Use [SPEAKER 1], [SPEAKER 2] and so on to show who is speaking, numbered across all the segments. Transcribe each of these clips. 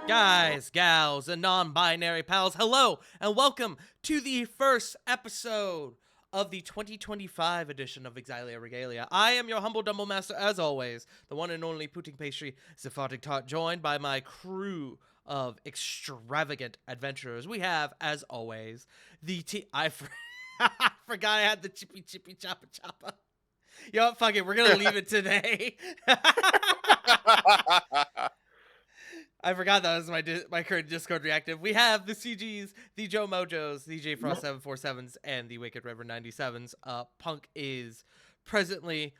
[SPEAKER 1] Guys, gals, and non-binary pals, hello and welcome to the first episode of the 2025 edition of Exilia Regalia. I am your humble Dumble Master, as always, the one and only Pudding Pastry Sephardic Tart, joined by my crew of extravagant adventurers. We have, as always, I forgot I had the chippy choppa choppa. You know what, fuck it, we're gonna leave it today. I forgot that was my current Discord reactive. We have the CGs, the Joe Mojos, the J Frost 747s, and the Wicked River 97s. Punk is presently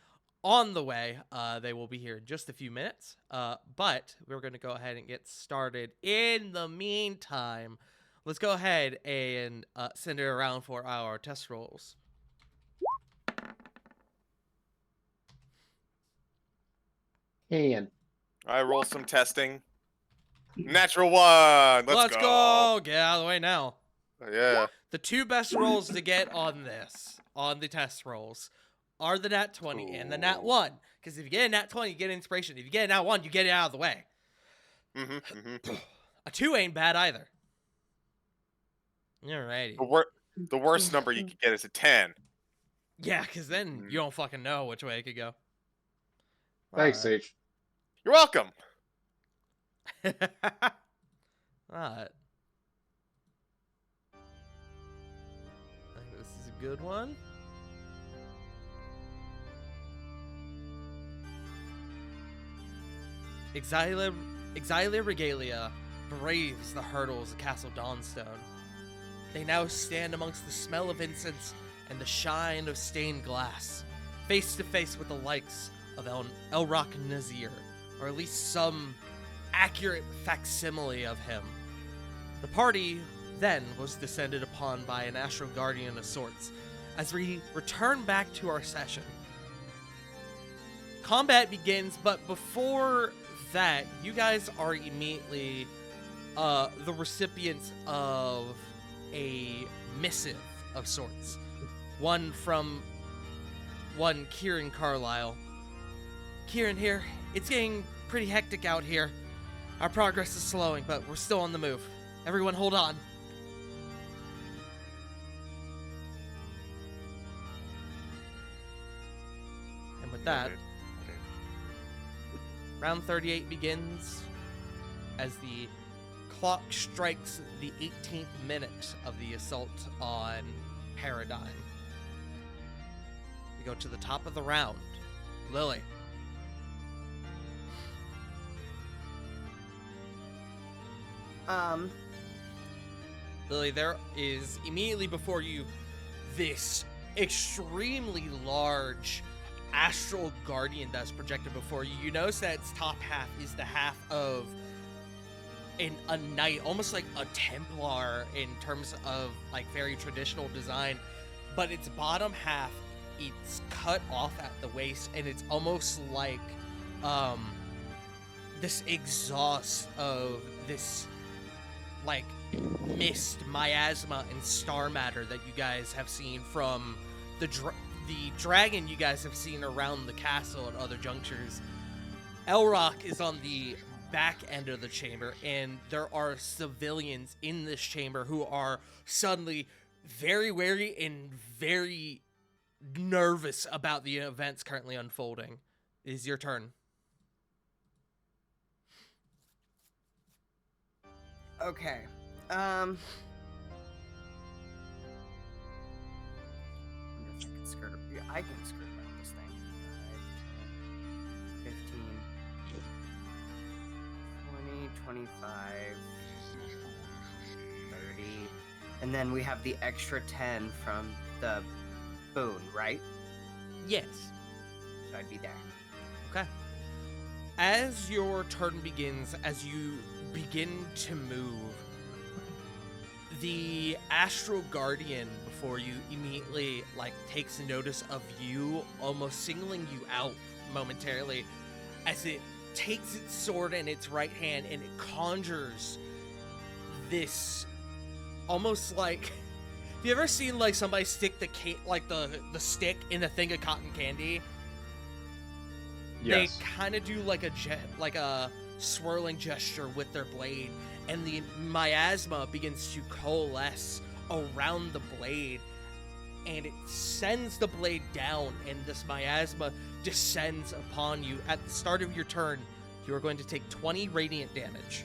[SPEAKER 1] on the way. They will be here in just a few minutes. But we're going to go ahead and get started. In the meantime, let's go ahead and send it around for our test rolls.
[SPEAKER 2] And
[SPEAKER 3] I roll some testing. Natural one. Let's
[SPEAKER 1] go. Get out of the way now.
[SPEAKER 3] Yeah.
[SPEAKER 1] The two best rolls to get on the test rolls, are the nat 20 and the nat 1. Because if you get a nat 20, you get inspiration. If you get a nat 1, you get it out of the way. A 2 ain't bad either. Alrighty.
[SPEAKER 3] The worst number you could get is a 10.
[SPEAKER 1] Yeah, because then you don't fucking know which way it could go.
[SPEAKER 2] thanks, Sage.
[SPEAKER 3] You're welcome.
[SPEAKER 1] Alright. I think this is a good one. Exilia Regalia braves the hurdles of Castle Dawnstone. They now stand amongst the smell of incense and the shine of stained glass, face to face with the likes of Elrock Nazir, or at least some accurate facsimile of him. The party then was descended upon by an astral guardian of sorts. As we return back to our session, combat begins, but before that, you guys are immediately the recipients of a missive of sorts. One from Kieran Carlisle. Kieran here, it's getting pretty hectic out here. Our progress is slowing, but we're still on the move. Everyone hold on. And with that, round 38 begins as the clock strikes the 18th minute of the assault on Paradigm. We go to the top of the round. Lily. Lily, there is immediately before you this extremely large astral guardian that's projected before you. You notice that its top half is the half of a knight, almost like a Templar in terms of like very traditional design, but its bottom half, it's cut off at the waist, and it's almost like this exhaust of this like mist, miasma, and star matter that you guys have seen from the dragon you guys have seen around the castle at other junctures. Elrock is on the back end of the chamber, and there are civilians in this chamber who are suddenly very wary and very nervous about the events currently unfolding. It is your turn.
[SPEAKER 4] Okay. I wonder if I can skirt up. Yeah, I can skirt around this thing. 5, 10, 15, 20, 25, 30. And then we have the extra 10 from the boon, right?
[SPEAKER 1] Yes.
[SPEAKER 4] So I'd be there.
[SPEAKER 1] Okay. As your turn begins, as you begin to move, the astral guardian before you immediately takes notice of you, almost singling you out momentarily, as it takes its sword in its right hand and it conjures this almost like, have you ever seen somebody stick the stick in a thing of cotton candy?
[SPEAKER 2] Yes.
[SPEAKER 1] They kind of do like a swirling gesture with their blade, and the miasma begins to coalesce around the blade, and it sends the blade down, and this miasma descends upon you. At the start of your turn, you are going to take 20 radiant damage.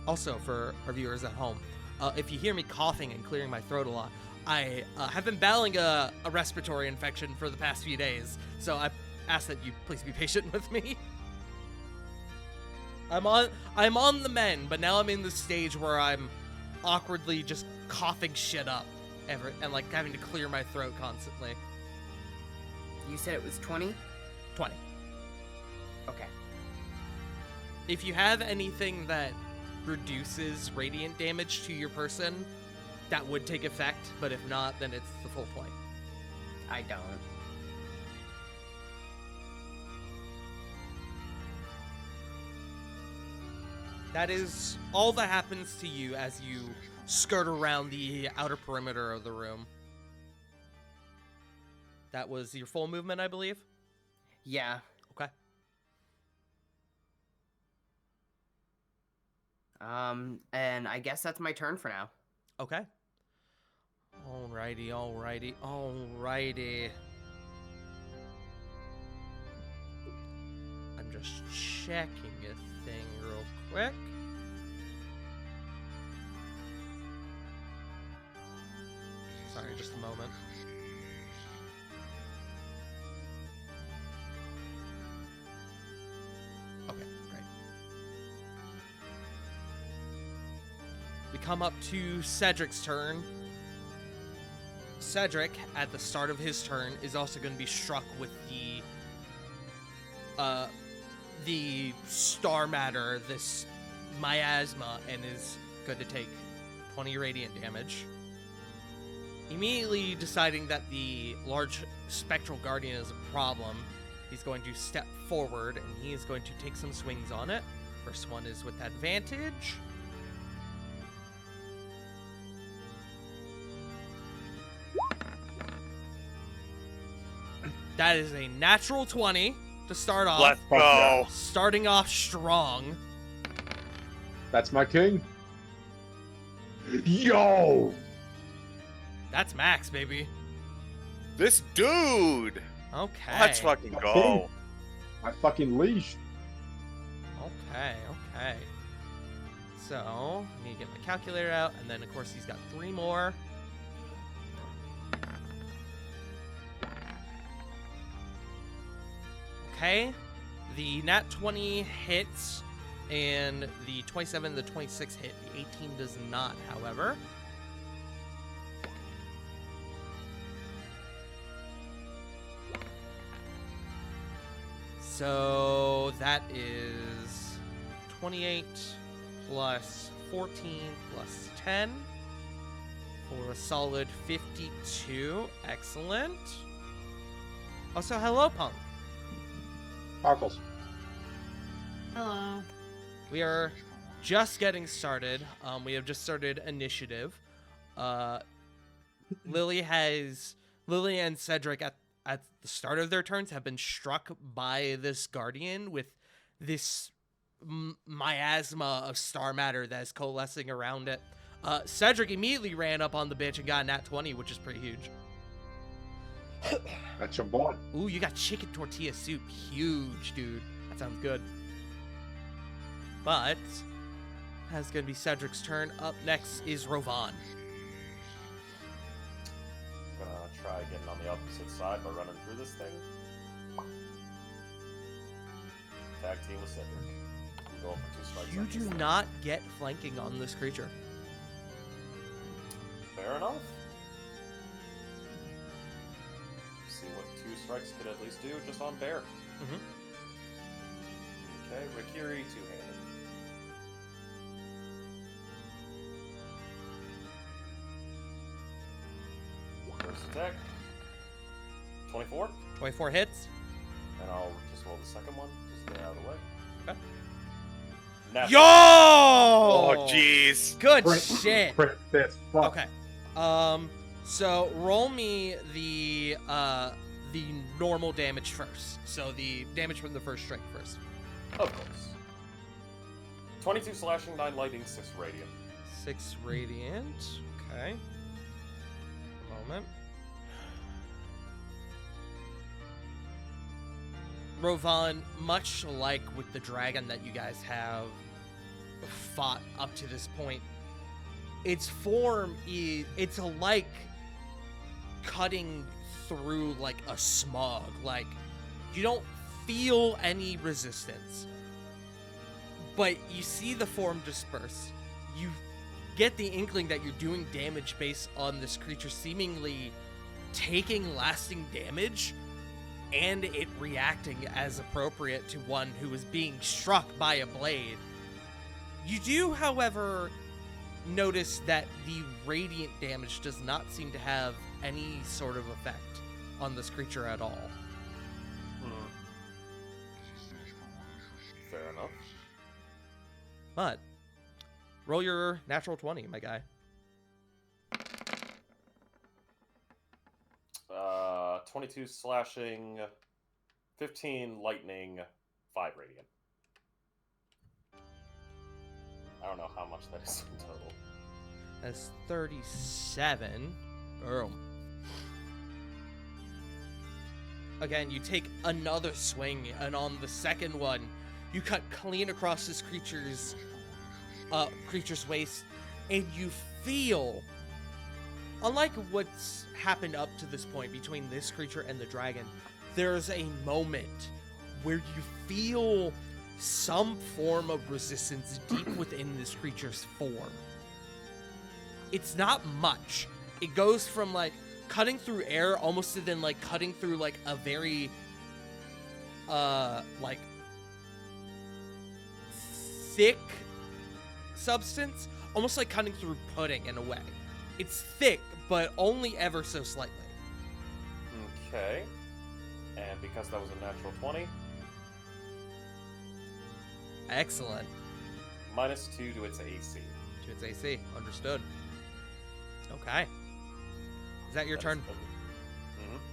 [SPEAKER 1] Also, for our viewers at home, if you hear me coughing and clearing my throat a lot, I have been battling a respiratory infection for the past few days, so I ask that you please be patient with me. I'm on the mend, but now I'm in the stage where I'm awkwardly just coughing shit up and like having to clear my throat constantly.
[SPEAKER 4] You said it was 20?
[SPEAKER 1] 20.
[SPEAKER 4] Okay.
[SPEAKER 1] If you have anything that reduces radiant damage to your person, that would take effect, but if not, then it's the full point.
[SPEAKER 4] I don't.
[SPEAKER 1] That is all that happens to you as you skirt around the outer perimeter of the room. That was your full movement, I believe?
[SPEAKER 4] Yeah.
[SPEAKER 1] Okay.
[SPEAKER 4] And I guess that's my turn for now.
[SPEAKER 1] Okay. Alrighty. I'm just checking a thing real quick. Sorry, just a moment. Okay, great. We come up to Cedric's turn. Cedric, at the start of his turn, is also going to be struck with the star matter, this miasma, and is going to take 20 radiant damage. Immediately deciding that the large spectral guardian is a problem, he's going to step forward and he is going to take some swings on it. First one is with advantage. That is a natural 20 to start off.
[SPEAKER 3] Let's go.
[SPEAKER 1] Starting off strong.
[SPEAKER 2] That's my king. Yo!
[SPEAKER 1] That's max, baby.
[SPEAKER 3] This dude.
[SPEAKER 1] Okay.
[SPEAKER 3] Let's fucking go.
[SPEAKER 2] My fucking leash.
[SPEAKER 1] Okay. So, I need to get my calculator out, and then, of course, he's got 3 more. Okay. The nat 20 hits, and the 27, the 26 hit. The 18 does not, however. So that is 28 plus 14 plus 10 for a solid 52. Excellent. Also, hello, Punk.
[SPEAKER 2] Sparkles.
[SPEAKER 5] Hello.
[SPEAKER 1] We are just getting started. We have just started initiative. Lily and Cedric at the start of their turns have been struck by this guardian with this miasma of star matter that is coalescing around it. Cedric immediately ran up on the bitch and got a nat 20, which is pretty huge.
[SPEAKER 2] That's your boy.
[SPEAKER 1] Ooh, you got chicken tortilla soup. Huge, dude. That sounds good. But that's going to be Cedric's turn. Up next is Rovan.
[SPEAKER 6] Gonna try getting on the opposite side by running through this thing. Tag team with Cedric. Go for 2 strikes.
[SPEAKER 1] You
[SPEAKER 6] on
[SPEAKER 1] do
[SPEAKER 6] this thing.
[SPEAKER 1] not get flanking on this creature.
[SPEAKER 6] Fair enough. See what 2 strikes could at least do just on bear.
[SPEAKER 1] Mhm.
[SPEAKER 6] Okay, Rikiri 2-handed. First attack. 24.
[SPEAKER 1] 24 hits.
[SPEAKER 6] And I'll just roll the second one. Just get out of the way.
[SPEAKER 1] Okay.
[SPEAKER 6] Natural.
[SPEAKER 1] Yo!
[SPEAKER 3] Oh, jeez.
[SPEAKER 1] Good
[SPEAKER 2] Crit.
[SPEAKER 1] shit.
[SPEAKER 2] Crit this. Fuck.
[SPEAKER 1] Okay. So roll me the normal damage first. So the damage from the first strike first.
[SPEAKER 6] Of course. 22 slashing, 9 lightning, 6 radiant.
[SPEAKER 1] 6 radiant. Okay. A moment. Rovan, much like with the dragon that you guys have fought up to this point, its form is, it's like cutting through like a smog. Like, you don't feel any resistance, but you see the form disperse. You get the inkling that you're doing damage based on this creature seemingly taking lasting damage and it reacting as appropriate to one who is being struck by a blade. You do, however, notice that the radiant damage does not seem to have any sort of effect on this creature at all.
[SPEAKER 6] Fair enough.
[SPEAKER 1] But roll your natural 20, my guy.
[SPEAKER 6] 22 slashing, 15 lightning, 5 radiant. I don't know how much that is in total.
[SPEAKER 1] That's 37. Boom. Again, you take another swing, and on the second one, you cut clean across this creature's waist, and you feel, unlike what's happened up to this point between this creature and the dragon, there's a moment where you feel some form of resistance deep within this creature's form. It's not much. It goes from like cutting through air almost to then like cutting through like a very like thick substance, almost like cutting through pudding in a way. It's thick, but only ever so slightly.
[SPEAKER 6] Okay. And because that was a natural 20,
[SPEAKER 1] Excellent.
[SPEAKER 6] -2 to its AC.
[SPEAKER 1] To its AC. Understood. Okay. Is that your turn?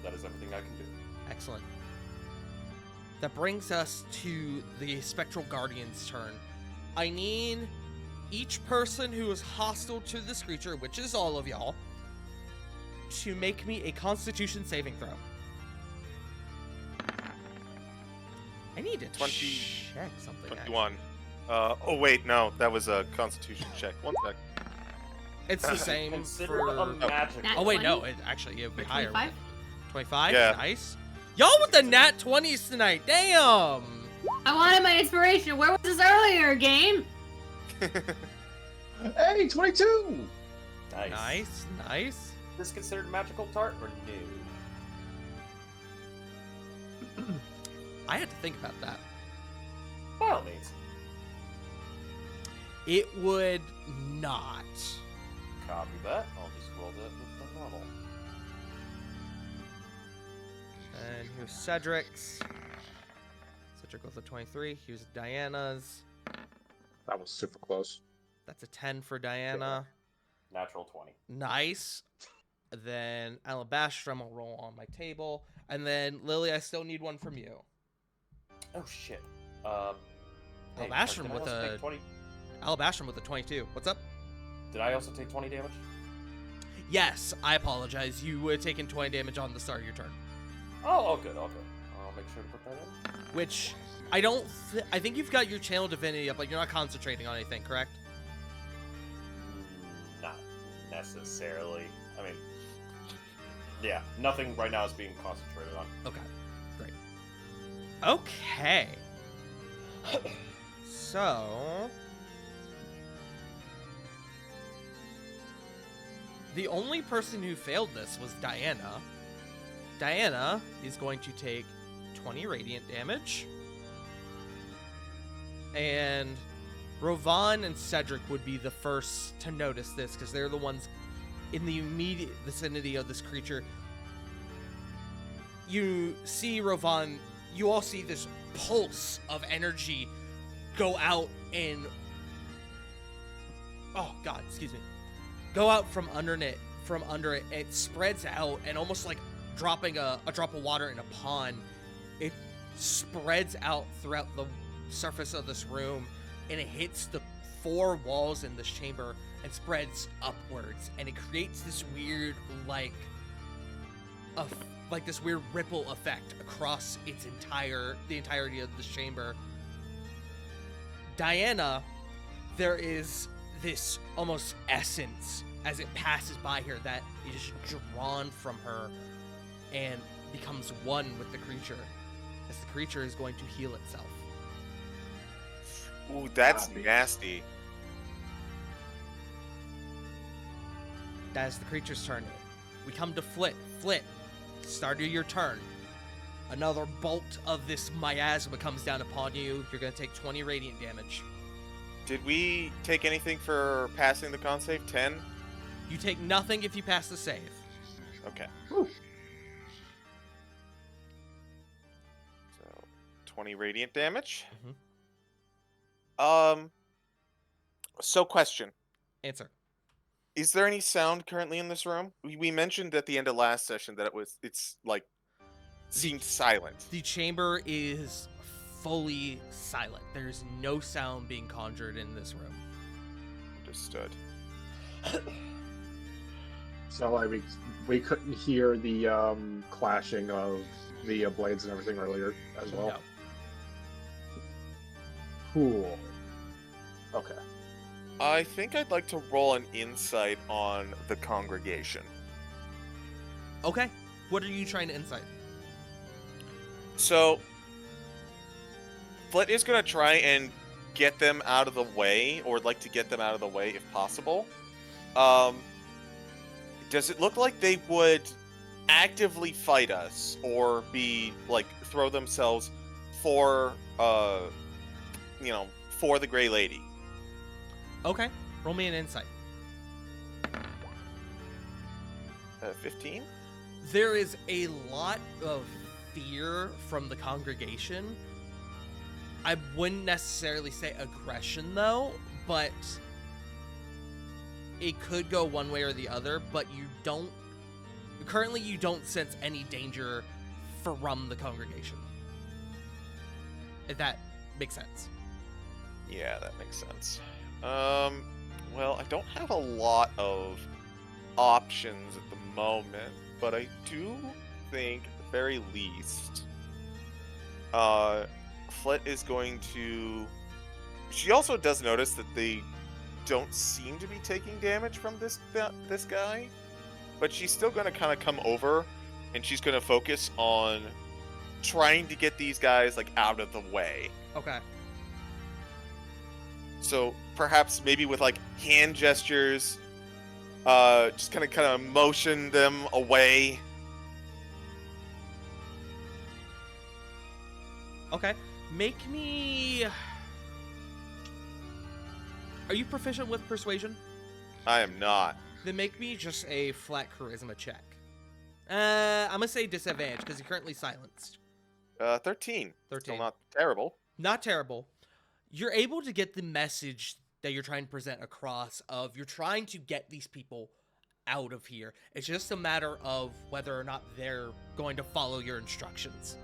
[SPEAKER 6] That is everything I can do.
[SPEAKER 1] Excellent. That brings us to the Spectral Guardian's turn. I need each person who is hostile to this creature, which is all of y'all, to make me a Constitution saving throw. I need to
[SPEAKER 3] 20
[SPEAKER 1] check something.
[SPEAKER 3] 21. Oh wait, no, that was a Constitution check. One sec.
[SPEAKER 1] It's the same
[SPEAKER 6] Consider
[SPEAKER 1] for...
[SPEAKER 6] a magic.
[SPEAKER 5] Nat
[SPEAKER 1] Oh wait,
[SPEAKER 5] 20?
[SPEAKER 1] no, it actually it'd be
[SPEAKER 5] For
[SPEAKER 1] higher.
[SPEAKER 5] 25?
[SPEAKER 1] 25?
[SPEAKER 3] Yeah.
[SPEAKER 1] Nice. Y'all with the nat 20s tonight. Damn.
[SPEAKER 5] I wanted my inspiration. Where was this earlier, game?
[SPEAKER 2] Hey, 22!
[SPEAKER 6] Nice.
[SPEAKER 1] Nice, nice.
[SPEAKER 6] Is this considered magical tart or no?
[SPEAKER 1] I had to think about that.
[SPEAKER 6] By all means.
[SPEAKER 1] It would not.
[SPEAKER 6] Copy that. I'll just roll that with the normal.
[SPEAKER 1] And here's Cedric's. Cedric with a 23. Here's Diana's.
[SPEAKER 2] That was super close.
[SPEAKER 1] That's a 10 for Diana.
[SPEAKER 6] Natural 20.
[SPEAKER 1] Nice. Then Alabastrum will roll on my table. And then Lily, I still need one from you.
[SPEAKER 6] Oh shit. Hey,
[SPEAKER 1] Alabastrum
[SPEAKER 6] did I
[SPEAKER 1] with
[SPEAKER 6] also
[SPEAKER 1] a
[SPEAKER 6] take 20?
[SPEAKER 1] Alabastrum with a 22. What's up?
[SPEAKER 6] Did I also take 20 damage?
[SPEAKER 1] Yes, I apologize. You would have taken 20 damage on the start of your turn.
[SPEAKER 6] Oh, good. I'll make sure to put that in.
[SPEAKER 1] Which I don't. I think you've got your channel divinity up, but you're not concentrating on anything, correct?
[SPEAKER 6] Not necessarily. I mean, yeah, nothing right now is being concentrated on.
[SPEAKER 1] Okay, great. Okay. So the only person who failed this was Diana. Diana is going to take 20 radiant damage. And Rovan and Cedric would be the first to notice this because they're the ones in the immediate vicinity of this creature. You see Rovan, you all see this pulse of energy go out and... Oh, God, excuse me. Go out from from under it. It spreads out, and almost like dropping a drop of water in a pond, it spreads out throughout the surface of this room, and it hits the 4 walls in this chamber and spreads upwards, and it creates this weird this weird ripple effect across the entirety of this chamber. Diana, there is this almost essence as it passes by her that is drawn from her and becomes one with the creature, as the creature is going to heal itself.
[SPEAKER 3] Ooh, that's nasty.
[SPEAKER 1] That is the creature's turn. We come to Flit. Flit, start of your turn. Another bolt of this miasma comes down upon you. You're going to take 20 radiant damage.
[SPEAKER 3] Did we take anything for passing the con save? 10?
[SPEAKER 1] You take nothing if you pass the save.
[SPEAKER 3] Okay.
[SPEAKER 2] Whew.
[SPEAKER 3] So, 20 radiant damage.
[SPEAKER 1] Mhm.
[SPEAKER 3] So question.
[SPEAKER 1] Answer.
[SPEAKER 3] Is there any sound currently in this room? We mentioned at the end of last session that it's like seemed silent.
[SPEAKER 1] The chamber is fully silent. There's no sound being conjured in this room.
[SPEAKER 3] Understood.
[SPEAKER 2] So like we couldn't hear the clashing of the blades and everything earlier as well.
[SPEAKER 1] No.
[SPEAKER 2] Cool. Okay.
[SPEAKER 3] I think I'd like to roll an insight on the congregation.
[SPEAKER 1] Okay. What are you trying to insight?
[SPEAKER 3] So, Flit is going to try and get them out of the way, or like to get them out of the way if possible. Does it look like they would actively fight us, or be like throw themselves for for the Grey Lady?
[SPEAKER 1] Okay. Roll me an insight.
[SPEAKER 3] 15?
[SPEAKER 1] There is a lot of fear from the congregation. I wouldn't necessarily say aggression, though, but it could go one way or the other, but you don't sense any danger from the congregation. If that makes sense.
[SPEAKER 3] Yeah, that makes sense. Well, I don't have a lot of options at the moment, but I do think, at the very least, Flit is going to... She also does notice that they don't seem to be taking damage from this guy, but she's still going to kind of come over, and she's going to focus on trying to get these guys, like, out of the way.
[SPEAKER 1] Okay.
[SPEAKER 3] So perhaps maybe with like hand gestures, just kind of motion them away.
[SPEAKER 1] Okay. Make me... Are you proficient with persuasion?
[SPEAKER 3] I am not.
[SPEAKER 1] Then make me just a flat charisma check. I'm gonna say disadvantage because you're currently silenced.
[SPEAKER 3] 13.
[SPEAKER 1] 13.
[SPEAKER 3] Still not terrible.
[SPEAKER 1] Not terrible. You're able to get the message that you're trying to present across of you're trying to get these people out of here. It's just a matter of whether or not they're going to follow your instructions.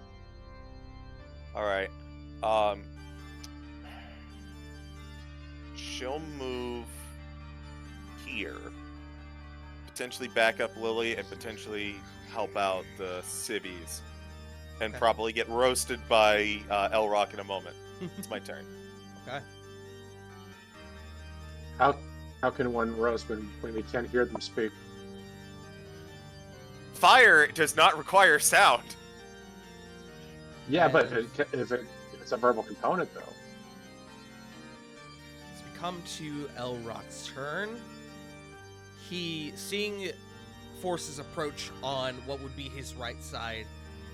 [SPEAKER 3] All right. She'll move here. Potentially back up Lily and potentially help out the civvies. And
[SPEAKER 1] Okay.
[SPEAKER 3] probably get roasted by Elrock in a moment. It's my turn.
[SPEAKER 1] Okay.
[SPEAKER 2] How can one roast when we can't hear them speak?
[SPEAKER 3] Fire does not require sound.
[SPEAKER 2] Yeah, but if it's a verbal component though.
[SPEAKER 1] As we come to Elrock's turn, he, seeing forces approach on what would be his right side,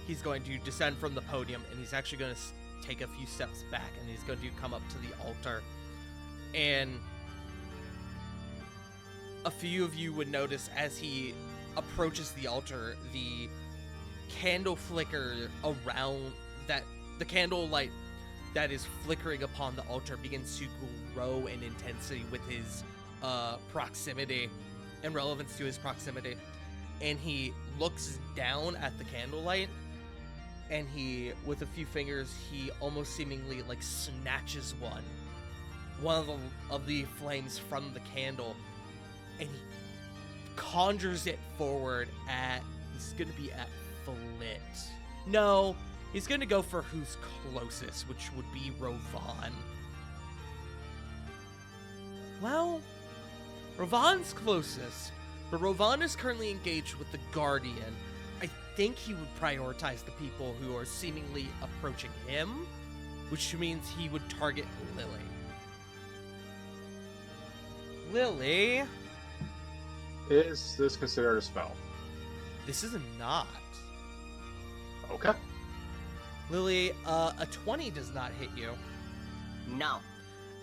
[SPEAKER 1] he's going to descend from the podium, and he's actually going to take a few steps back, and he's going to come up to the altar. And a few of you would notice as he approaches the altar, the candle flicker around that, the candle light that is flickering upon the altar begins to grow in intensity with his proximity. in relevance to his proximity. And he looks down at the candlelight, and he, with a few fingers, he almost seemingly like snatches one of the flames from the candle, and he conjures it forward at, he's gonna be at Flit. No, he's gonna go for who's closest, which would be Rovan. Well, Rovan's closest, but Rovan is currently engaged with the Guardian. I think he would prioritize the people who are seemingly approaching him, which means he would target Lily. Lily,
[SPEAKER 2] Is this considered a spell?
[SPEAKER 1] this is not.
[SPEAKER 2] Okay.
[SPEAKER 1] Lily, a 20 does not hit you,
[SPEAKER 4] No.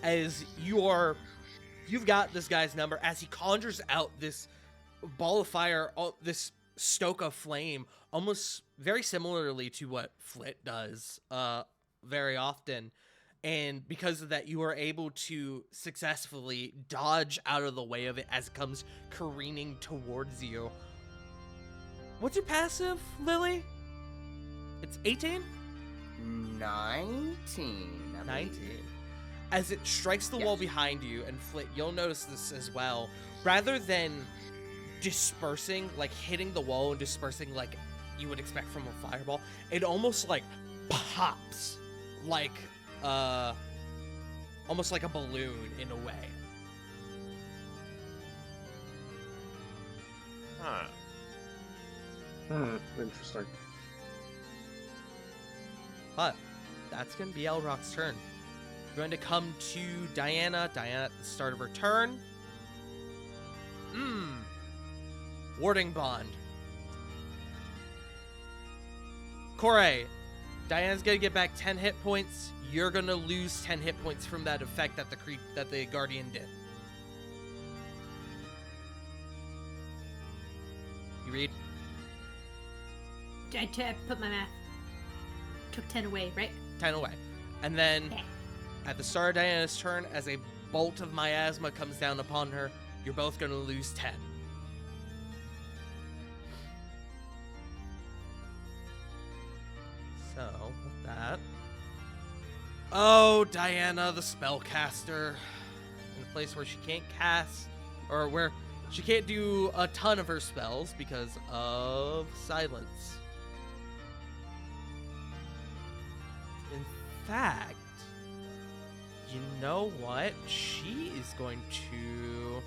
[SPEAKER 1] as you've got this guy's number as he conjures out this ball of fire, this stoke of flame, almost very similarly to what Flit does very often. And because of that, you are able to successfully dodge out of the way of it as it comes careening towards you. What's your passive, Lily? It's 18?
[SPEAKER 4] 19. I
[SPEAKER 1] 19.
[SPEAKER 4] believe.
[SPEAKER 1] As it strikes the wall
[SPEAKER 4] Yes.
[SPEAKER 1] behind you, and Flit, you'll notice this as well. Rather than dispersing, like hitting the wall and dispersing like you would expect from a fireball, it almost like pops, like almost like a balloon in a way.
[SPEAKER 3] Huh.
[SPEAKER 2] Interesting.
[SPEAKER 1] But that's going to be Elrock's turn. We're going to come to Diana. Diana at the start of her turn. Warding Bond. Corey, Diana's going to get back 10 hit points. You're going to lose 10 hit points from that effect that the Guardian did. You read?
[SPEAKER 5] I put my math. Took 10 away, right?
[SPEAKER 1] 10 away. And then
[SPEAKER 5] Yeah.
[SPEAKER 1] at the start of Diana's turn, as a bolt of miasma comes down upon her, you're both going to lose 10. So, with that. Oh, Diana, the spellcaster. In a place where she can't cast, or where she can't do a ton of her spells because of silence. In fact, you know what? She's going to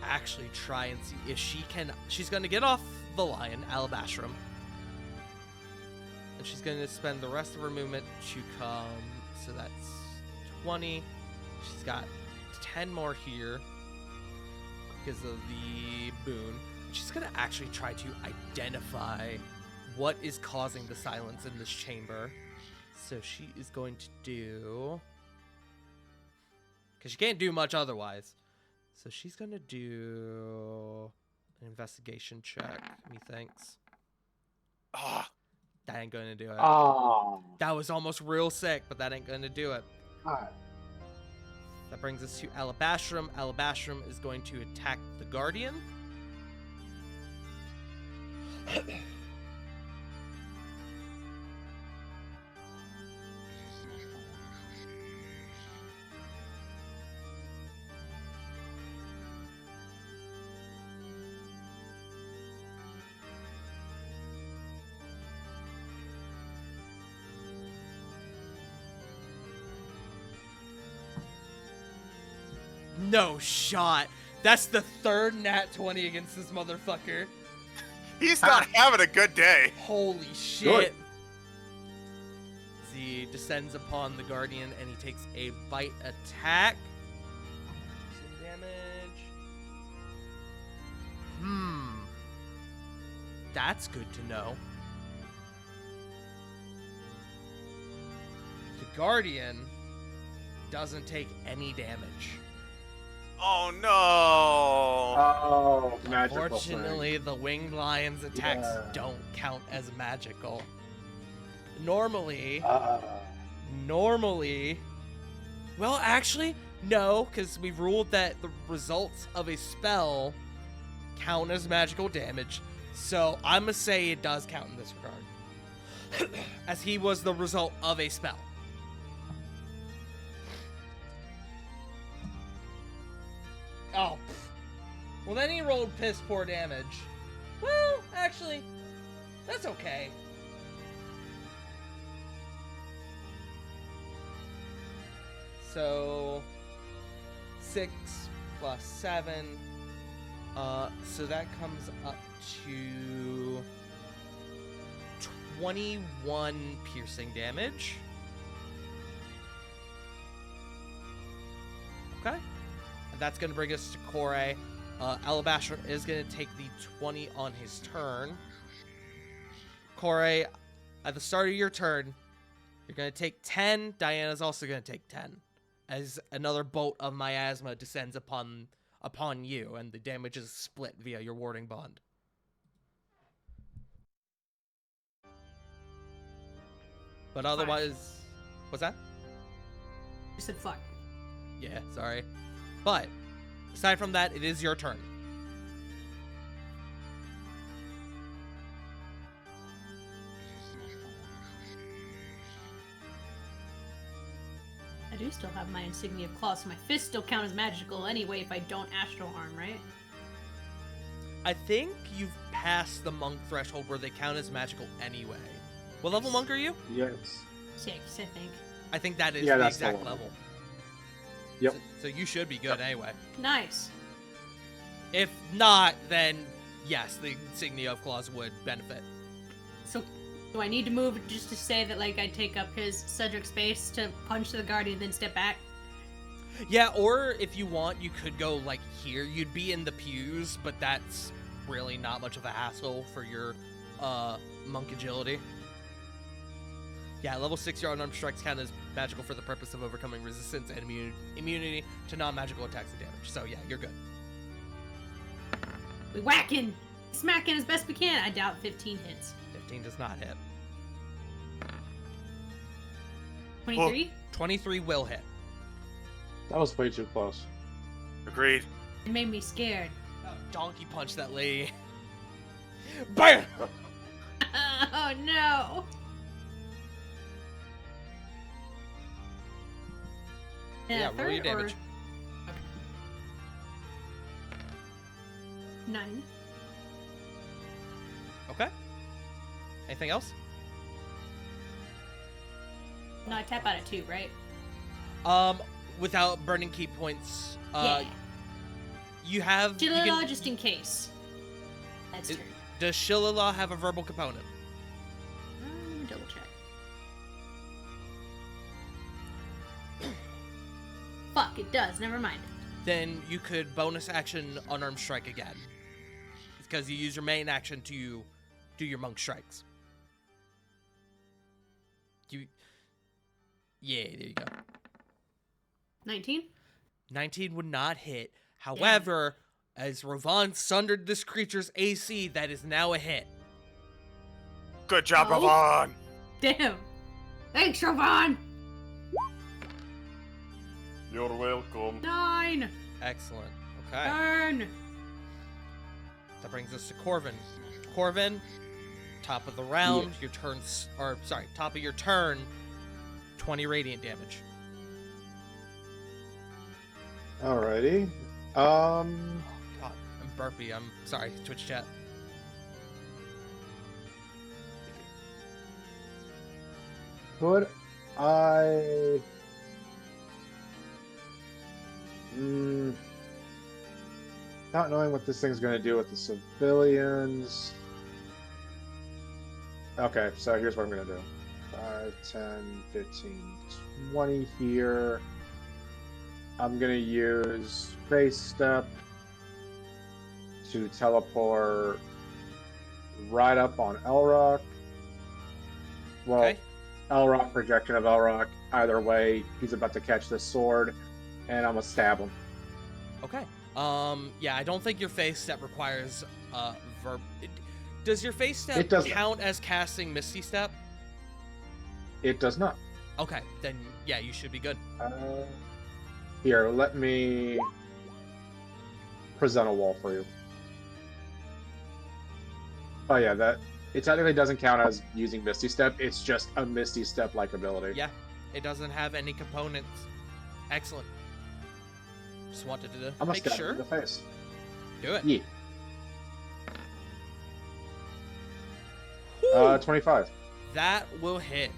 [SPEAKER 1] actually try and see if she can. She's going to get off the lion, Alabastrum. And she's going to spend the rest of her movement to come. So that's 20. She's got 10 more here because of the boon. She's going to actually try to identify what is causing the silence in this chamber. So she is going to do, because she can't do much otherwise. So she's going to do an investigation check, methinks.
[SPEAKER 3] Ah,
[SPEAKER 1] That ain't going to do it.
[SPEAKER 2] Oh.
[SPEAKER 1] That was almost real sick, but that ain't going to do it.
[SPEAKER 2] Alright.
[SPEAKER 1] That brings us to Alabastrum. Alabastrum is going to attack the Guardian. No shot. That's the third nat 20 against this motherfucker.
[SPEAKER 3] he's not having a good day.
[SPEAKER 1] Holy shit. He descends upon the Guardian and he takes a bite attack. Some damage. That's good to know. The Guardian doesn't take any damage.
[SPEAKER 3] Oh no!
[SPEAKER 2] Oh, magical
[SPEAKER 1] Unfortunately, the winged lion's attacks
[SPEAKER 2] Yeah.
[SPEAKER 1] don't count as magical. Normally,
[SPEAKER 2] thing.
[SPEAKER 1] well, actually, No, because we've ruled that the results of a spell count as magical damage. So I'm going to say it does count in this regard. As he was the result of a spell. Oh. Well, then he rolled piss poor damage. Well, actually, that's okay. So 6 plus 7. So that comes up to 21 piercing damage. Okay. And that's going to bring us to Corey. Alabaster is going to take the 20 on his turn. Corey, at the start of your turn, you're going to take 10. Diana's also going to take 10. As another bolt of miasma descends upon you, and the damage is split via your warding bond. But otherwise... What's that?
[SPEAKER 5] You said fuck.
[SPEAKER 1] Yeah, sorry. But, aside from that, it is your turn.
[SPEAKER 5] I do still have my Insignia of Claw, so my fists still count as magical anyway if I don't Astral Harm, right?
[SPEAKER 1] I think you've passed the monk threshold where they count as magical anyway. What level monk are you?
[SPEAKER 2] Yes.
[SPEAKER 5] 6, I think.
[SPEAKER 1] I think that is
[SPEAKER 2] Yeah,
[SPEAKER 1] the
[SPEAKER 2] that's the
[SPEAKER 1] exact
[SPEAKER 2] one.
[SPEAKER 1] level.
[SPEAKER 2] Yep.
[SPEAKER 1] So you should be good anyway.
[SPEAKER 5] Nice.
[SPEAKER 1] If not, then yes, the Insignia of Claws would benefit.
[SPEAKER 5] So, do I need to move just to say that, like, I take up his Cedric space to punch the Guardian, then step back?
[SPEAKER 1] Yeah, or if you want, you could go, like, here. You'd be in the pews, but that's really not much of a hassle for your monk agility. Yeah, level 6, your unarmed strikes count as magical for the purpose of overcoming resistance and immunity to non-magical attacks and damage. So, yeah, you're good.
[SPEAKER 5] We whacking, smacking as best we can. I doubt 15 hits.
[SPEAKER 1] 15 does not hit.
[SPEAKER 5] 23?
[SPEAKER 1] 23 will hit.
[SPEAKER 2] That was way too close.
[SPEAKER 3] Agreed.
[SPEAKER 5] It made me scared.
[SPEAKER 1] Donkey punch that lady. BAM!
[SPEAKER 5] Oh no!
[SPEAKER 1] Yeah,
[SPEAKER 5] And a
[SPEAKER 1] roll your
[SPEAKER 5] third, or-
[SPEAKER 1] damage.
[SPEAKER 5] Okay. 9.
[SPEAKER 1] Okay. Anything else?
[SPEAKER 5] No, I tap out at 2, right?
[SPEAKER 1] Without burning key points,
[SPEAKER 5] Yeah.
[SPEAKER 1] you have... you
[SPEAKER 5] Shillelagh,
[SPEAKER 1] can-
[SPEAKER 5] just in case. That's
[SPEAKER 1] It-
[SPEAKER 5] true.
[SPEAKER 1] Does Shillelagh have a verbal component?
[SPEAKER 5] Let me double check. Fuck, it does. Never mind.
[SPEAKER 1] Then you could bonus action unarmed strike again. Because you use your main action to do your monk strikes. Yeah, there you go.
[SPEAKER 5] 19?
[SPEAKER 1] 19 would not hit. However, as Ravon sundered this creature's AC, that is now a hit.
[SPEAKER 3] Good job,
[SPEAKER 5] Oh.
[SPEAKER 3] Ravon!
[SPEAKER 5] Damn. Thanks, Ravon.
[SPEAKER 6] You're welcome.
[SPEAKER 5] 9.
[SPEAKER 1] Excellent. Okay.
[SPEAKER 5] Burn.
[SPEAKER 1] That brings us to Corvin. Corvin, top of the round, your turns, or sorry, top of your turn, 20 radiant damage.
[SPEAKER 2] Alrighty.
[SPEAKER 1] God, I'm burpy. I'm sorry, Twitch chat.
[SPEAKER 2] Could I... Not knowing what this thing's going to do with the civilians... Okay, so here's what I'm going to do. 5, 10, 15, 20 here. I'm going to use Face Step to teleport right up on Elrock. Well,
[SPEAKER 1] Okay.
[SPEAKER 2] Elrock, projection of Elrock. Either way, he's about to catch this sword, and I'm gonna stab him.
[SPEAKER 1] Okay. Yeah, I don't think your face step requires verb. Does your face step
[SPEAKER 2] It doesn't.
[SPEAKER 1] count as casting Misty Step?
[SPEAKER 2] It does not.
[SPEAKER 1] Okay, then yeah, you should be good.
[SPEAKER 2] Here, let me present a wall for you. Oh yeah, that it technically doesn't count as using Misty Step. It's just a Misty Step-like ability.
[SPEAKER 1] Yeah, it doesn't have any components. Excellent. Just wanted to
[SPEAKER 2] I'm gonna
[SPEAKER 1] make
[SPEAKER 2] stab
[SPEAKER 1] sure.
[SPEAKER 2] him in the face.
[SPEAKER 1] Do it.
[SPEAKER 2] Yeah.
[SPEAKER 1] Whew.
[SPEAKER 2] 25.
[SPEAKER 1] That will hit.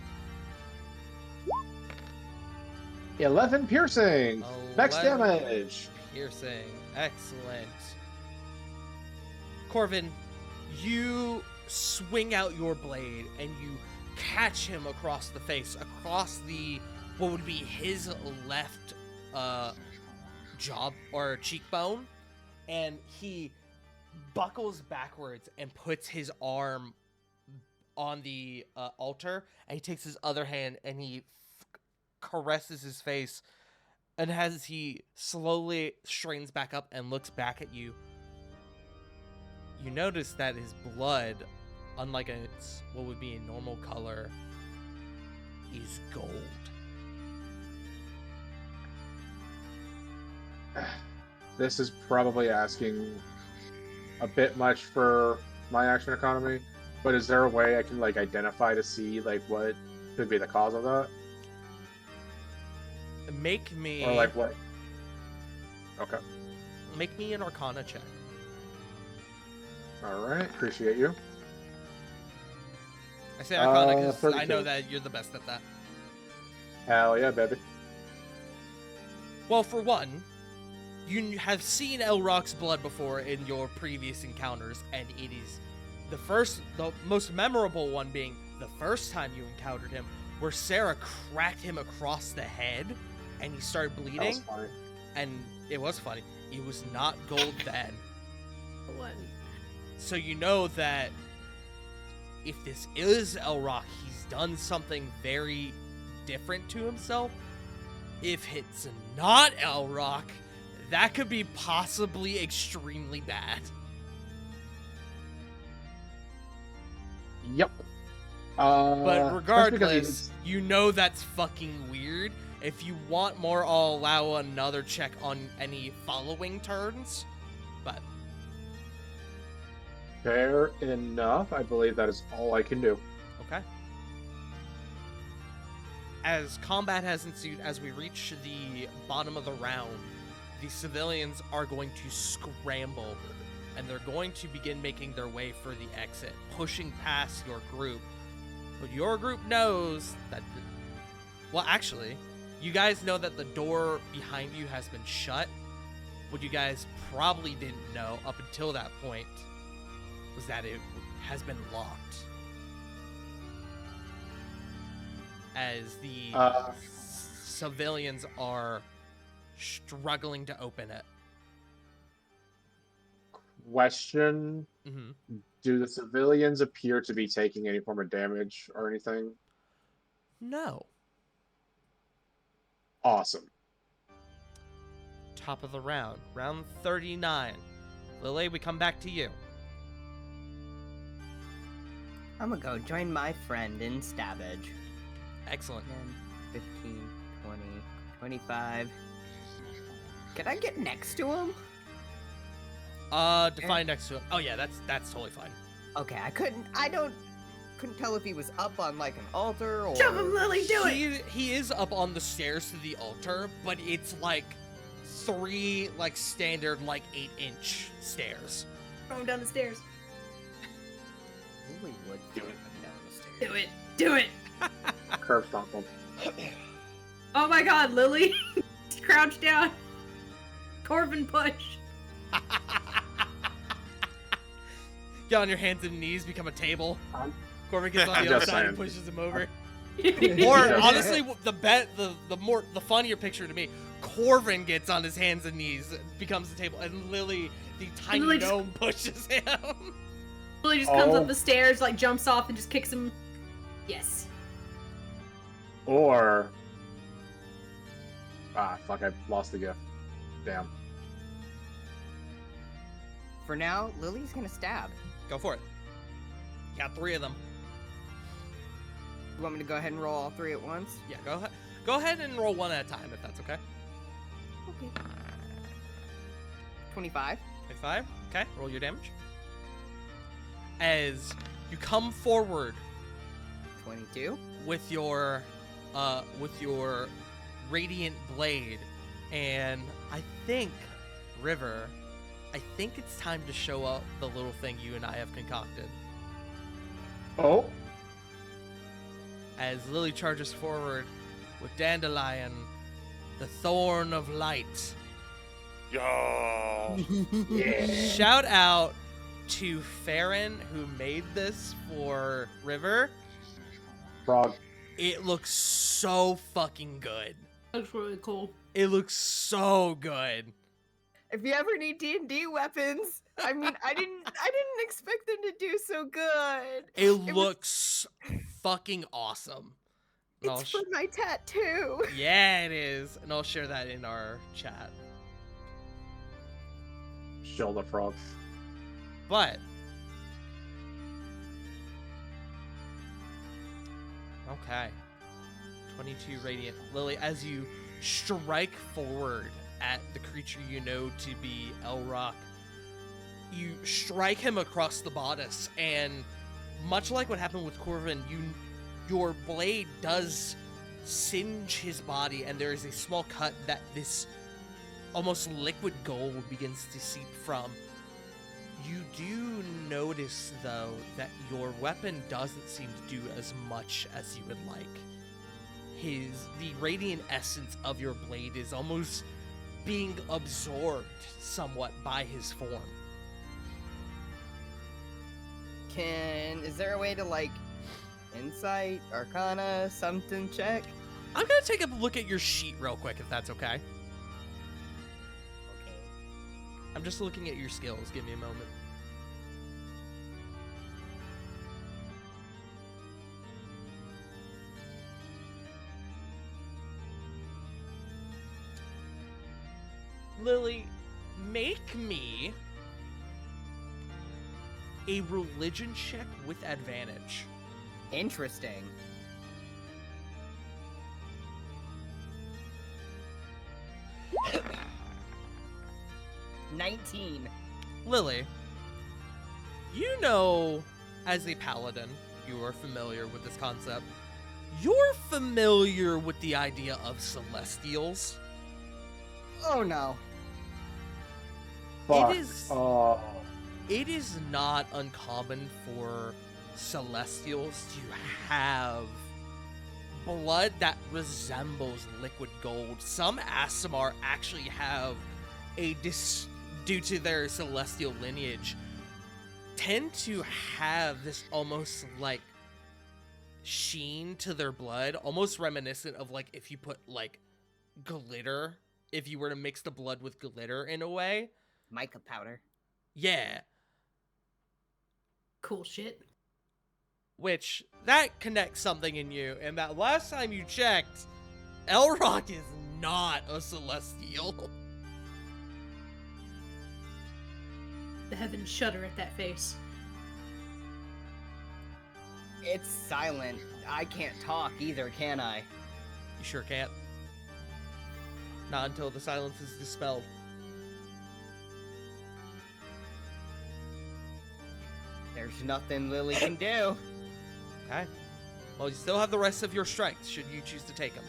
[SPEAKER 2] 11 piercing. Max
[SPEAKER 1] 11
[SPEAKER 2] damage.
[SPEAKER 1] Piercing. Excellent. Corvin, you swing out your blade and you catch him across the face, across the what would be his left jaw or cheekbone, and he buckles backwards and puts his arm on the altar, and he takes his other hand and he caresses his face, and as he slowly straightens back up and looks back at you, you notice that his blood, unlike its what would be a normal color, is gold.
[SPEAKER 2] This is probably asking a bit much for my action economy, but is there a way I can like identify to see like what could be the cause of that?
[SPEAKER 1] Make me
[SPEAKER 2] Or like what? Okay.
[SPEAKER 1] make me an Arcana check.
[SPEAKER 2] Alright, appreciate you.
[SPEAKER 1] I say Arcana because I
[SPEAKER 2] 32.
[SPEAKER 1] know that you're the best at that.
[SPEAKER 2] Hell yeah, baby.
[SPEAKER 1] Well, for one, you have seen Elrock's blood before in your previous encounters, and it is the most memorable one being the first time you encountered him, where Sarah cracked him across the head, and he started
[SPEAKER 2] That was
[SPEAKER 1] bleeding,
[SPEAKER 2] funny.
[SPEAKER 1] and it was funny. It was not gold then.
[SPEAKER 5] What?
[SPEAKER 1] So you know that if this is Elrock, he's done something very different to himself. If it's not Elrock, that could be possibly extremely bad.
[SPEAKER 2] Yep.
[SPEAKER 1] But
[SPEAKER 2] that's because
[SPEAKER 1] regardless, you know that's fucking weird. If you want more, I'll allow another check on any following turns. But
[SPEAKER 2] fair enough. I believe that is all I can do.
[SPEAKER 1] okay. As combat has ensued, as we reach the bottom of the round, the civilians are going to scramble, and they're going to begin making their way for the exit, pushing past your group. But your group knows that, well, actually, you guys know that the door behind you has been shut. What you guys probably didn't know up until that point was that it has been locked. As the civilians are struggling to open it.
[SPEAKER 2] Question:
[SPEAKER 1] Hmm.
[SPEAKER 2] do the civilians appear to be taking any form of damage or anything?
[SPEAKER 1] No.
[SPEAKER 2] Awesome.
[SPEAKER 1] Top of the round. Round 39. Lily, we come back to you.
[SPEAKER 4] I'm gonna go join my friend in Stabbage.
[SPEAKER 1] Excellent.
[SPEAKER 4] 10, 15, 20, 25. Can I get next to him?
[SPEAKER 1] Define next to him. Oh yeah, that's totally fine.
[SPEAKER 4] Okay, I couldn't tell if he was up on like an altar or.
[SPEAKER 5] Shove him, Lily, do it!
[SPEAKER 1] He is up on the stairs to the altar, but it's like 3 like standard like 8-inch stairs.
[SPEAKER 5] Throw him down the stairs.
[SPEAKER 4] Lily would
[SPEAKER 2] Do
[SPEAKER 4] throw
[SPEAKER 2] it.
[SPEAKER 4] him down the stairs.
[SPEAKER 5] Do it. Do it.
[SPEAKER 2] Curb stomp them.
[SPEAKER 5] Oh my god, Lily. Crouch down. Corvin push.
[SPEAKER 1] Get on your hands and knees, become a table.
[SPEAKER 2] I'm-
[SPEAKER 1] Corbin gets on
[SPEAKER 2] I'm
[SPEAKER 1] the other
[SPEAKER 2] just
[SPEAKER 1] side and
[SPEAKER 2] saying.
[SPEAKER 1] pushes him over. Or
[SPEAKER 2] Yeah.
[SPEAKER 1] honestly, the funnier picture to me, Corvin gets on his hands and knees, becomes the table, and Lily, the tiny
[SPEAKER 5] Lily just-
[SPEAKER 1] gnome, pushes him.
[SPEAKER 5] Lily just comes
[SPEAKER 2] Oh.
[SPEAKER 5] up the stairs, like jumps off and just kicks him. Yes.
[SPEAKER 2] Or fuck! I lost the gift. Damn.
[SPEAKER 4] For now, Lily's gonna stab.
[SPEAKER 1] Go for it. Got 3 of them.
[SPEAKER 4] You want me to go ahead and roll all 3 at once?
[SPEAKER 1] Yeah, go ahead. Go ahead and roll one at a time if that's okay.
[SPEAKER 4] 25.
[SPEAKER 1] 25. Okay, roll your damage. As you come forward
[SPEAKER 4] 22.
[SPEAKER 1] with your radiant blade, and I think, River, I think it's time to show up the little thing you and I have concocted.
[SPEAKER 2] Oh,
[SPEAKER 1] As Lily charges forward with Dandelion, the Thorn of Light.
[SPEAKER 3] Yo.
[SPEAKER 1] Shout out to Farron who made this for River.
[SPEAKER 2] frog.
[SPEAKER 1] It looks so fucking good.
[SPEAKER 5] Looks really cool.
[SPEAKER 1] It looks so good.
[SPEAKER 4] If you ever need D&D weapons, I mean, I didn't expect them to do so good.
[SPEAKER 1] It
[SPEAKER 4] was-
[SPEAKER 1] looks fucking awesome. And I'll
[SPEAKER 4] It's for my tattoo.
[SPEAKER 1] yeah, it is. And I'll share that in our chat.
[SPEAKER 2] Shield the frog.
[SPEAKER 1] But okay. 22 radiant. Lily, as you strike forward at the creature you know to be Elrock, you strike him across the bodice, and much like what happened with Corvin, your blade does singe his body, and there is a small cut that this almost liquid gold begins to seep from. You do notice, though, that your weapon doesn't seem to do as much as you would like. The radiant essence of your blade is almost being absorbed somewhat by his form.
[SPEAKER 4] Is there a way to, like, insight, arcana, something check?
[SPEAKER 1] I'm gonna take a look at your sheet real quick, if that's okay.
[SPEAKER 4] Okay.
[SPEAKER 1] I'm just looking at your skills. Give me a moment. Lily, make me a religion check with advantage.
[SPEAKER 4] Interesting. $19.
[SPEAKER 1] Lily, you know, as a paladin, you are familiar with this concept. You're familiar with the idea of celestials.
[SPEAKER 4] Oh no.
[SPEAKER 2] Fuck.
[SPEAKER 1] is-
[SPEAKER 2] Oh.
[SPEAKER 1] It is not uncommon for celestials to have blood that resembles liquid gold. Some Aasimar actually have due to their celestial lineage, tend to have this almost like sheen to their blood, almost reminiscent of like if you put like glitter, if you were to mix the blood with glitter in a way.
[SPEAKER 4] Mica powder.
[SPEAKER 1] Yeah.
[SPEAKER 5] Cool shit.
[SPEAKER 1] Which, that connects something in you, and that last time you checked, Elrock is not a celestial.
[SPEAKER 5] The heavens shudder at that face.
[SPEAKER 4] It's silent. I can't talk either, can I?
[SPEAKER 1] You sure can't. Not until the silence is dispelled.
[SPEAKER 4] There's nothing Lily can do.
[SPEAKER 1] Okay. Well, you still have the rest of your strengths, should you choose to take them.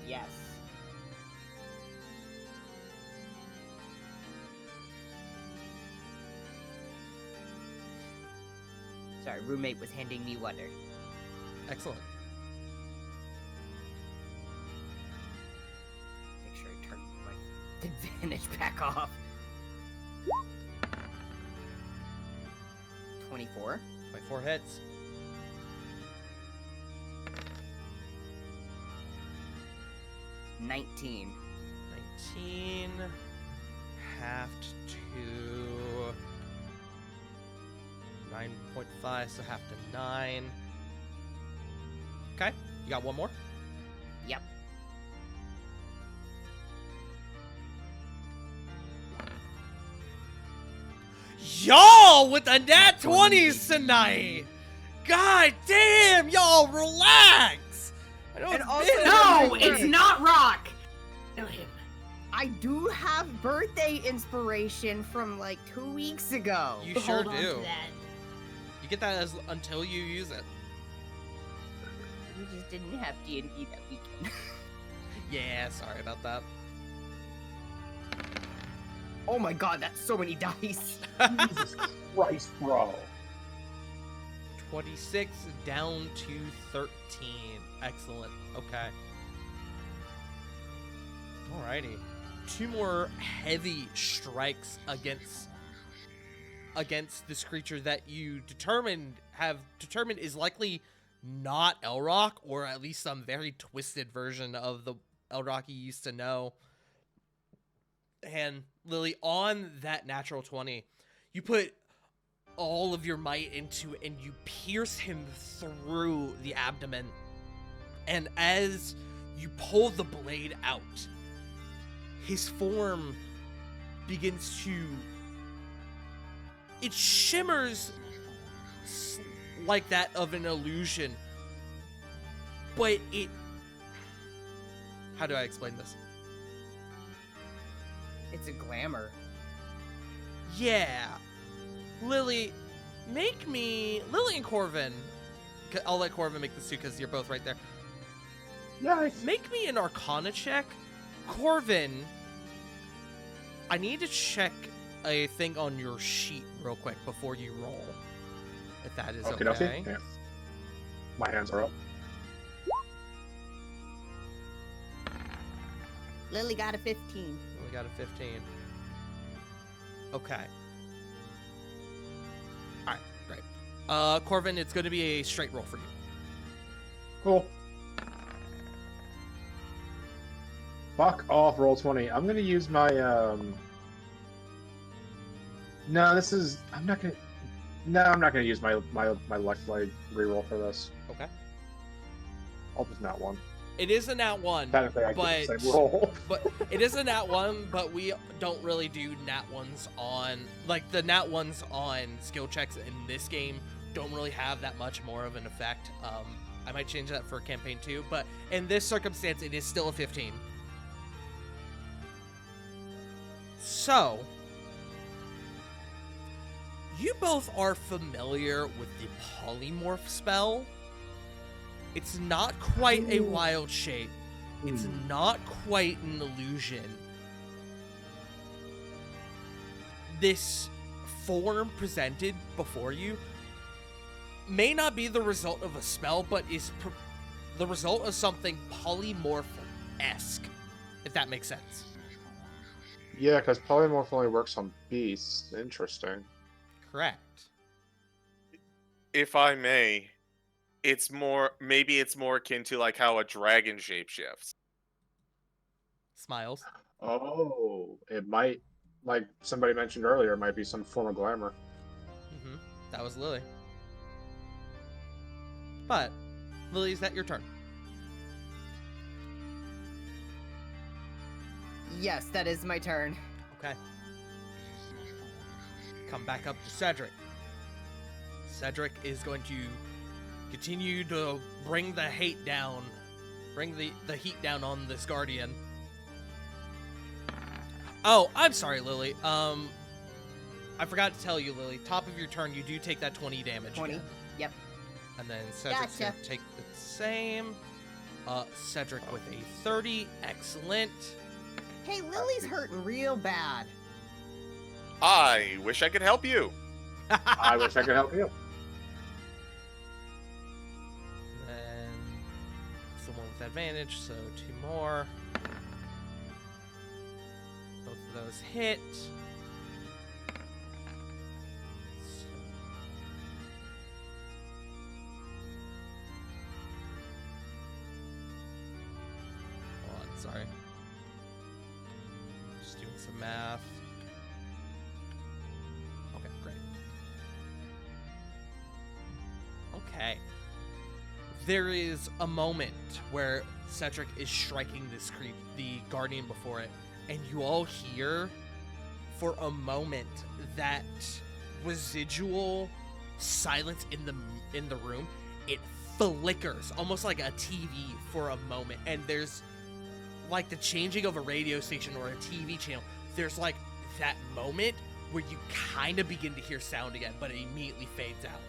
[SPEAKER 4] Yes. Sorry, roommate was handing me water.
[SPEAKER 1] Excellent.
[SPEAKER 4] Make sure I turn my advantage back off. 24.
[SPEAKER 1] 24 hits.
[SPEAKER 4] $19.
[SPEAKER 1] 19. Halved to 9.5, so half to 9. Okay, you got one more?
[SPEAKER 4] Yep.
[SPEAKER 1] Y'all with the nat 20s tonight! God damn, y'all relax! I know
[SPEAKER 4] And
[SPEAKER 1] it's
[SPEAKER 4] also-
[SPEAKER 1] been-
[SPEAKER 5] No,
[SPEAKER 4] Wait.
[SPEAKER 5] it's not Rock. Kill him.
[SPEAKER 4] I do have birthday inspiration from like 2 weeks ago.
[SPEAKER 1] You sure
[SPEAKER 5] Hold on
[SPEAKER 1] do.
[SPEAKER 5] to that.
[SPEAKER 1] You get that until you use it.
[SPEAKER 4] We just didn't have D&D that weekend.
[SPEAKER 1] Yeah, sorry about that.
[SPEAKER 4] Oh my god, that's so many dice.
[SPEAKER 2] Jesus Christ, bro.
[SPEAKER 1] 26 down to 13. Excellent. Okay. Alrighty. 2 more heavy strikes against this creature that you have determined is likely not Elrock, or at least some very twisted version of the Elrock you used to know. And Lily, on that natural 20, you put all of your might into it and you pierce him through the abdomen. And as you pull the blade out, his form begins to... It shimmers like that of an illusion, but it... How do I explain this?
[SPEAKER 4] It's a glamour.
[SPEAKER 1] Yeah. Lily and Corvin, I'll let Corvin make this too because you're both right there.
[SPEAKER 2] Nice.
[SPEAKER 1] Make me an Arcana check. Corvin, I need to check a thing on your sheet real quick before you roll, if that is okay.
[SPEAKER 2] Yeah. My hands are up.
[SPEAKER 4] Lily got a 15.
[SPEAKER 1] We got a 15. Okay. Alright, great. Corvin, it's going to be a straight roll for you.
[SPEAKER 2] Cool. Fuck off, roll 20. I'm gonna use my No, this is. I'm not gonna use my luck blade reroll for this.
[SPEAKER 1] Okay.
[SPEAKER 2] I'll just not one.
[SPEAKER 1] It is a nat 1,
[SPEAKER 2] Technically, I
[SPEAKER 1] but
[SPEAKER 2] get the same roll.
[SPEAKER 1] but it is a nat 1, but we don't really do nat 1s on, like, the nat 1s on skill checks in this game don't really have that much more of an effect. I might change that for campaign 2, but in this circumstance, it is still a 15. So, you both are familiar with the polymorph spell. It's not quite a wild shape. It's not quite an illusion. This form presented before you may not be the result of a spell, but is the result of something polymorph-esque, if that makes sense.
[SPEAKER 2] Yeah, because polymorph only works on beasts. Interesting.
[SPEAKER 1] Correct.
[SPEAKER 3] If I may, maybe it's more akin to like how a dragon shapeshifts.
[SPEAKER 1] Smiles.
[SPEAKER 2] Oh, it might, like somebody mentioned earlier, it might be some form of glamour.
[SPEAKER 1] That was Lily. But, Lily, is that your turn?
[SPEAKER 4] Yes, that is my turn.
[SPEAKER 1] Okay. Come back up to Cedric. Cedric is going to continue to bring the hate down. Bring the heat down on this guardian. Oh, I'm sorry, Lily. I forgot to tell you, Lily. Top of your turn, you do take that 20 damage.
[SPEAKER 4] 20.
[SPEAKER 1] again.
[SPEAKER 4] Yep.
[SPEAKER 1] And then Cedric's
[SPEAKER 4] Gotcha.
[SPEAKER 1] gonna take the same. Cedric with a 30. Excellent.
[SPEAKER 4] Hey, Lily's hurting real bad.
[SPEAKER 3] I wish I could help you.
[SPEAKER 2] I wish I could help you.
[SPEAKER 1] Then someone with advantage, so 2 more. Both of those hit. Hold on, sorry. Just doing some math. Okay, great. Okay. There is a moment where Cedric is striking this the guardian before it, and you all hear for a moment that residual silence in the room. It flickers almost like a TV for a moment, and there's like the changing of a radio station or a TV channel. There's like that moment where you kind of begin to hear sound again, but it immediately fades out.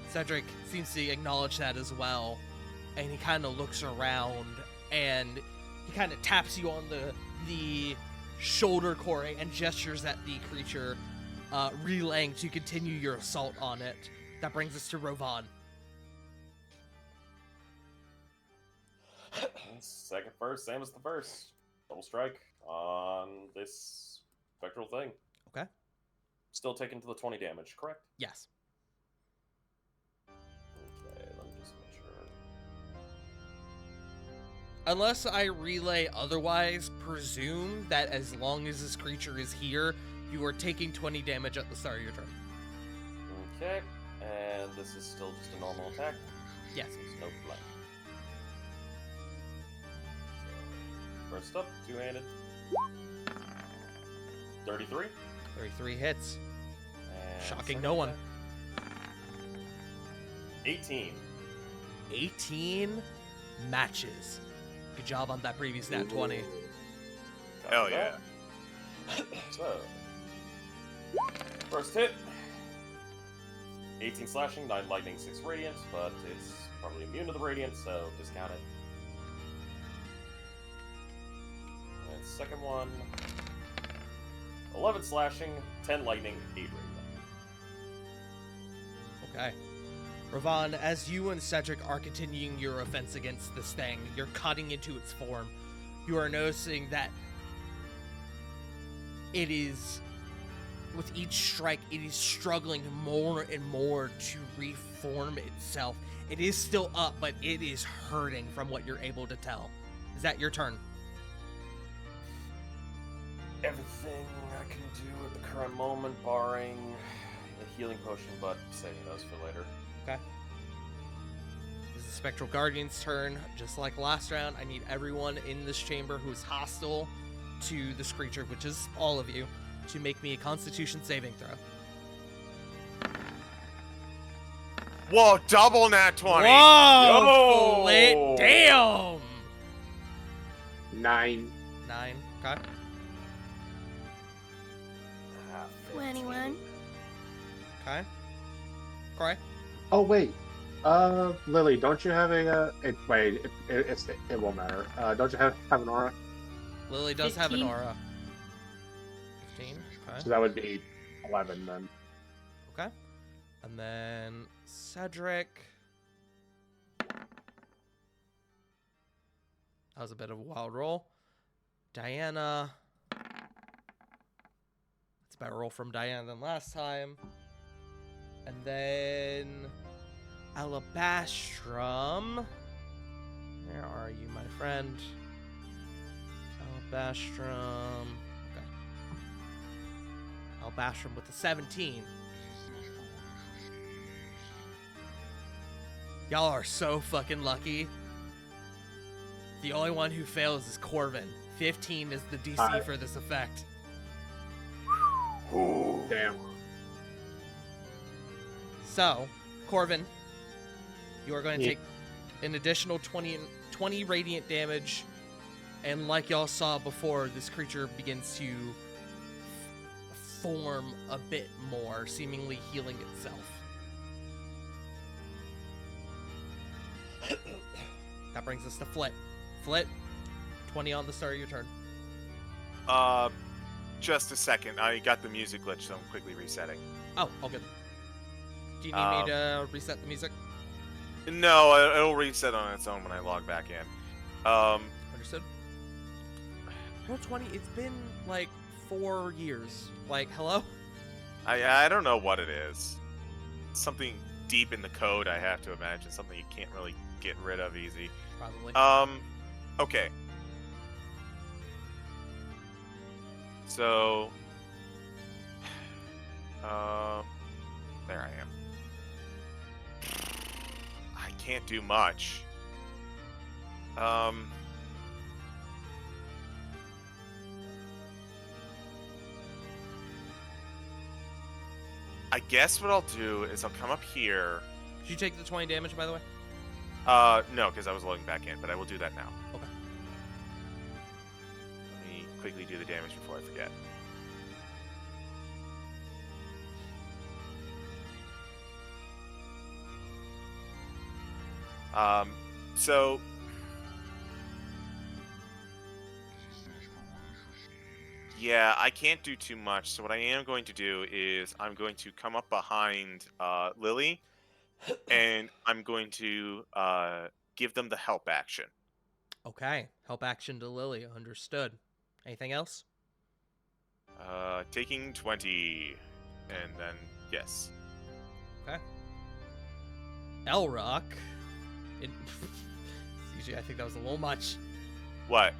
[SPEAKER 1] Cedric seems to acknowledge that as well, and he kind of looks around and he kind of taps you on the shoulder, Corey, and gestures at the creature, relaying to continue your assault on it. That brings us to Rovan.
[SPEAKER 6] Second first, same as the first. Double strike on this spectral thing.
[SPEAKER 1] Okay.
[SPEAKER 6] Still taking to the 20 damage, correct?
[SPEAKER 1] Yes.
[SPEAKER 6] Okay, let me just make sure.
[SPEAKER 1] Unless I relay otherwise, presume that as long as this creature is here, you are taking 20 damage at the start of your turn.
[SPEAKER 6] Okay, and this is still just a normal attack.
[SPEAKER 1] Yes.
[SPEAKER 6] There's no flank. First up, two-handed. 33.
[SPEAKER 1] 33 hits.
[SPEAKER 6] And
[SPEAKER 1] Shocking
[SPEAKER 6] second
[SPEAKER 1] no one.
[SPEAKER 6] attack, 18.
[SPEAKER 1] 18 matches. Good job on that previous nat 20.
[SPEAKER 3] Hell yeah.
[SPEAKER 6] So, first hit. 18 slashing, 9 lightning, 6 radiant, but it's probably immune to the radiant, so discount it. And second one. 11 slashing, 10 lightning, 8 radiant.
[SPEAKER 1] Okay. Rovan, as you and Cedric are continuing your offense against this thing, you're cutting into its form. You are noticing that it is, with each strike, it is struggling more and more to reform itself. It is still up, but it is hurting from what you're able to tell. Is that your turn?
[SPEAKER 6] Everything I can do at the current moment, barring a healing potion, but saving those for later.
[SPEAKER 1] Okay. This is the Spectral Guardian's turn. Just like last round, I need everyone in this chamber who is hostile to this creature, which is all of you, to make me a Constitution saving throw.
[SPEAKER 3] Whoa, double nat 20.
[SPEAKER 1] Whoa!
[SPEAKER 6] Yo!
[SPEAKER 1] Flit. Damn!
[SPEAKER 2] 9.
[SPEAKER 1] 9. Okay.
[SPEAKER 4] 21.
[SPEAKER 1] Okay. Corey?
[SPEAKER 2] Oh wait, Lily, don't you have a? It won't matter. Don't you have an aura?
[SPEAKER 1] Lily does have an
[SPEAKER 5] 15.
[SPEAKER 1] aura. 15. Okay.
[SPEAKER 2] So that would be 11 then.
[SPEAKER 1] Okay. And then Cedric. That was a bit of a wild roll. Diana. It's a better roll from Diana than last time. And then Alabastrum. Where are you, my friend? Alabastrum. Okay. Alabastrum with a 17. Y'all are so fucking lucky. The only one who fails is Corvin. 15 is the DC for this effect.
[SPEAKER 2] Damn.
[SPEAKER 1] So, Corvin, you are going to
[SPEAKER 2] Yeah.
[SPEAKER 1] take an additional 20 radiant damage, and like y'all saw before, this creature begins to form a bit more, seemingly healing itself. That brings us to Flit. Flit, 20 on the start of your turn.
[SPEAKER 3] Just a second. I got the music glitch, so I'm quickly resetting.
[SPEAKER 1] Oh, all good. Do you need me to reset the music?
[SPEAKER 3] No, it'll reset on its own when I log back in.
[SPEAKER 1] Understood. No, 20, it's been like 4 years. Like, hello?
[SPEAKER 3] I don't know what it is. Something deep in the code, I have to imagine. Something you can't really get rid of easy.
[SPEAKER 1] Probably.
[SPEAKER 3] Okay. So, there I am. I can't do much. I guess what I'll do is I'll come up here.
[SPEAKER 1] Did you take the 20 damage, by the way?
[SPEAKER 3] No, because I was loading back in, but I will do that now.
[SPEAKER 1] Okay.
[SPEAKER 3] Let me quickly do the damage before I forget. So yeah, I can't do too much. So what I am going to do is I'm going to come up behind Lily, and I'm going to give them the help action.
[SPEAKER 1] Okay. Help action to Lily. Understood. Anything else?
[SPEAKER 3] Taking 20, and then yes.
[SPEAKER 1] Okay. Elrock. CJ, I think that was a little much.
[SPEAKER 3] What?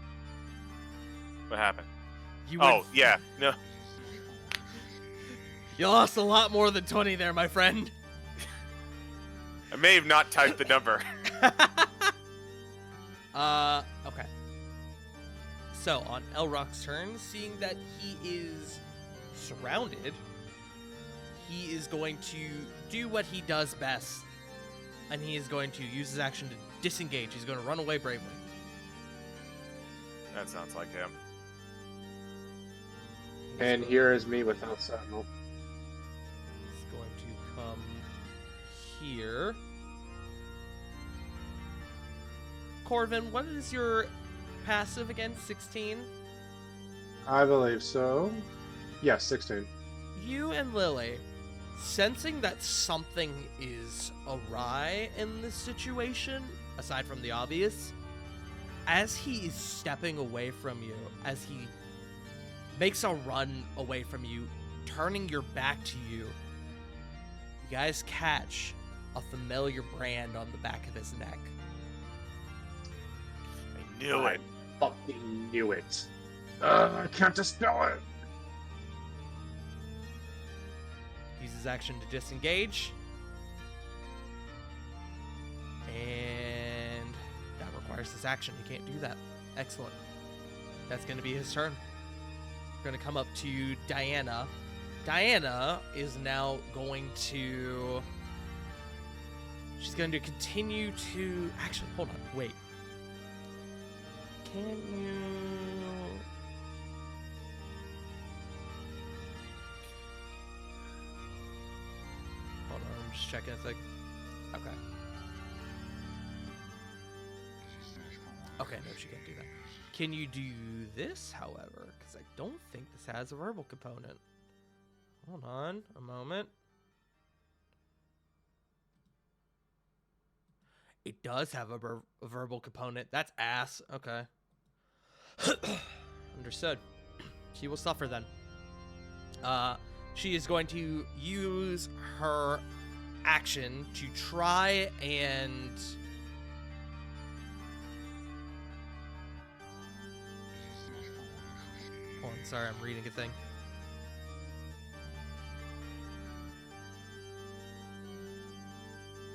[SPEAKER 3] What happened?
[SPEAKER 1] You
[SPEAKER 3] Oh
[SPEAKER 1] went-
[SPEAKER 3] yeah, no.
[SPEAKER 1] You lost a lot more than 20 there, my friend.
[SPEAKER 3] I may have not typed the number.
[SPEAKER 1] Okay. So, on Elrock's turn, seeing that he is surrounded, he is going to do what he does best. And he is going to use his action to disengage. He's going to run away bravely.
[SPEAKER 3] That sounds like him.
[SPEAKER 2] And here is me without Sentinel.
[SPEAKER 1] He's going to come here. Corvin, what is your passive again? 16?
[SPEAKER 2] I believe so. Yes, 16.
[SPEAKER 1] You and Lily, sensing that something is awry in this situation, aside from the obvious, as he is stepping away from you, as he makes a run away from you, turning your back to you, you guys catch a familiar brand on the back of his neck.
[SPEAKER 3] I knew
[SPEAKER 2] I
[SPEAKER 3] it.
[SPEAKER 2] fucking knew it. I can't dispel it.
[SPEAKER 1] Uses his action to disengage. And that requires his action. He can't do that. Excellent. That's going to be his turn. We're going to come up to Diana. Diana is now going to... She's going to continue to... Actually, hold on. Wait. Can you... Hold on, I'm just checking a sec. Okay. Okay, no, she can't do that. Can you do this, however? Because I don't think this has a verbal component. Hold on a moment. It does have a verbal component. That's ass. Okay. Understood. She will suffer then. She is going to use her action to try and... Hold on, sorry, I'm reading a thing.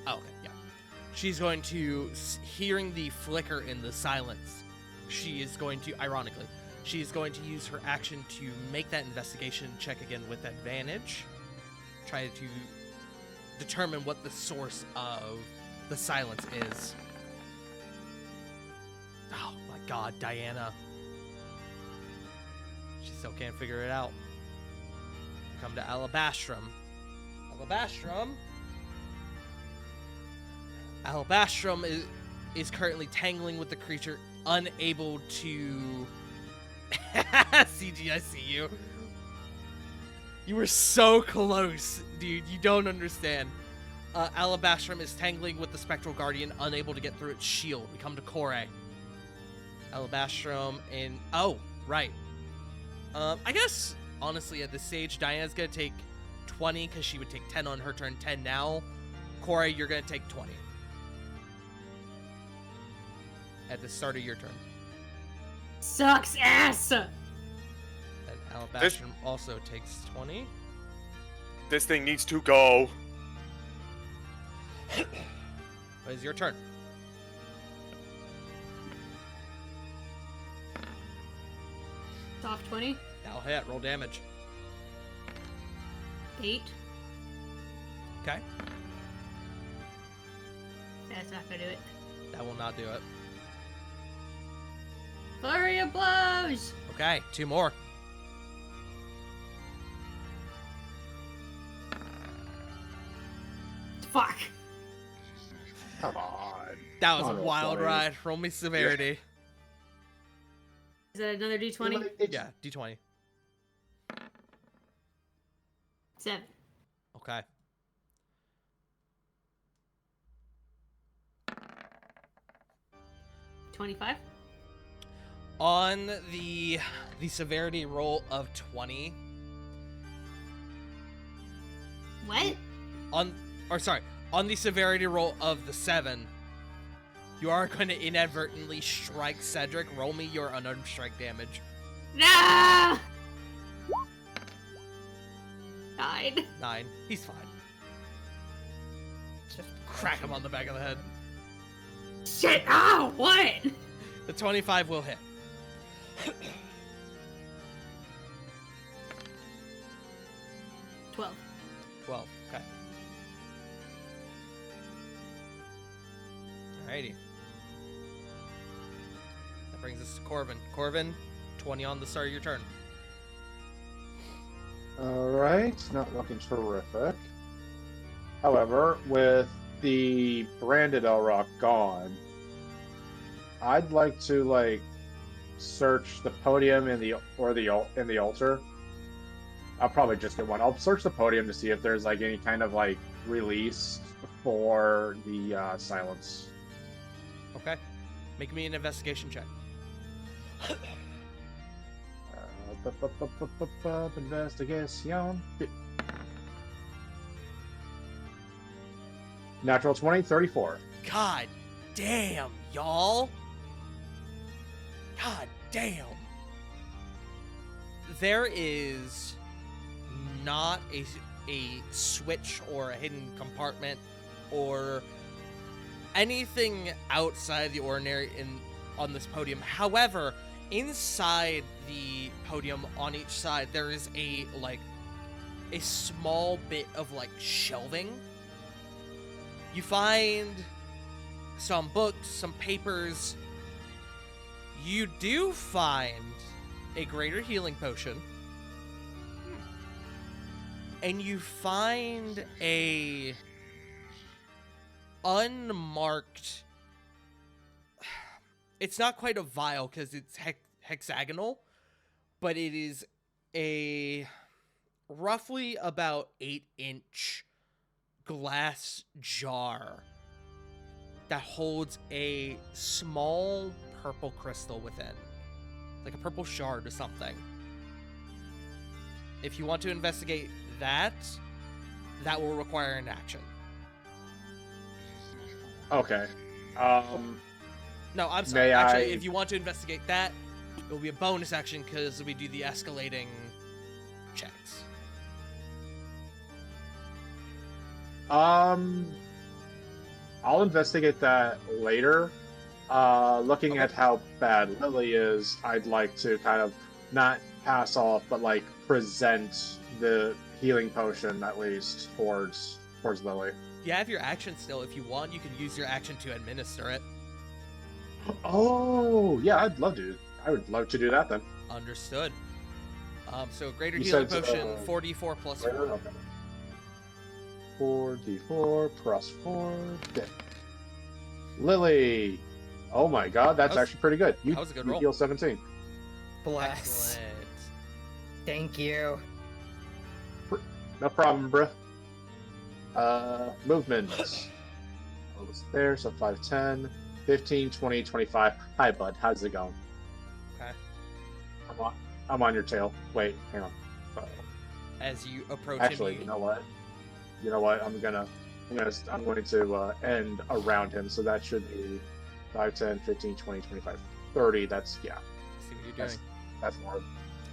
[SPEAKER 1] Oh, okay, yeah. She's going to, hearing the flicker in the silence, she is going to, ironically, she is going to use her action to make that investigation check again with advantage. Try to determine what the source of the silence is. Oh my god, Diana. She still can't figure it out. Come to Alabastrum. Alabastrum is currently tangling with the creature, unable to... CG, I see you. You were so close, dude. You don't understand. Alabastrum is tangling with the Spectral Guardian, unable to get through its shield. We come to Kore. Alabastrum and... Oh, right. I guess, honestly, at this stage, Diana's going to take 20 because she would take 10 on her turn, 10 now. Kore, you're going to take 20. At the start of your turn.
[SPEAKER 5] Sucks ass!
[SPEAKER 1] And Alabastrum also takes 20.
[SPEAKER 3] This thing needs to go.
[SPEAKER 1] It is your turn.
[SPEAKER 5] Soft 20.
[SPEAKER 1] That'll hit. Roll damage.
[SPEAKER 5] 8.
[SPEAKER 1] Okay.
[SPEAKER 5] That's not gonna do it.
[SPEAKER 1] That will not do it.
[SPEAKER 5] Flurry of blows!
[SPEAKER 1] Okay, 2 more.
[SPEAKER 5] Fuck.
[SPEAKER 2] Come on.
[SPEAKER 1] That was
[SPEAKER 2] Oh,
[SPEAKER 1] a
[SPEAKER 2] no,
[SPEAKER 1] wild
[SPEAKER 2] sorry.
[SPEAKER 1] ride. Roll me severity.
[SPEAKER 5] Is that another d20?
[SPEAKER 1] Yeah, D20.
[SPEAKER 5] 7.
[SPEAKER 1] Okay.
[SPEAKER 5] $25.
[SPEAKER 1] On the severity roll of 20,
[SPEAKER 5] What?
[SPEAKER 1] on the severity roll of the 7, you are going to inadvertently strike Cedric. Roll me your unarmed strike damage.
[SPEAKER 5] No! 9.
[SPEAKER 1] 9. He's fine. Just crack him on the back of the head.
[SPEAKER 5] Shit! Ow! What?
[SPEAKER 1] The 25 will hit.
[SPEAKER 5] 12.
[SPEAKER 1] 12. Okay. Alrighty. That brings us to Corvin. Corvin, 20 on the start of your turn.
[SPEAKER 2] Alright, not looking terrific. However, with the branded Elrock gone, I'd like to like search the podium in the altar. I'll probably just get one. I'll search the podium to see if there's like any kind of like release for the silence.
[SPEAKER 1] Okay. Make me an investigation check.
[SPEAKER 2] Investigation. Natural 20, 34.
[SPEAKER 1] God damn, y'all. God damn. There is not a switch or a hidden compartment or anything outside the ordinary on this podium. However, inside the podium on each side, there is a small bit of like shelving. You find some books, some papers. You do find a greater healing potion. And you find a unmarked... It's not quite a vial because it's hexagonal, but it is a roughly about 8-inch glass jar that holds a small purple crystal within, like a purple shard or something. If you want to investigate that will require an action.
[SPEAKER 2] Okay.
[SPEAKER 1] No, I'm sorry.
[SPEAKER 2] May
[SPEAKER 1] Actually,
[SPEAKER 2] I-
[SPEAKER 1] if you want to investigate that, it will be a bonus action because we do the escalating checks.
[SPEAKER 2] I'll investigate that later. Looking
[SPEAKER 1] Okay.
[SPEAKER 2] at how bad Lily is, I'd like to kind of not pass off, but like present the healing potion at least towards Lily.
[SPEAKER 1] You have your action still. If you want, you can use your action to administer it.
[SPEAKER 2] Oh, yeah, I would love to do that then.
[SPEAKER 1] Understood. So greater
[SPEAKER 2] You
[SPEAKER 1] healing
[SPEAKER 2] said,
[SPEAKER 1] potion, 4d4 plus 4.
[SPEAKER 2] Okay. 4d4 plus 4. Okay. Lily. Oh my god, that's
[SPEAKER 1] That was-
[SPEAKER 2] actually pretty good. You,
[SPEAKER 1] that was a good
[SPEAKER 2] you
[SPEAKER 1] roll.
[SPEAKER 2] heal 17.
[SPEAKER 4] Bless.
[SPEAKER 1] Excellent.
[SPEAKER 4] Thank you.
[SPEAKER 2] No problem, bruh. Movements. Almost there, so 5, 10, 15, 20, 25. Hi, bud. How's it going?
[SPEAKER 1] Okay.
[SPEAKER 2] I'm on your tail. Wait, hang on.
[SPEAKER 1] As you approach
[SPEAKER 2] Actually,
[SPEAKER 1] him,
[SPEAKER 2] you know what? I'm going to end around him, so that should be 5, 10, 15, 20, 25, 30. That's, yeah,
[SPEAKER 1] see what you're
[SPEAKER 2] that's,
[SPEAKER 1] doing.
[SPEAKER 2] that's more.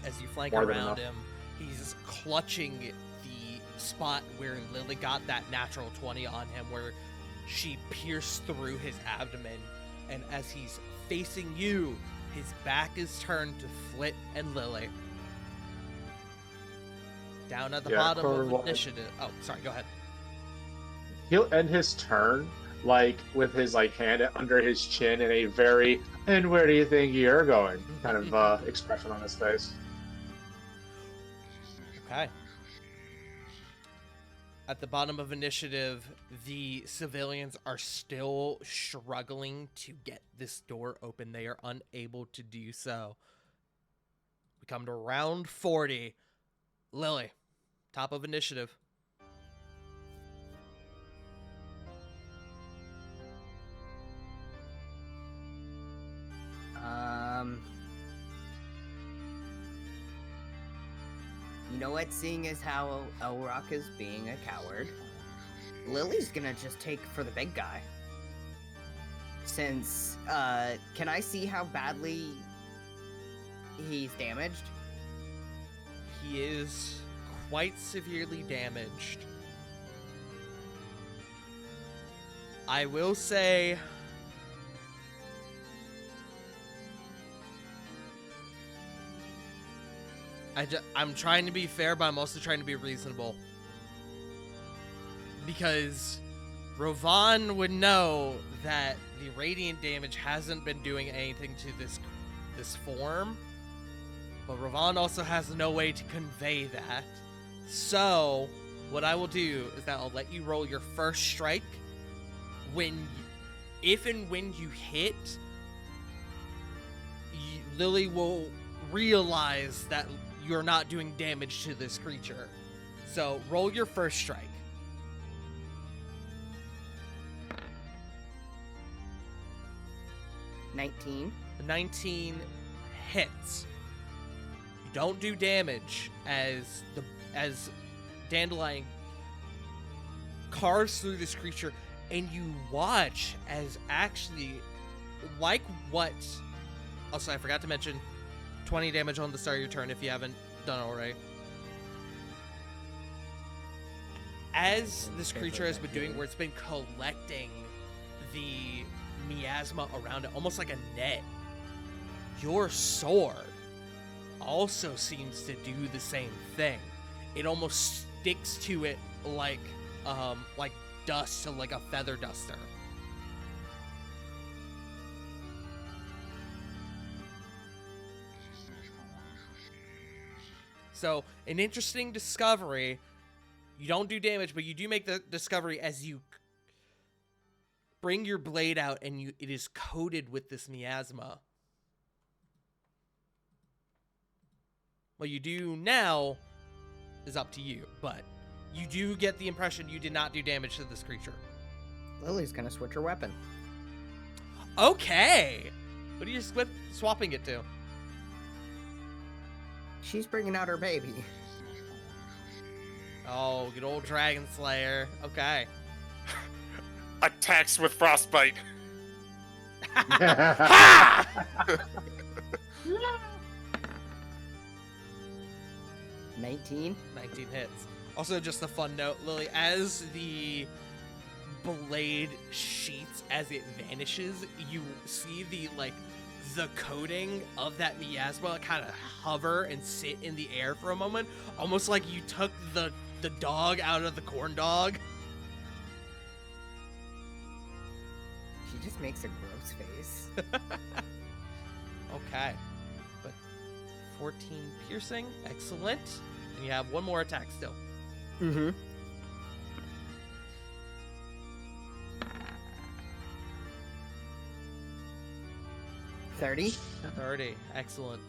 [SPEAKER 1] As you flank
[SPEAKER 2] more than
[SPEAKER 1] around
[SPEAKER 2] enough.
[SPEAKER 1] him, he's clutching the spot where Lily got that natural 20 on him, where she pierced through his abdomen. And as he's facing you, his back is turned to Flit and Lily. Down at the
[SPEAKER 2] Yeah,
[SPEAKER 1] bottom of
[SPEAKER 2] Corvin,
[SPEAKER 1] initiative. Oh, sorry, go ahead.
[SPEAKER 2] he'll end his turn like with his like hand under his chin in a very "and where do you think you're going" kind of expression on his face.
[SPEAKER 1] Okay. At the bottom of initiative, the civilians are still struggling to get this door open. They are unable to do so. We come to round 40. Lily, top of initiative.
[SPEAKER 4] You know what? Seeing as how Elrock is being a coward, Lily's gonna just take for the big guy. Since, can I see how badly he's damaged?
[SPEAKER 1] He is quite severely damaged. I will say... I'm trying to be fair, but I'm also trying to be reasonable. Because Rovan would know that the radiant damage hasn't been doing anything to this form. But Rovan also has no way to convey that. So, what I will do is that I'll let you roll your first strike. If and when you hit, Lily will realize that you're not doing damage to this creature. So roll your first strike.
[SPEAKER 4] 19.
[SPEAKER 1] 19 hits. You don't do damage as Dandelion carves through this creature, and you watch as actually, like what... Also, I forgot to mention, 20 damage on the start of your turn if you haven't done it already. As this creature has been doing, where it's been collecting the miasma around it, almost like a net, your sword also seems to do the same thing. It almost sticks to it like dust to like a feather duster. So, an interesting discovery. You don't do damage, but you do make the discovery as you bring your blade out and it is coated with this miasma. What you do now is up to you, but you do get the impression you did not do damage to this creature.
[SPEAKER 4] Lily's gonna switch her weapon.
[SPEAKER 1] Okay! What are you swapping it to?
[SPEAKER 4] She's bringing out her baby.
[SPEAKER 1] Oh, good old Dragon Slayer. Okay.
[SPEAKER 3] Attacks with frostbite.
[SPEAKER 1] Ha!
[SPEAKER 4] 19.
[SPEAKER 1] 19 hits. Also, just a fun note, Lily, as the blade sheets, as it vanishes, you see the coating of that miasma kind of hover and sit in the air for a moment, almost like you took the dog out of the corn dog.
[SPEAKER 4] She just makes a gross face.
[SPEAKER 1] Okay. But 14 piercing, excellent. And you have one more attack still.
[SPEAKER 4] Mm-hmm. $30.
[SPEAKER 1] 30, excellent.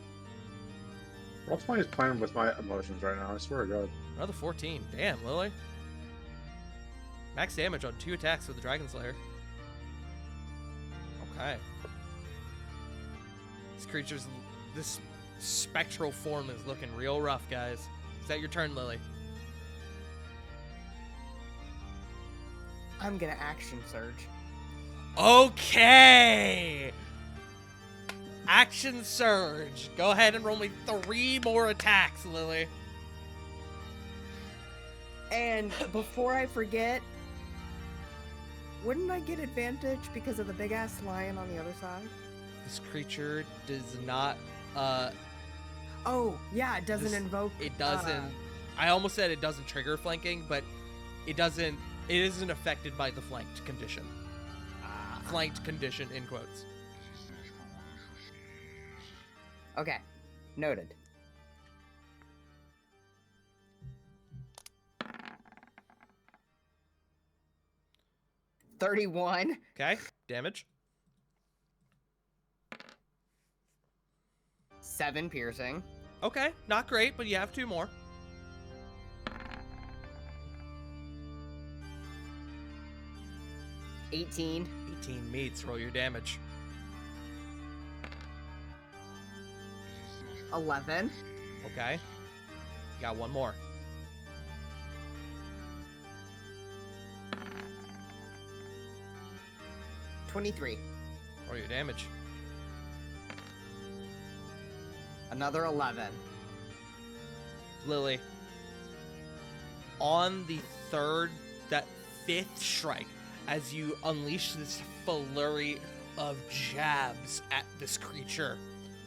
[SPEAKER 2] What's my playing with my emotions right now? I swear to God.
[SPEAKER 1] Another 14. Damn, Lily. Max damage on 2 attacks with the Dragon Slayer. Okay. This spectral form is looking real rough, guys. Is that your turn, Lily?
[SPEAKER 4] I'm gonna action surge.
[SPEAKER 1] Okay! Action surge. Go ahead and roll me 3 more attacks, Lily.
[SPEAKER 4] And before I forget, wouldn't I get advantage because of the big ass lion on the other side?
[SPEAKER 1] This creature does not,
[SPEAKER 4] Oh, yeah, it doesn't invoke.
[SPEAKER 1] It doesn't. I almost said it doesn't trigger flanking, but it doesn't It isn't affected by the flanked condition.
[SPEAKER 4] Ah.
[SPEAKER 1] Flanked condition in quotes.
[SPEAKER 4] Okay, noted. $31.
[SPEAKER 1] Okay, damage.
[SPEAKER 4] 7 piercing.
[SPEAKER 1] Okay, not great, but you have 2 more.
[SPEAKER 4] 18.
[SPEAKER 1] 18 meets, roll your damage.
[SPEAKER 4] 11.
[SPEAKER 1] Okay. You got 1 more.
[SPEAKER 4] 23.
[SPEAKER 1] Roll your damage.
[SPEAKER 4] Another 11.
[SPEAKER 1] Lily. On the fifth strike, as you unleash this flurry of jabs at this creature,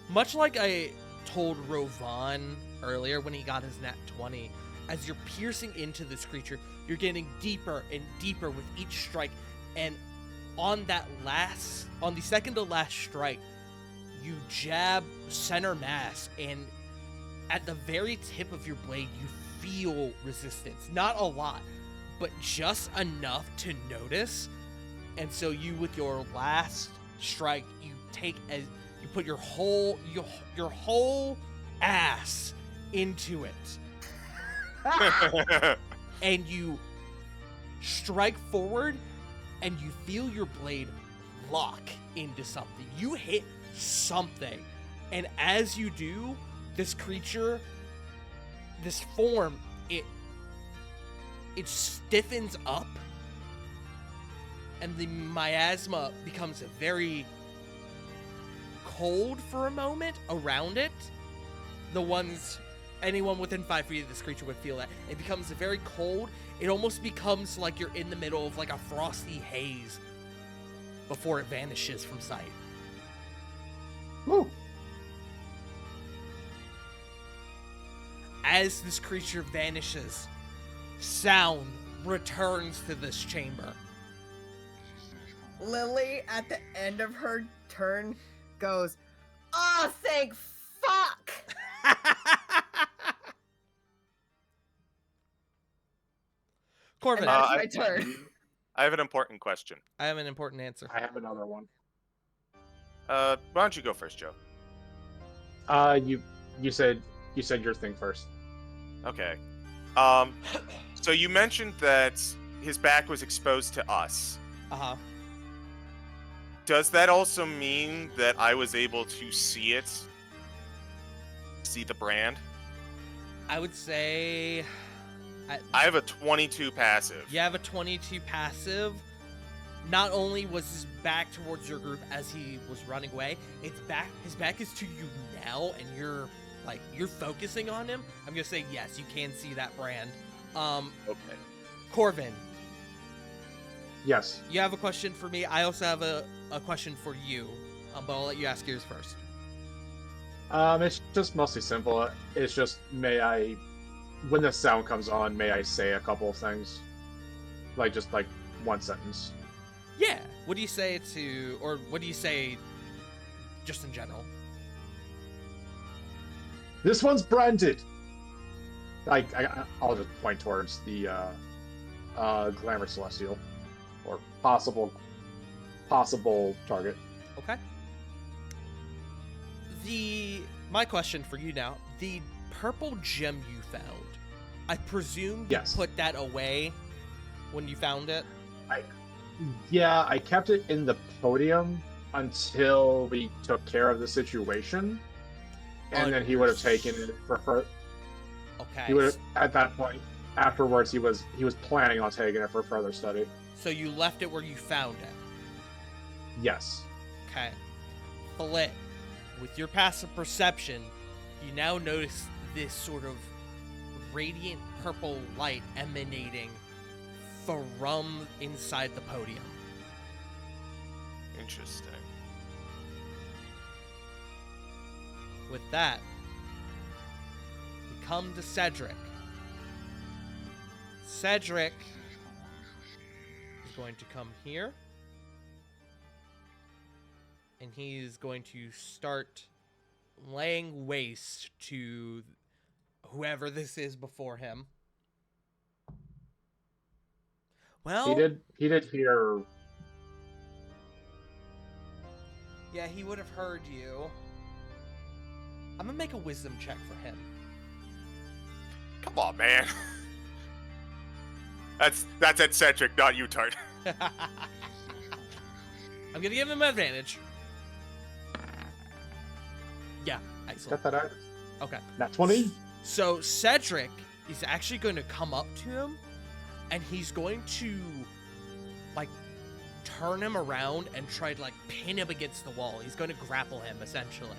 [SPEAKER 1] much like I told Rovan earlier when he got his nat 20, as you're piercing into this creature, you're getting deeper and deeper with each strike, and on the second to last strike, you jab center mass, and at the very tip of your blade, you feel resistance. Not a lot, but just enough to notice. And so you, with your last strike, you put your whole ass into it, and you strike forward, and you feel your blade lock into something. You hit something, and as you do, this creature, this form, it stiffens up, and the miasma becomes very cold for a moment around it. Anyone within 5 feet of this creature would feel that. It becomes very cold. It almost becomes like you're in the middle of like a frosty haze before it vanishes from sight.
[SPEAKER 2] Woo!
[SPEAKER 1] As this creature vanishes, sound returns to this chamber.
[SPEAKER 4] Lily, at the end of her turn, goes, "Oh, thank fuck!"
[SPEAKER 1] Corbin,
[SPEAKER 4] And that's
[SPEAKER 3] I-
[SPEAKER 4] my turn.
[SPEAKER 3] I have an important question.
[SPEAKER 1] I have an important answer.
[SPEAKER 2] I have another one.
[SPEAKER 3] Why don't you go first, Joe?
[SPEAKER 2] You said your thing first.
[SPEAKER 3] Okay. So you mentioned that his back was exposed to us.
[SPEAKER 1] Uh-huh.
[SPEAKER 3] Does that also mean that I was able to see it? See the brand?
[SPEAKER 1] I would say
[SPEAKER 3] I have a 22 passive.
[SPEAKER 1] you have a 22 passive. Not only was his back towards your group as he was running away, his back is to you now, and you're focusing on him. I'm gonna say yes, you can see that brand.
[SPEAKER 3] Okay.
[SPEAKER 1] Corvin,
[SPEAKER 2] Yes.
[SPEAKER 1] you have a question for me. I also have a question for you, but I'll let you ask yours first.
[SPEAKER 2] It's just mostly simple. It's just, when the sound comes on, may I say a couple of things? Just one sentence.
[SPEAKER 1] Yeah. What do you say just in general?
[SPEAKER 2] This one's branded! I'll just point towards the Glamour Celestial. Or possible target.
[SPEAKER 1] Okay. My question for you now, the purple gem you found, I presume you
[SPEAKER 2] Yes.
[SPEAKER 1] put that away when you found it?
[SPEAKER 2] Yeah, I kept it in the podium until we took care of the situation. And then he would have taken it for
[SPEAKER 1] Okay.
[SPEAKER 2] he would have, at that point, afterwards, he was planning on taking it for further study.
[SPEAKER 1] So you left it where you found it.
[SPEAKER 2] Yes.
[SPEAKER 1] Okay. Flit, with your passive perception, you now notice this sort of radiant purple light emanating from inside the podium.
[SPEAKER 3] Interesting.
[SPEAKER 1] With that, we come to Cedric. Cedric, is going to come here. And he's going to start laying waste to whoever this is before him. Well,
[SPEAKER 2] He did hear.
[SPEAKER 1] yeah, he would have heard you. I'm gonna make a wisdom check for him.
[SPEAKER 3] Come on, man. That's eccentric, not you, Tart.
[SPEAKER 1] I'm gonna give him advantage. Yeah, excellent.
[SPEAKER 2] Got that out.
[SPEAKER 1] Okay.
[SPEAKER 2] Nat 20.
[SPEAKER 1] So Cedric is actually going to come up to him, and he's going to, like, turn him around and try to, like, pin him against the wall. He's going to grapple him, essentially.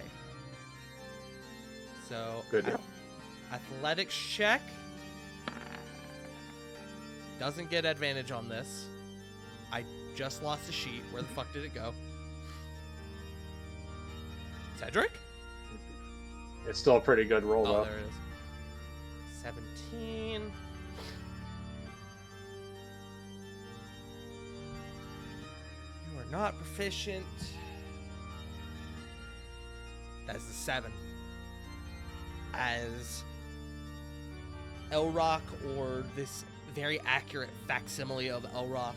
[SPEAKER 1] So,
[SPEAKER 2] Good deal.
[SPEAKER 1] athletics check. Doesn't get advantage on this. I just lost a sheet. Where the fuck did it go? Cedric?
[SPEAKER 2] It's still a pretty good roll,
[SPEAKER 1] Oh,
[SPEAKER 2] though.
[SPEAKER 1] there it is. 17. You are not proficient. That's the 7. As Elrock, or this very accurate facsimile of Elrock,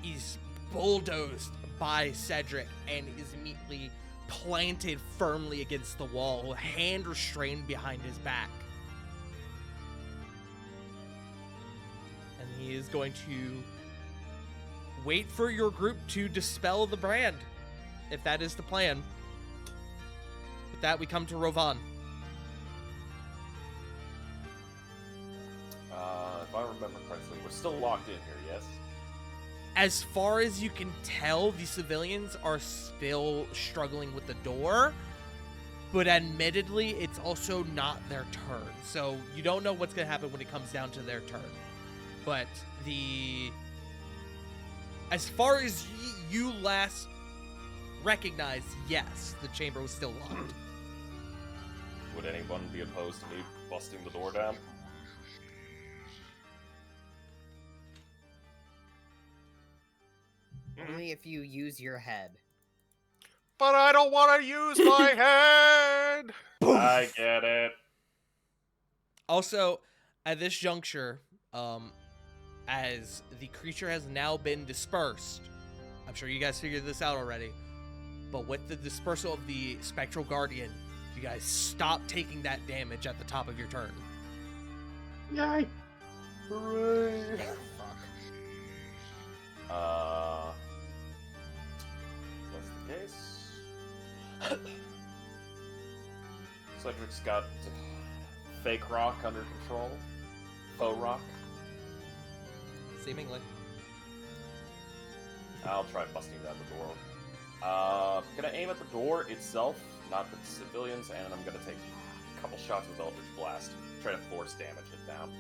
[SPEAKER 1] is bulldozed by Cedric and is immediately planted firmly against the wall, hand restrained behind his back. And he is going to wait for your group to dispel the brand, if that is the plan. With that, we come to Rovan.
[SPEAKER 6] If I remember correctly, we're still locked in here, yes?
[SPEAKER 1] As far as you can tell, the civilians are still struggling with the door, but admittedly, it's also not their turn. So you don't know what's going to happen when it comes down to their turn. But as far as you last recognized, yes, the chamber was still locked.
[SPEAKER 6] Would anyone be opposed to me busting the door down?
[SPEAKER 4] Only if you use your head.
[SPEAKER 3] But I don't want to use my head.
[SPEAKER 6] I get it.
[SPEAKER 1] Also, at this juncture, as the creature has now been dispersed, I'm sure you guys figured this out already, but with the dispersal of the Spectral Guardian, you guys stop taking that damage at the top of your turn.
[SPEAKER 2] Yay! Hooray!
[SPEAKER 4] Fuck.
[SPEAKER 6] That's the case. Cedric's got fake rock under control. Faux rock.
[SPEAKER 1] Seemingly.
[SPEAKER 6] I'll try busting down the door. Gonna aim at the door itself, not the civilians, and I'm gonna take a couple shots with Eldritch Blast. Try to force damage it down.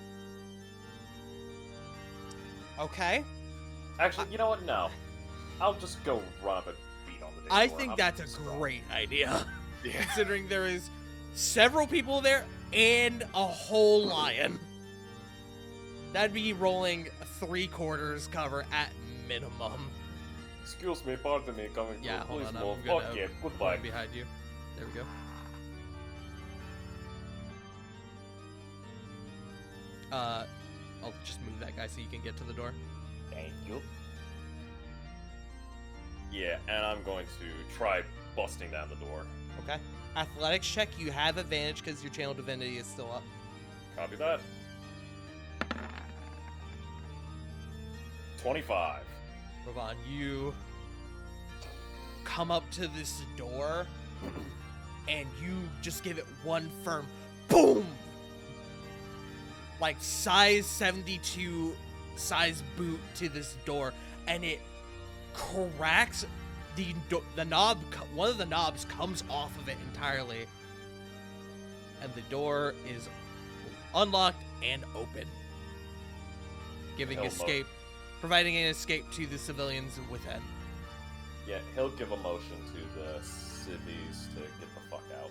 [SPEAKER 1] Okay.
[SPEAKER 6] Actually, you know what? No. I'll just go run up and beat on the door.
[SPEAKER 1] I think that's a great idea. Considering there is several people there and a whole lion. That'd be rolling 3/4 cover at minimum.
[SPEAKER 6] Excuse me, pardon me, coming
[SPEAKER 1] Yeah,
[SPEAKER 6] through.
[SPEAKER 1] hold
[SPEAKER 6] Please
[SPEAKER 1] on.
[SPEAKER 6] move.
[SPEAKER 1] I'm gonna
[SPEAKER 6] Okay,
[SPEAKER 1] put
[SPEAKER 6] goodbye.
[SPEAKER 1] one behind you. There we go. I'll just move that guy so you can get to the door.
[SPEAKER 6] Thank you. Yeah, and I'm going to try busting down the door.
[SPEAKER 1] Okay. Athletics check. You have advantage because your channel divinity is still up.
[SPEAKER 6] Copy that. 25.
[SPEAKER 1] Rovan, you come up to this door and you just give it one firm boom, like size 72 size boot to this door, and it cracks. The knob, one of the knobs comes off of it entirely, and the door is unlocked and open, giving
[SPEAKER 6] Hell no.
[SPEAKER 1] escape, providing an escape to the civilians within.
[SPEAKER 6] Yeah, he'll give a motion to the civvies to get the fuck out.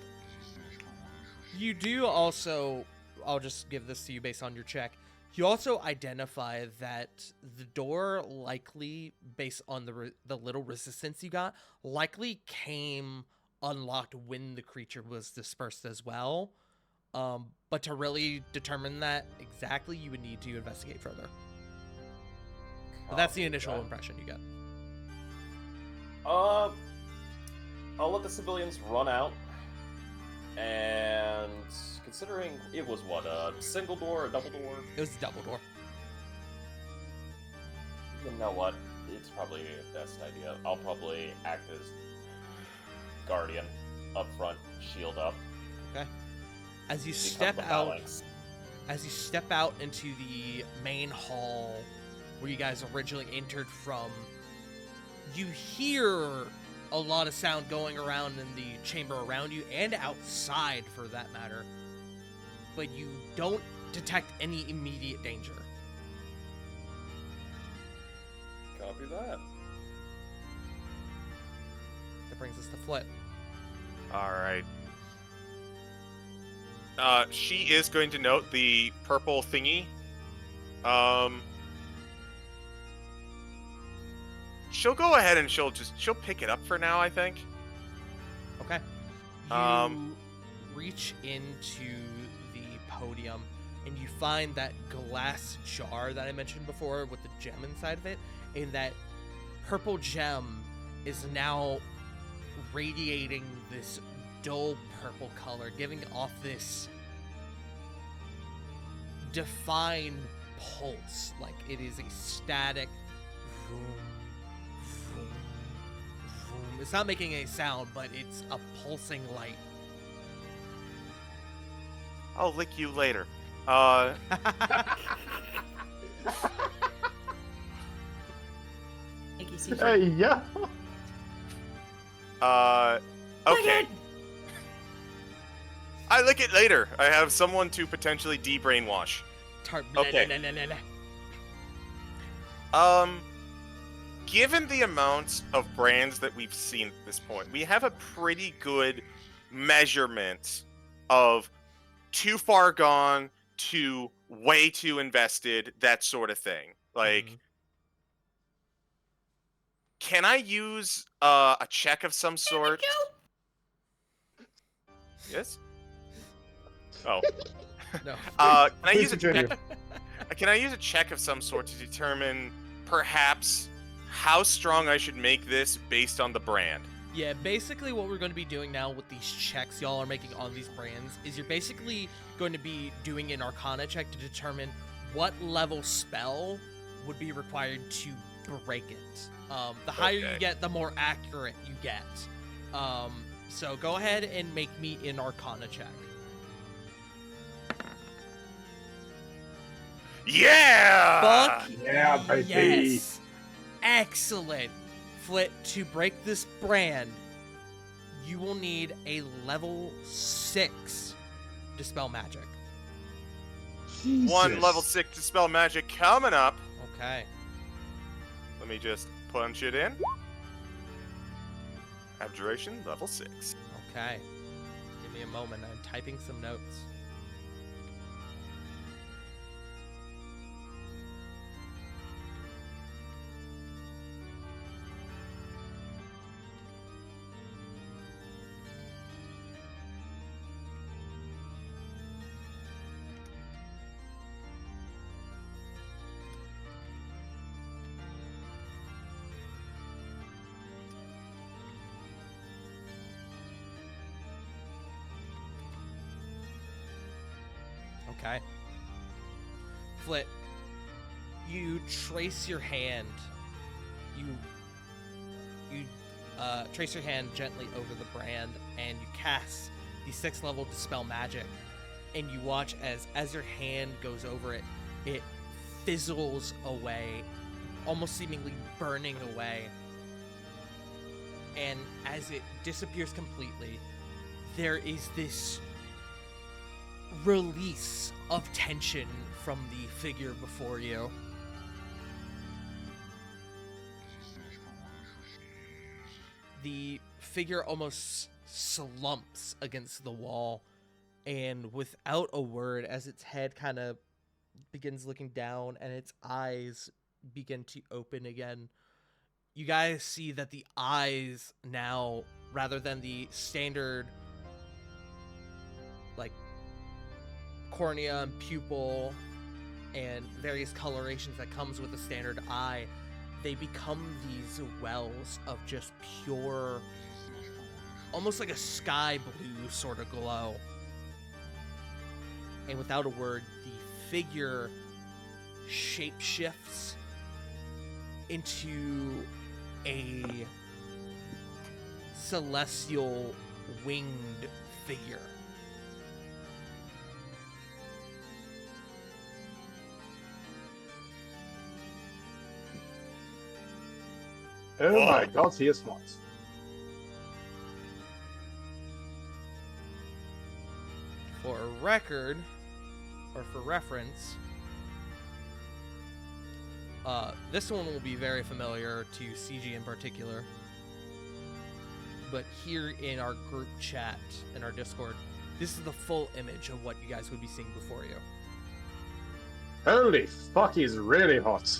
[SPEAKER 1] You do also, I'll just give this to you based on your check. You also identify that the door likely, based on the little resistance you got, likely came unlocked when the creature was dispersed as well. But to really determine that exactly, you would need to investigate further. But that's the
[SPEAKER 6] Copy
[SPEAKER 1] initial
[SPEAKER 6] that.
[SPEAKER 1] impression you get.
[SPEAKER 6] I'll let the civilians run out. And considering it was what, a single door, a double door?
[SPEAKER 1] It was a double door.
[SPEAKER 6] You know what? It's probably the best idea. I'll probably act as guardian up front, shield up.
[SPEAKER 1] Okay. As you
[SPEAKER 6] become
[SPEAKER 1] step
[SPEAKER 6] the
[SPEAKER 1] out,
[SPEAKER 6] phalanx.
[SPEAKER 1] as you step out into the main hall where you guys originally entered from, you hear a lot of sound going around in the chamber around you and outside for that matter, but you don't detect any immediate danger.
[SPEAKER 6] Copy that.
[SPEAKER 1] That brings us to Flit.
[SPEAKER 3] All right. She is going to note the purple thingy. She'll go ahead and she'll pick it up for now, I think.
[SPEAKER 1] Okay. You reach into the podium and you find that glass jar that I mentioned before with the gem inside of it, and that purple gem is now radiating this dull purple color, giving off this defined pulse, like it is a static vroom, vroom, vroom. It's not making any sound, but it's a pulsing light.
[SPEAKER 3] I'll lick you later.
[SPEAKER 5] Thank you, CJ.
[SPEAKER 2] Hey, yeah.
[SPEAKER 3] Okay. I lick it later. I have someone to potentially de-brainwash. Okay. Given the amount of brands that we've seen at this point, we have a pretty good measurement of too far gone to way too invested, that sort of thing. Like, can I use a check of some sort? Yes? Oh.
[SPEAKER 1] No.
[SPEAKER 3] Can I
[SPEAKER 2] Please
[SPEAKER 3] use a
[SPEAKER 2] continue.
[SPEAKER 3] check? Can I use a check of some sort to determine perhaps how strong I should make this based on the brand?
[SPEAKER 1] Yeah, basically what we're going to be doing now with these checks y'all are making on these brands is you're basically going to be doing an Arcana check to determine what level spell would be required to break it. The higher you
[SPEAKER 3] Okay.
[SPEAKER 1] get, the more accurate you get. So go ahead and make me an Arcana check.
[SPEAKER 3] Yeah!
[SPEAKER 1] Fuck
[SPEAKER 2] Yeah, baby.
[SPEAKER 1] yes! Excellent! Flit, to break this brand, you will need a level 6 Dispel Magic.
[SPEAKER 3] One
[SPEAKER 2] Jesus.
[SPEAKER 3] level 6 Dispel Magic coming up.
[SPEAKER 1] Okay.
[SPEAKER 3] Let me just punch it in. Abjuration, level 6.
[SPEAKER 1] Okay. Give me a moment. I'm typing some notes. Okay. Flit, you trace your hand. You trace your hand gently over the brand, and you cast the 6th level Dispel Magic. And you watch as your hand goes over it, it fizzles away, almost seemingly burning away. And as it disappears completely, there is this release of tension from the figure before you. The figure almost slumps against the wall, and without a word, as its head kind of begins looking down and its eyes begin to open again. You guys see that the eyes now, rather than the standard like cornea and pupil and various colorations that comes with a standard eye, they become these wells of just pure, almost like a sky blue sort of glow. And without a word, the figure shapeshifts into a celestial winged figure.
[SPEAKER 2] Oh my
[SPEAKER 3] Whoa.
[SPEAKER 2] god, he is smart.
[SPEAKER 1] For a record, or for reference, this one will be very familiar to CG in particular. But here in our group chat, in our Discord, this is the full image of what you guys would be seeing before you.
[SPEAKER 2] Holy fuck, he's really hot.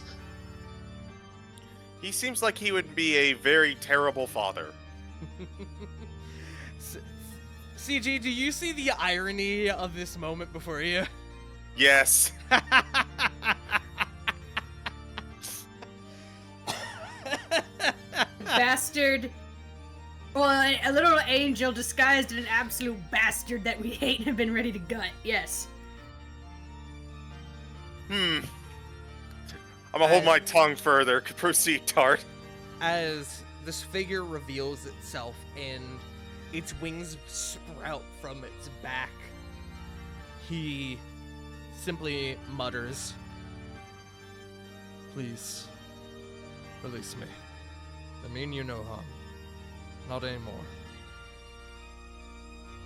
[SPEAKER 3] He seems like he would be a very terrible father.
[SPEAKER 1] CG, do you see the irony of this moment before you?
[SPEAKER 3] Yes.
[SPEAKER 5] Bastard. Well, a little angel disguised in an absolute bastard that we hate and have been ready to gut. Yes.
[SPEAKER 3] I'm gonna hold my tongue further. Proceed, Tart.
[SPEAKER 1] As this figure reveals itself and its wings sprout from its back, he simply mutters, "Please, release me. I mean you no harm. Not anymore."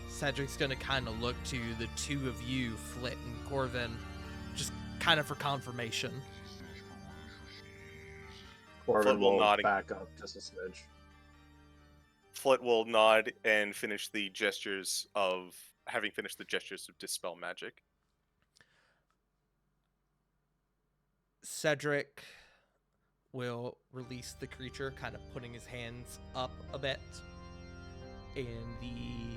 [SPEAKER 1] Cedric's gonna kind of look to the two of you, Flit and Corvin, just kind of for confirmation.
[SPEAKER 2] Corbin
[SPEAKER 3] will
[SPEAKER 2] will
[SPEAKER 3] nod.
[SPEAKER 2] back up just a smidge.
[SPEAKER 3] Flit will nod and finish the gestures of having finished the gestures of dispel magic.
[SPEAKER 1] Cedric will release the creature, kind of putting his hands up a bit. And the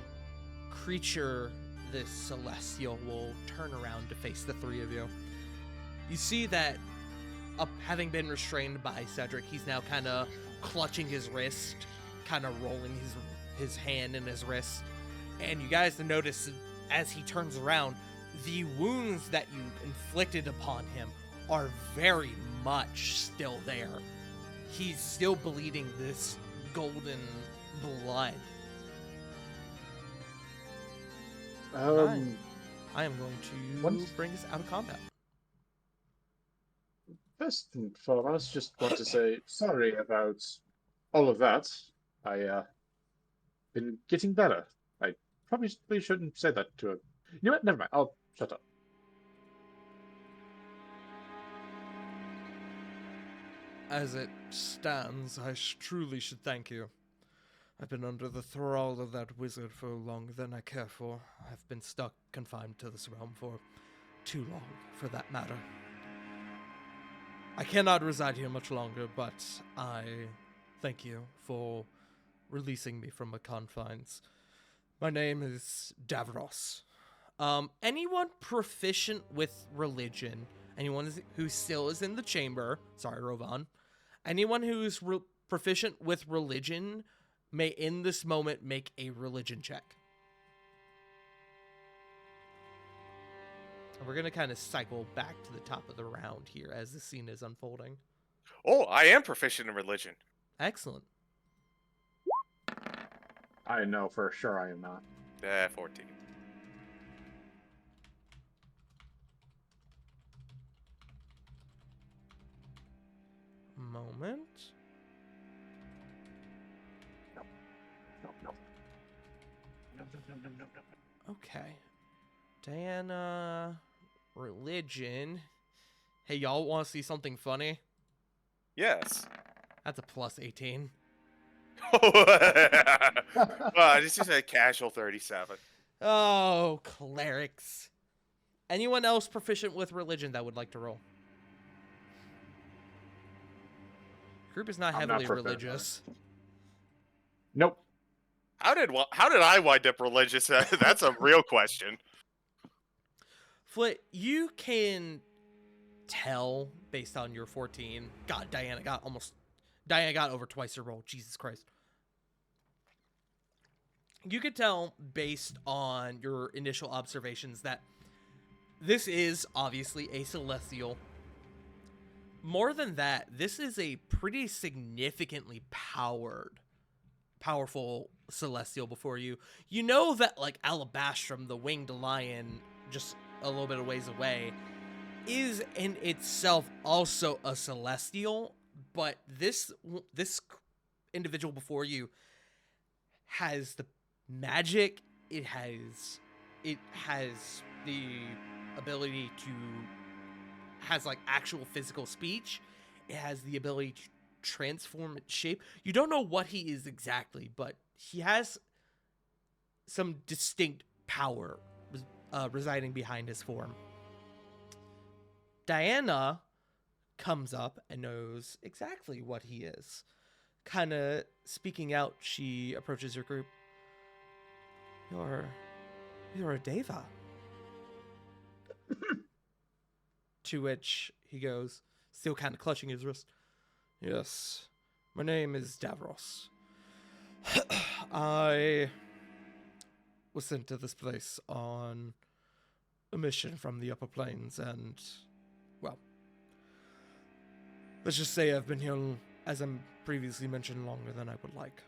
[SPEAKER 1] creature, this celestial, will turn around to face the three of you. You see that, having been restrained by Cedric, he's now kind of clutching his wrist, kind of rolling his hand in his wrist. And you guys notice as he turns around, the wounds that you inflicted upon him are very much still there. He's still bleeding this golden blood. I am going to
[SPEAKER 2] Once-
[SPEAKER 1] bring us out of combat.
[SPEAKER 2] First and foremost, just want to say sorry about all of that. I been getting better. I probably shouldn't say that to a. You know what? Never mind. I'll shut up.
[SPEAKER 1] As it stands, I truly should thank you. I've been under the thrall of that wizard for longer than I care for. I've been stuck, confined to this realm for too long, for that matter. I cannot reside here much longer, but I thank you for releasing me from my confines. My name is Davros. Anyone proficient with religion, anyone who still is in the chamber, sorry, Rovan, anyone who's proficient with religion may in this moment make a religion check. We're going to kind of cycle back to the top of the round here as the scene is unfolding.
[SPEAKER 3] Oh, I am proficient in religion.
[SPEAKER 1] Excellent.
[SPEAKER 2] I know for sure I am not.
[SPEAKER 3] 14.
[SPEAKER 1] Moment.
[SPEAKER 2] No.
[SPEAKER 1] Okay. Diana, religion. Hey, y'all want to see something funny?
[SPEAKER 3] Yes.
[SPEAKER 1] That's a plus 18.
[SPEAKER 3] This is a casual 37.
[SPEAKER 1] Oh, clerics. Anyone else proficient with religion that would like to roll? Group is not
[SPEAKER 2] I'm not
[SPEAKER 1] heavily
[SPEAKER 2] prepared,
[SPEAKER 1] religious.
[SPEAKER 2] Nope.
[SPEAKER 3] How did I wind up religious? That's a real question.
[SPEAKER 1] Flit, you can tell based on your 14. God, Diana got over twice her roll. Jesus Christ. You could tell based on your initial observations that this is obviously a celestial. More than that, this is a pretty significantly powerful celestial before you. You know that, like, Alabastrum, the winged lion, just a little bit of ways away, is in itself also a celestial, but this individual before you has the magic. It has the ability to has like actual physical speech. It has the ability to transform its shape. You don't know what he is exactly, but he has some distinct power residing behind his form. Diana comes up and knows exactly what he is. Kind of speaking out, she approaches your group. You're a Deva. To which he goes, still kind of clutching his wrist. Yes, my name is Davros. I was sent to this place on a mission from the upper planes, and, well, let's just say I've been here, as I previously mentioned, longer than I would like.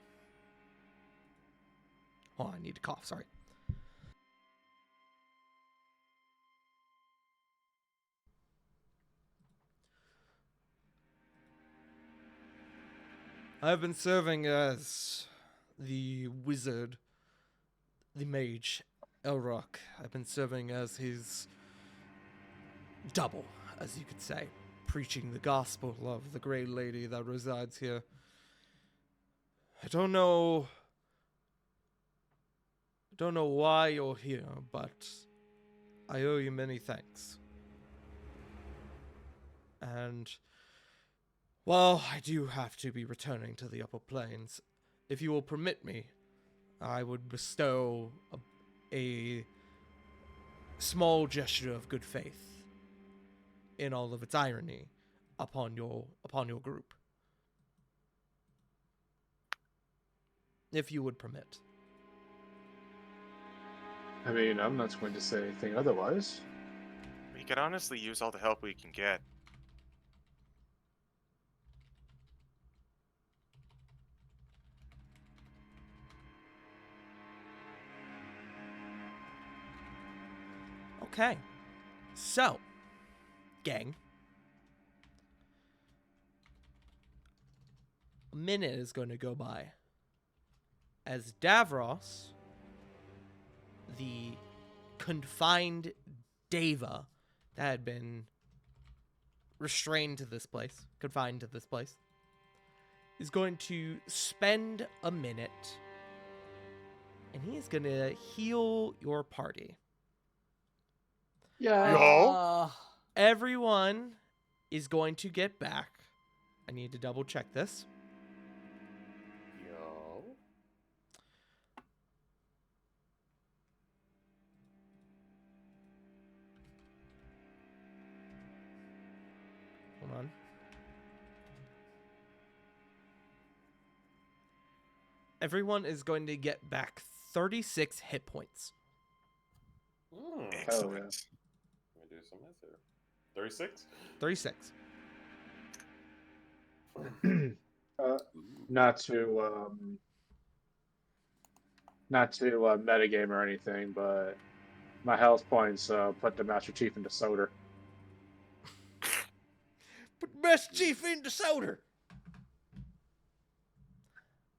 [SPEAKER 1] Oh, I need to cough, sorry. I've been serving as the wizard, the mage, Elrock. I've been serving as his double, as you could say, preaching the gospel of the great lady that resides here. I don't know why you're here, but I owe you many thanks. And, well, I do have to be returning to the upper planes. If you will permit me, I would bestow a small gesture of good faith, in all of its irony, upon your group. If you would permit.
[SPEAKER 2] I mean, I'm not going to say anything otherwise.
[SPEAKER 3] We could honestly use all the help we can get.
[SPEAKER 1] Okay. So, gang. A minute is going to go by as Davros, the confined Deva that had been confined to this place, is going to spend a minute and he is going to heal your party.
[SPEAKER 2] Yeah.
[SPEAKER 3] Yo.
[SPEAKER 1] Everyone is going to get back. I need to double check this.
[SPEAKER 6] Yo.
[SPEAKER 1] Hold on. Everyone is going to get back 36 hit points.
[SPEAKER 3] Excellent.
[SPEAKER 6] Let me do some math here. 36?
[SPEAKER 1] 36.
[SPEAKER 2] Not to metagame or anything, but my health points put the Master Chief into soda.
[SPEAKER 1] Put Master Chief into soda.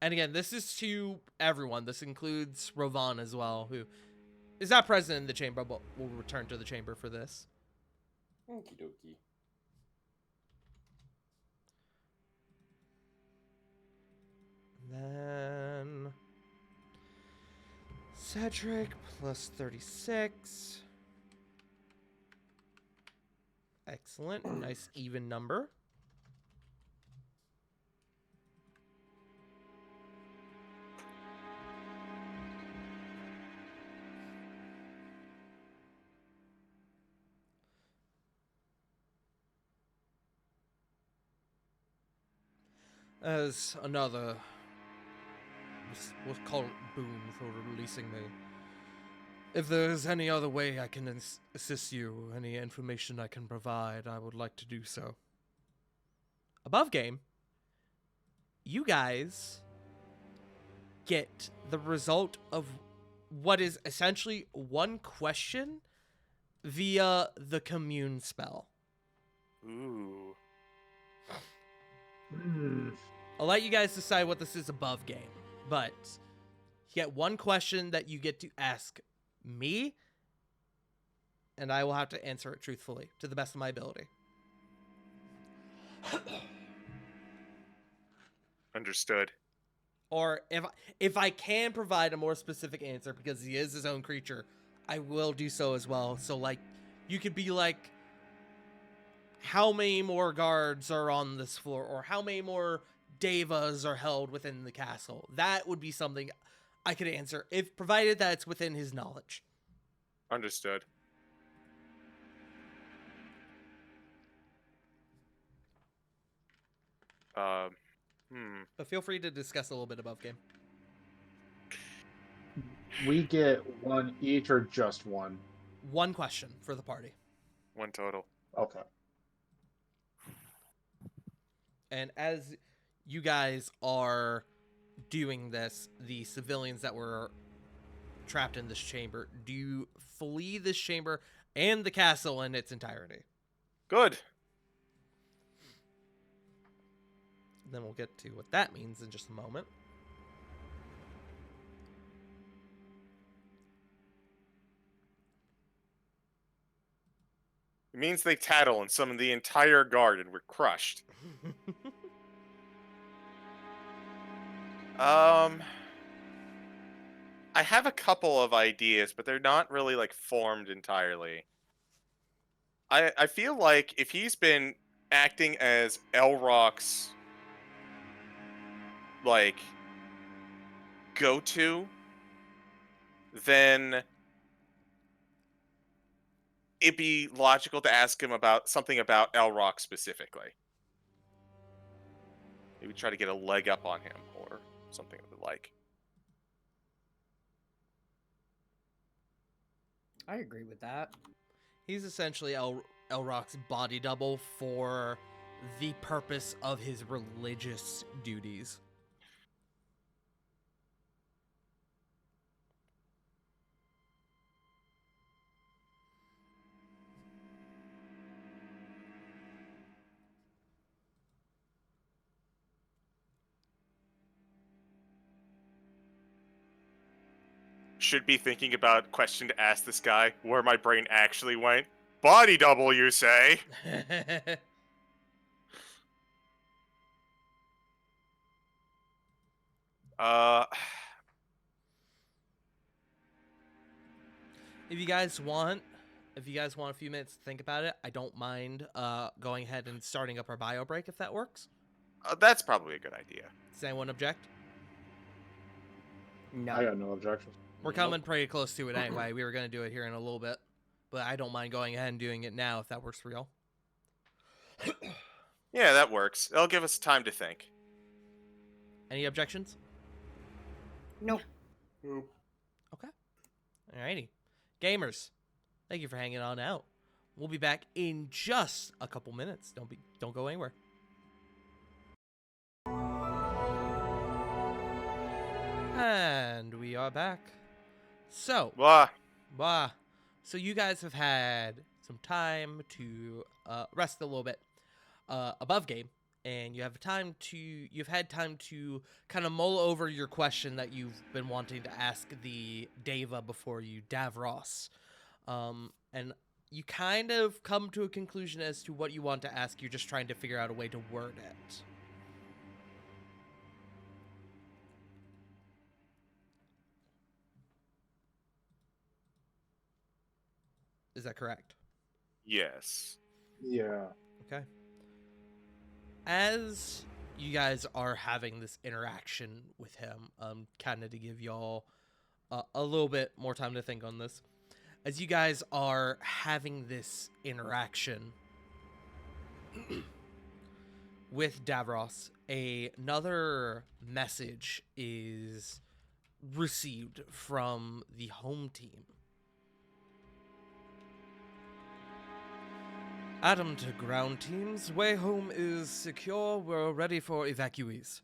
[SPEAKER 1] And again, this is to everyone. This includes Rovan as well, who is not present in the chamber, but will return to the chamber for this.
[SPEAKER 6] Okie dokie.
[SPEAKER 1] Then Cedric plus 36. Excellent. Nice even number. As another, we'll call it boon for releasing me. If there's any other way I can assist you, any information I can provide, I would like to do so. Above game, you guys get the result of what is essentially one question via the commune spell.
[SPEAKER 3] Ooh.
[SPEAKER 1] I'll let you guys decide what this is above game, but you get one question that you get to ask me, and I will have to answer it truthfully to the best of my ability.
[SPEAKER 3] Understood.
[SPEAKER 1] Or if I can provide a more specific answer, because he is his own creature, I will do so as well. So, like, you could be like, how many more guards are on this floor, or how many more devas are held within the castle? That would be something I could answer, if provided that it's within his knowledge.
[SPEAKER 3] Understood.
[SPEAKER 1] But feel free to discuss a little bit above game.
[SPEAKER 2] We get one each or just one?
[SPEAKER 1] One question for the party.
[SPEAKER 3] One total.
[SPEAKER 2] Okay.
[SPEAKER 1] And as you guys are doing this, the civilians that were trapped in this chamber, do you flee this chamber and the castle in its entirety?
[SPEAKER 3] Good.
[SPEAKER 1] Then we'll get to what that means in just a moment.
[SPEAKER 3] It means they tattle and summon the entire guard and we're crushed. I have a couple of ideas, but they're not really like formed entirely. I feel like if he's been acting as Elrock's like go-to, then it'd be logical to ask him about something about Elrock specifically. Maybe try to get a leg up on him or something of the like.
[SPEAKER 4] I agree with that.
[SPEAKER 1] He's essentially Elrock's body double for the purpose of his religious duties.
[SPEAKER 3] Should be thinking about question to ask this guy where my brain actually went. Body double, you say?
[SPEAKER 1] If you guys want a few minutes to think about it, I don't mind going ahead and starting up our bio break if that works.
[SPEAKER 3] That's probably a good idea.
[SPEAKER 1] Does anyone object?
[SPEAKER 4] No.
[SPEAKER 2] I got no objections.
[SPEAKER 1] We're coming pretty close to it anyway. We were going to do it here in a little bit, but I don't mind going ahead and doing it now if that works for y'all.
[SPEAKER 3] Yeah, that works. It'll give us time to think.
[SPEAKER 1] Any objections?
[SPEAKER 4] Nope.
[SPEAKER 1] Okay. Alrighty. Gamers, thank you for hanging on out. We'll be back in just a couple minutes. Don't go anywhere. And we are back. So,
[SPEAKER 3] Blah.
[SPEAKER 1] so you guys have had some time to rest a little bit above game, and you've had time to kind of mull over your question that you've been wanting to ask the Deva before you, Davros. And you kind of come to a conclusion as to what you want to ask. You're just trying to figure out a way to word it. Is that correct?
[SPEAKER 3] Yes.
[SPEAKER 2] Yeah.
[SPEAKER 1] Okay. As you guys are having this interaction with him, kind of to give y'all a little bit more time to think on this. As you guys are having this interaction with Davros, another message is received from the home team. Adam to ground teams. Way home is secure. We're ready for evacuees.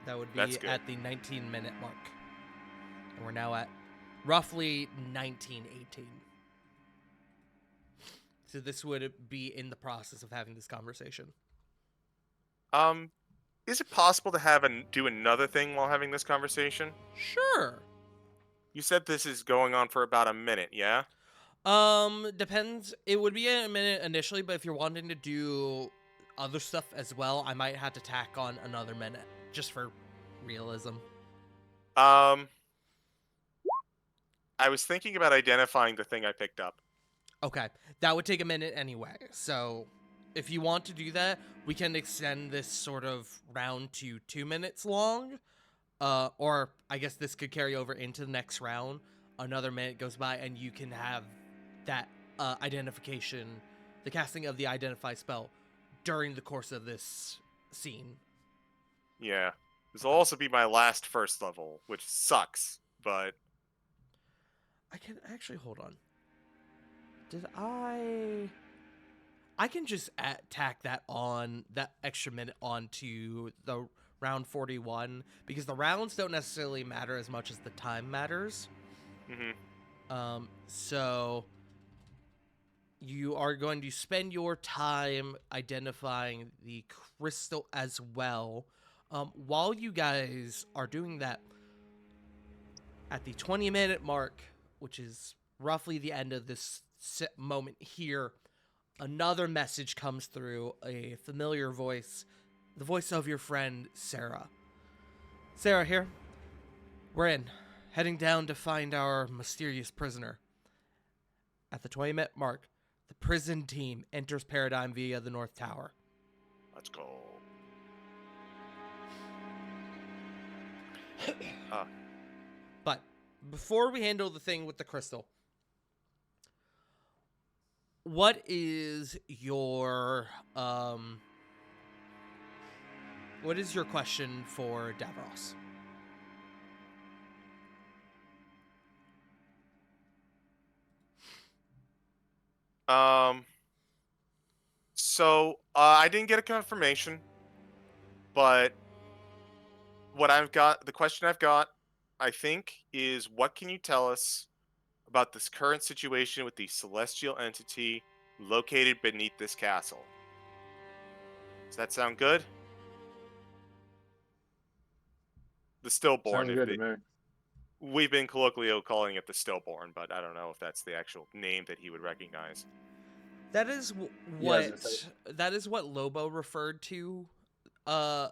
[SPEAKER 1] That would
[SPEAKER 3] That's
[SPEAKER 1] be
[SPEAKER 3] good.
[SPEAKER 1] at the 19-minute mark. And we're now at roughly 19:18. So this would be in the process of having this conversation.
[SPEAKER 3] Is it possible to do another thing while having this conversation?
[SPEAKER 1] Sure.
[SPEAKER 3] You said this is going on for about a minute, yeah?
[SPEAKER 1] Depends. It would be a minute initially, but if you're wanting to do other stuff as well, I might have to tack on another minute just for realism.
[SPEAKER 3] I was thinking about identifying the thing I picked up.
[SPEAKER 1] Okay, that would take a minute anyway. So, if you want to do that, we can extend this sort of round to 2 minutes long. Or I guess this could carry over into the next round. Another minute goes by, and you can have that identification, the casting of the identify spell, during the course of this scene.
[SPEAKER 3] Yeah. This will also be my last first level, which sucks, but...
[SPEAKER 1] I can actually, hold on. Did I can just tack that on, that extra minute onto the round 41, because the rounds don't necessarily matter as much as the time matters. So you are going to spend your time identifying the crystal as well. While you guys are doing that, at the 20-minute mark, which is roughly the end of this moment here, another message comes through, a familiar voice, the voice of your friend Sarah. Sarah here. We're in, heading down to find our mysterious prisoner. At the 20-minute mark, the prison team enters Paradigm via the North Tower.
[SPEAKER 3] Let's go.
[SPEAKER 1] But before we handle the thing with the crystal, what is your question for Davros?
[SPEAKER 3] So, I didn't get a confirmation, but the question I've got, I think, is what can you tell us about this current situation with the celestial entity located beneath this castle? Does that sound good? The Stillborn.
[SPEAKER 2] Sounds good to me.
[SPEAKER 3] We've been colloquially calling it the Stillborn, but I don't know if that's the actual name that he would recognize.
[SPEAKER 1] That is what Lobo referred to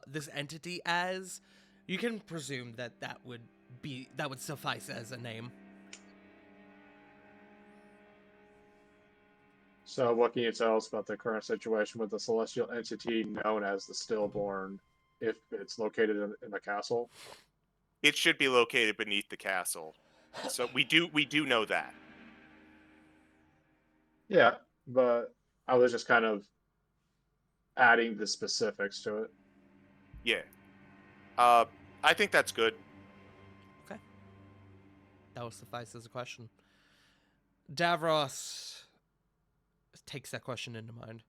[SPEAKER 1] this entity as. You can presume that would suffice as a name.
[SPEAKER 2] So, what can you tell us about the current situation with the celestial entity known as the Stillborn, if it's located in the castle?
[SPEAKER 3] It should be located beneath the castle. So we do know that.
[SPEAKER 2] Yeah, but I was just kind of adding the specifics to it.
[SPEAKER 3] Yeah. I think that's good.
[SPEAKER 1] Okay. That will suffice as a question. Davros takes that question into mind.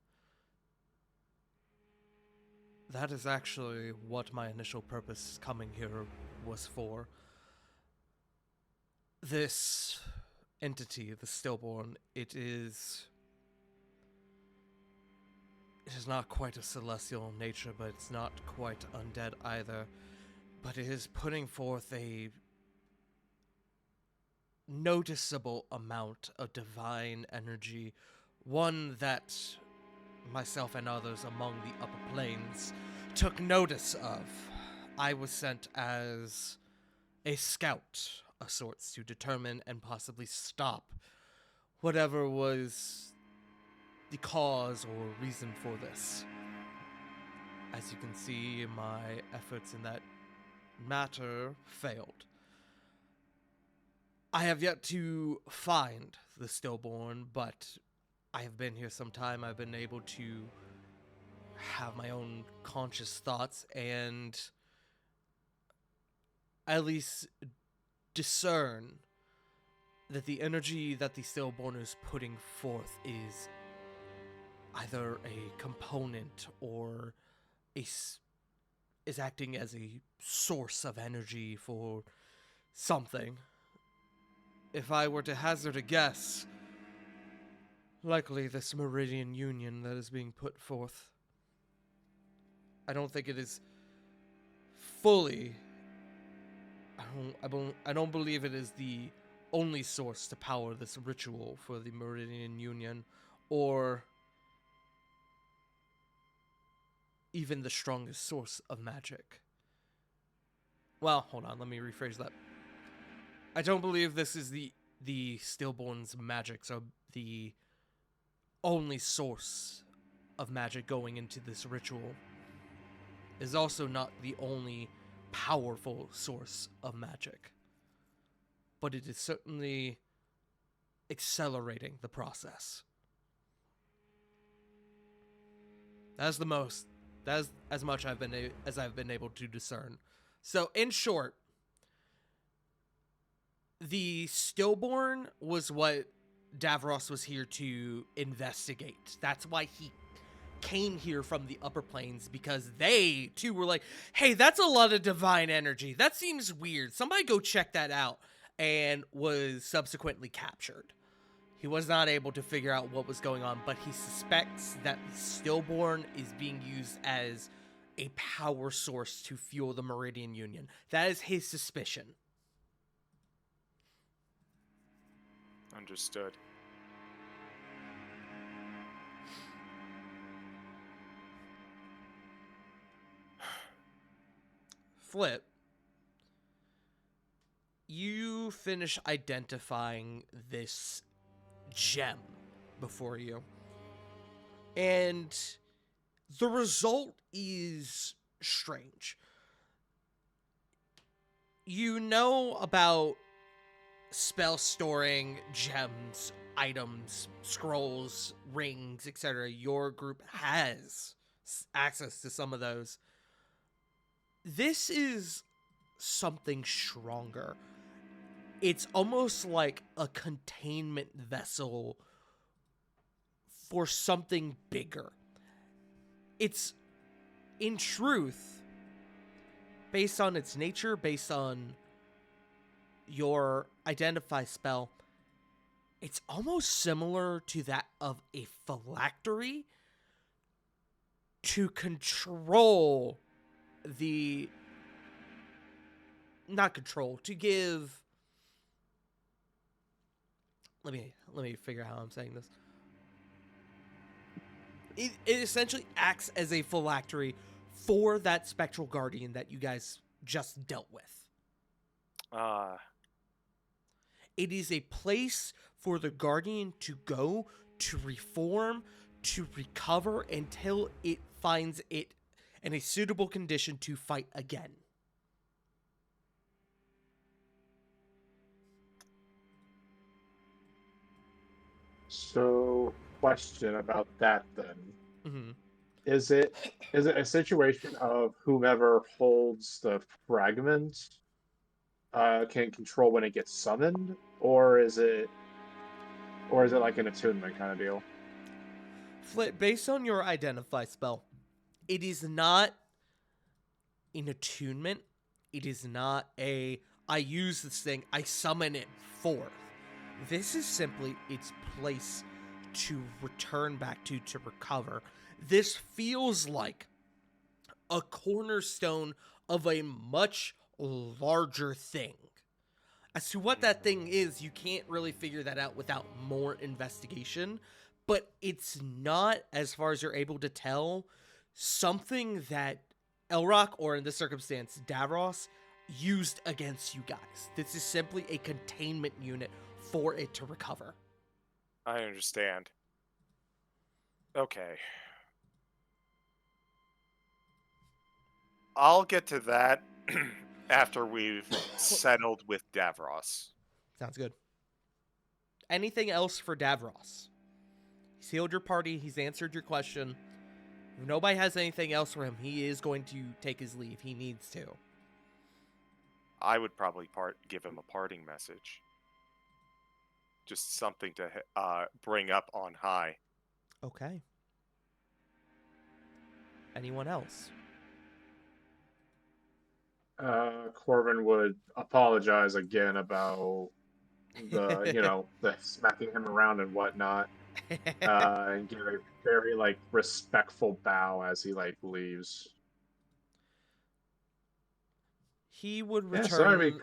[SPEAKER 1] That is actually what my initial purpose coming here was for. This entity, the Stillborn, it is not quite a celestial nature, but it's not quite undead either. But it is putting forth a noticeable amount of divine energy, one that myself and others among the upper planes took notice of. I was sent as a scout of sorts to determine and possibly stop whatever was the cause or reason for this. As you can see, my efforts in that matter failed. I have yet to find the stillborn, but I have been here some time. I've been able to have my own conscious thoughts and at least discern that the energy that the stillborn is putting forth is either a component or is acting as a source of energy for something. If I were to hazard a guess, likely this Meridian Union that is being put forth. I don't think it is fully. I don't believe it is the only source to power this ritual for the Meridian Union, or even the strongest source of magic. Well, hold on, let me rephrase that. I don't believe this is the stillborn's magic, so the only source of magic going into this ritual is also not the only powerful source of magic. But it is certainly accelerating the process. That's as much I've been able to discern. So, in short, the stillborn was what Davros was here to investigate. That's why he came here from the upper planes, because they too were like, hey, that's a lot of divine energy. That seems weird. Somebody go check that out. And was subsequently captured. He was not able to figure out what was going on, but he suspects that the stillborn is being used as a power source to fuel the Meridian Union. That is his suspicion.
[SPEAKER 3] Understood.
[SPEAKER 1] Flip, you finish identifying this gem before you, and the result is strange. You know about spell storing gems, items, scrolls, rings, etc. Your group has access to some of those. This is something stronger. It's almost like a containment vessel for something bigger. It's, in truth, based on its nature, based on your identify spell, it's almost similar to that of a phylactery to control the... Not control, to give... Let me figure out how I'm saying this. It essentially acts as a phylactery for that spectral guardian that you guys just dealt with. It is a place for the guardian to go, to reform, to recover until it finds it in a suitable condition to fight again.
[SPEAKER 2] So, question about that then.
[SPEAKER 1] Mm-hmm.
[SPEAKER 2] Is it a situation of whomever holds the fragment can control when it gets summoned, or is it like an attunement kind of deal?
[SPEAKER 1] Flit, based on your identify spell, it is not an attunement. It is not a I use this thing, I summon it forth. This is simply its place to return back to recover. This feels like a cornerstone of a much larger thing. As to what that thing is, you can't really figure that out without more investigation, but it's not, as far as you're able to tell, something that Elrock, or in this circumstance, Davros, used against you guys. This is simply a containment unit for it to recover.
[SPEAKER 3] I understand. Okay. I'll get to that after we've settled with Davros.
[SPEAKER 1] Sounds good. Anything else for Davros? He's healed your party. He's answered your question. If nobody has anything else for him, he is going to take his leave. He needs to.
[SPEAKER 3] I would probably give him a parting message. Just something to bring up on high.
[SPEAKER 1] Okay. Anyone else?
[SPEAKER 2] Corbin would apologize again about the smacking him around and whatnot, and give a very respectful bow as he leaves.
[SPEAKER 1] He would
[SPEAKER 2] Yeah,
[SPEAKER 1] return.
[SPEAKER 2] sorry,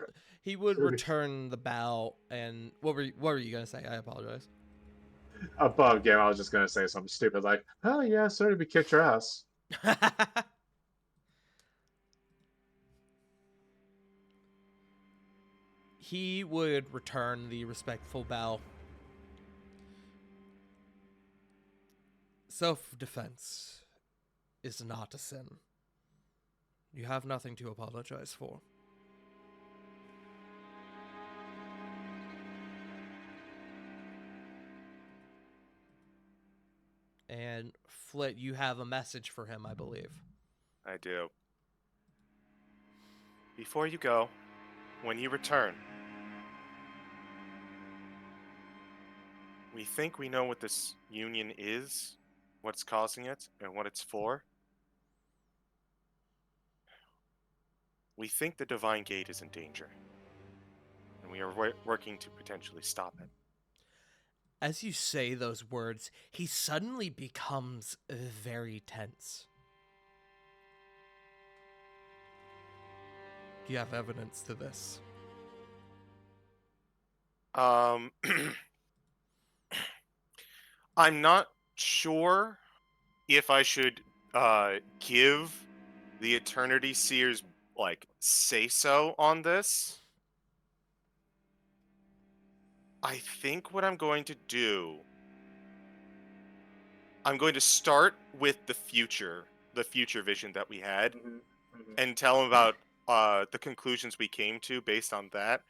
[SPEAKER 1] he would
[SPEAKER 2] sorry.
[SPEAKER 1] return the bow. And what were you gonna say? I apologize.
[SPEAKER 2] Above game, I was just gonna say something stupid like, "Oh yeah, sorry to be kicked your ass."
[SPEAKER 1] He would return the respectful bow. Self-defense is not a sin. You have nothing to apologize for. And Flit, you have a message for him, I believe.
[SPEAKER 3] I do. Before you go, when you return, we think we know what this union is, what's causing it, and what it's for. We think the Divine Gate is in danger, and we are working to potentially stop it.
[SPEAKER 1] As you say those words, he suddenly becomes very tense. Do you have evidence to this?
[SPEAKER 3] I'm not sure if I should give the Eternity Seers say so on this. I think what I'm going to do, I'm going to start with the future vision that we had, and tell him about the conclusions we came to based on that.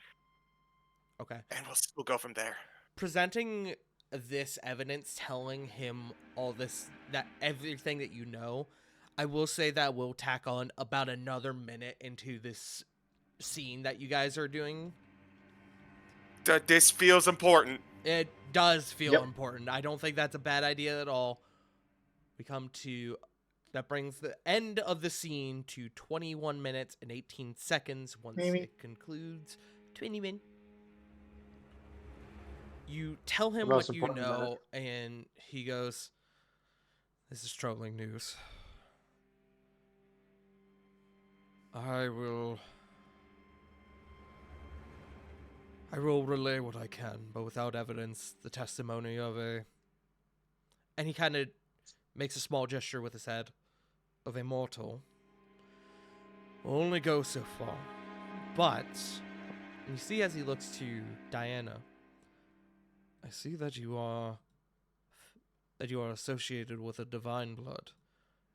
[SPEAKER 1] Okay.
[SPEAKER 3] And we'll go from there.
[SPEAKER 1] Presenting this evidence, telling him all this, that everything that you know, I will say that we'll tack on about another minute into this scene that you guys are doing.
[SPEAKER 3] This feels important.
[SPEAKER 1] It does feel
[SPEAKER 2] Yep.
[SPEAKER 1] important. I don't think that's a bad idea at all. We come to, that brings the end of the scene to 21 minutes and 18 seconds once
[SPEAKER 2] Maybe.
[SPEAKER 1] it concludes. 20 minutes. You tell him
[SPEAKER 2] The
[SPEAKER 1] what
[SPEAKER 2] most
[SPEAKER 1] you
[SPEAKER 2] important
[SPEAKER 1] know, and he goes, "This is troubling news. I will relay what I can, but without evidence, the testimony of a..." And he kind of makes a small gesture with his head, "of a mortal. Will only go so far. But," and you see as he looks to Diana, "I see that you are associated with a divine blood.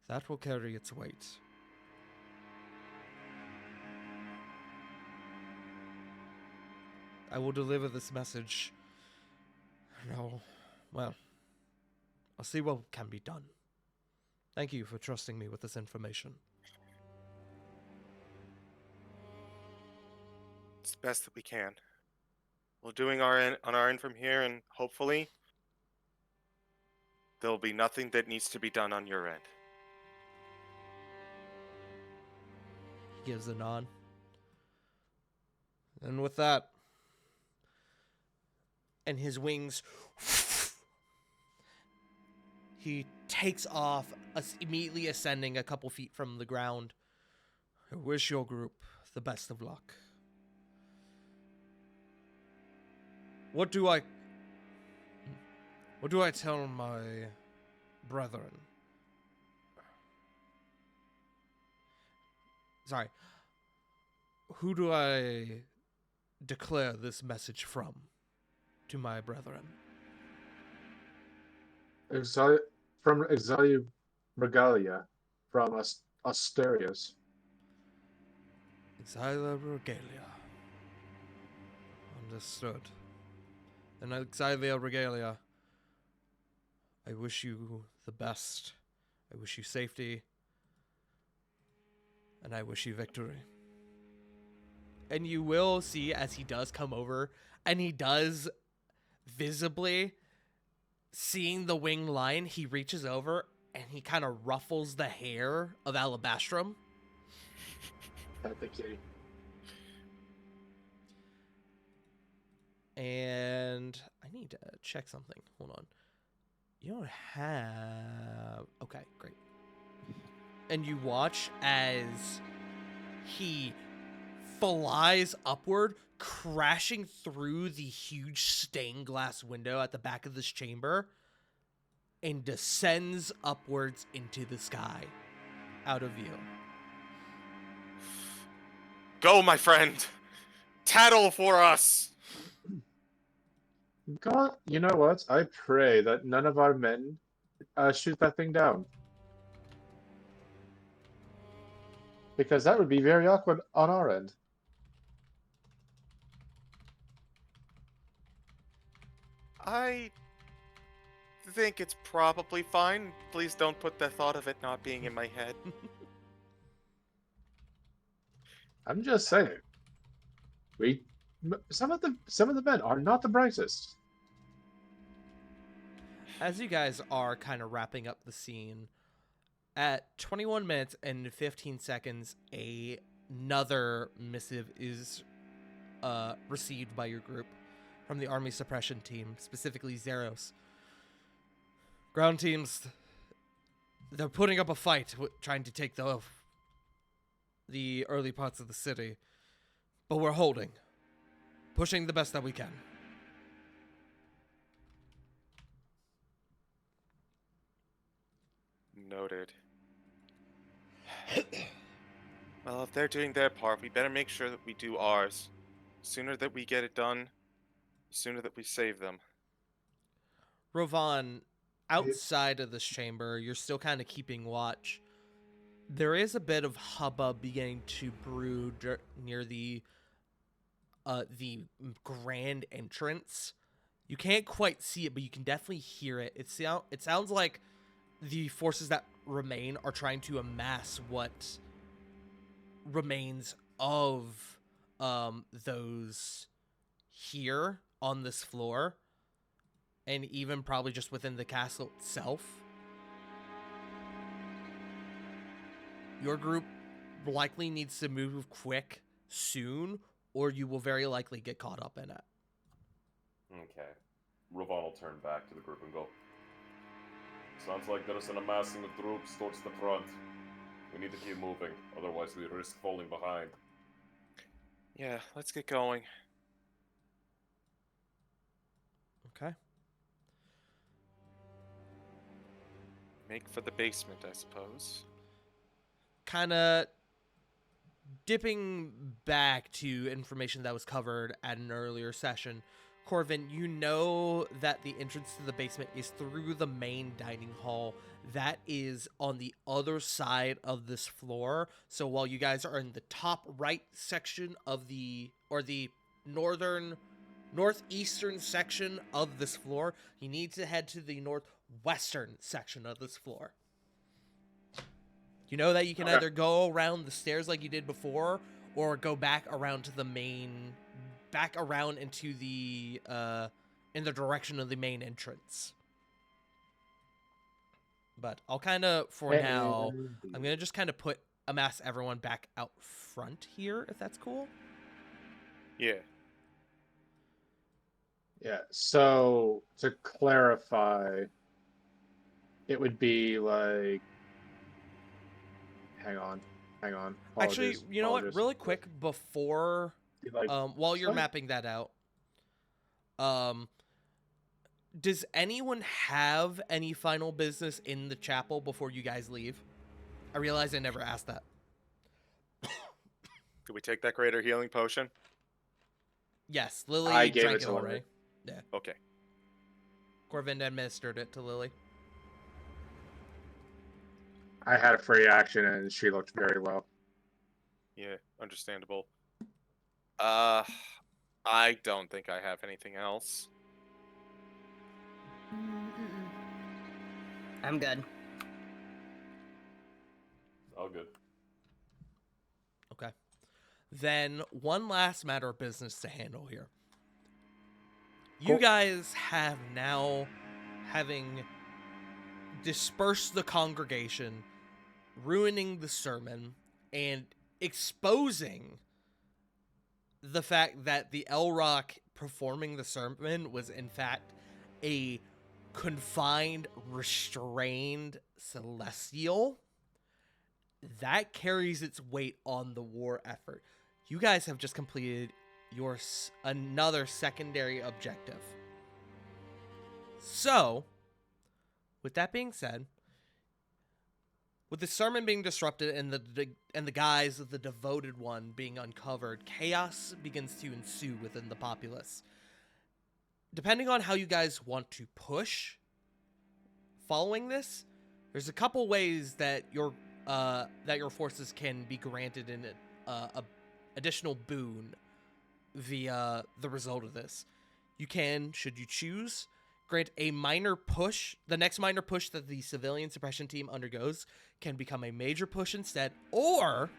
[SPEAKER 1] That will carry its weight. I will deliver this message. No, well, I'll see what can be done. Thank you for trusting me with this information."
[SPEAKER 3] It's the best that we can. We're doing our end from here, and hopefully there'll be nothing that needs to be done on your end.
[SPEAKER 1] He gives a nod. And with that, and his wings, he takes off, immediately ascending a couple feet from the ground. "I wish your group the best of luck. What do I tell my brethren?" Sorry. Who do I declare this message from to my brethren?
[SPEAKER 2] From Exalia Regalia, from Asturias.
[SPEAKER 1] Exilia Regalia. Understood. And Exilia Regalia, I wish you the best. I wish you safety. And I wish you victory. And you will see as he does come over, and he does visibly, seeing the winged lion, he reaches over and he kind of ruffles the hair of Alabastrum.
[SPEAKER 2] At the kitty.
[SPEAKER 1] And I need to check something. Hold on. You don't have... Okay, great. And you watch as he flies upward, crashing through the huge stained glass window at the back of this chamber, and descends upwards into the sky, out of view.
[SPEAKER 3] Go, my friend. Tattle for us.
[SPEAKER 2] God, you know what? I pray that none of our men shoot that thing down. Because that would be very awkward on our end.
[SPEAKER 3] I think it's probably fine. Please don't put the thought of it not being in my head.
[SPEAKER 2] I'm just saying. Some of the men are not the brightest.
[SPEAKER 1] As you guys are kind of wrapping up the scene, at 21 minutes and 15 seconds, another missive is received by your group from the Army Suppression Team, specifically Zeros. Ground teams, they're putting up a fight, trying to take the early parts of the city, but we're holding, pushing the best that we can.
[SPEAKER 3] Noted. Well, if they're doing their part, we better make sure that we do ours. The sooner that we get it done, the sooner that we save them.
[SPEAKER 1] Rovan, outside of this chamber, you're still kind of keeping watch. There is a bit of hubbub beginning to brew near the grand entrance. You can't quite see it, but you can definitely hear it. It sounds like the forces that remain are trying to amass what remains of those here on this floor, and even probably just within the castle itself. Your group likely needs to move quick soon, or you will very likely get caught up in it.
[SPEAKER 6] Okay. Rovan will turn back to the group and go, sounds like there's an amassing of troops towards the front. We need to keep moving, otherwise we risk falling behind.
[SPEAKER 3] Yeah, let's get going.
[SPEAKER 1] Okay.
[SPEAKER 3] Make for the basement, I suppose.
[SPEAKER 1] Kind of dipping back to information that was covered at an earlier session, Corvin, you know that the entrance to the basement is through the main dining hall that is on the other side of this floor. So while you guys are in the top right section of the northeastern section of this floor, you need to head to the northwestern section of this floor. You know that you can either go around the stairs like you did before, or go back around to the main, back around into the, in the direction of the main entrance. But I'll kind of, for now, I'm going to just kind of amass everyone back out front here, if that's cool.
[SPEAKER 3] Yeah.
[SPEAKER 2] Yeah, so to clarify, it would be like... Hang on.
[SPEAKER 1] Actually,
[SPEAKER 2] Apologies,
[SPEAKER 1] you know what?
[SPEAKER 2] apologies.
[SPEAKER 1] Really quick, before,
[SPEAKER 2] Like,
[SPEAKER 1] while you're
[SPEAKER 2] sorry.
[SPEAKER 1] mapping that out, does anyone have any final business in the chapel before you guys leave? I realize I never asked that.
[SPEAKER 3] Did we take that greater healing potion?
[SPEAKER 1] Yes, Lily
[SPEAKER 2] I gave
[SPEAKER 1] drank
[SPEAKER 2] it
[SPEAKER 1] it
[SPEAKER 2] to Lily.
[SPEAKER 1] already.
[SPEAKER 3] Okay.
[SPEAKER 1] Corvinda administered it to Lily.
[SPEAKER 2] I had a free action and she looked very low.
[SPEAKER 3] Yeah, understandable. I don't think I have anything else.
[SPEAKER 5] Mm-mm.
[SPEAKER 4] I'm good.
[SPEAKER 6] All good.
[SPEAKER 1] Okay. Then one last matter of business to handle here. You
[SPEAKER 2] Cool.
[SPEAKER 1] guys have now, having dispersed the congregation, ruining the sermon, and exposing the fact that the Elrock performing the sermon was in fact a confined, restrained celestial. That carries its weight on the war effort. You guys have just completed your another secondary objective. So, with that being said, with the sermon being disrupted and the guise of the devoted one being uncovered, chaos begins to ensue within the populace. Depending on how you guys want to push following this, there's a couple ways that your forces can be granted an additional boon via the result of this. You can, should you choose, grant a minor push. The next minor push that the civilian suppression team undergoes can become a major push instead, or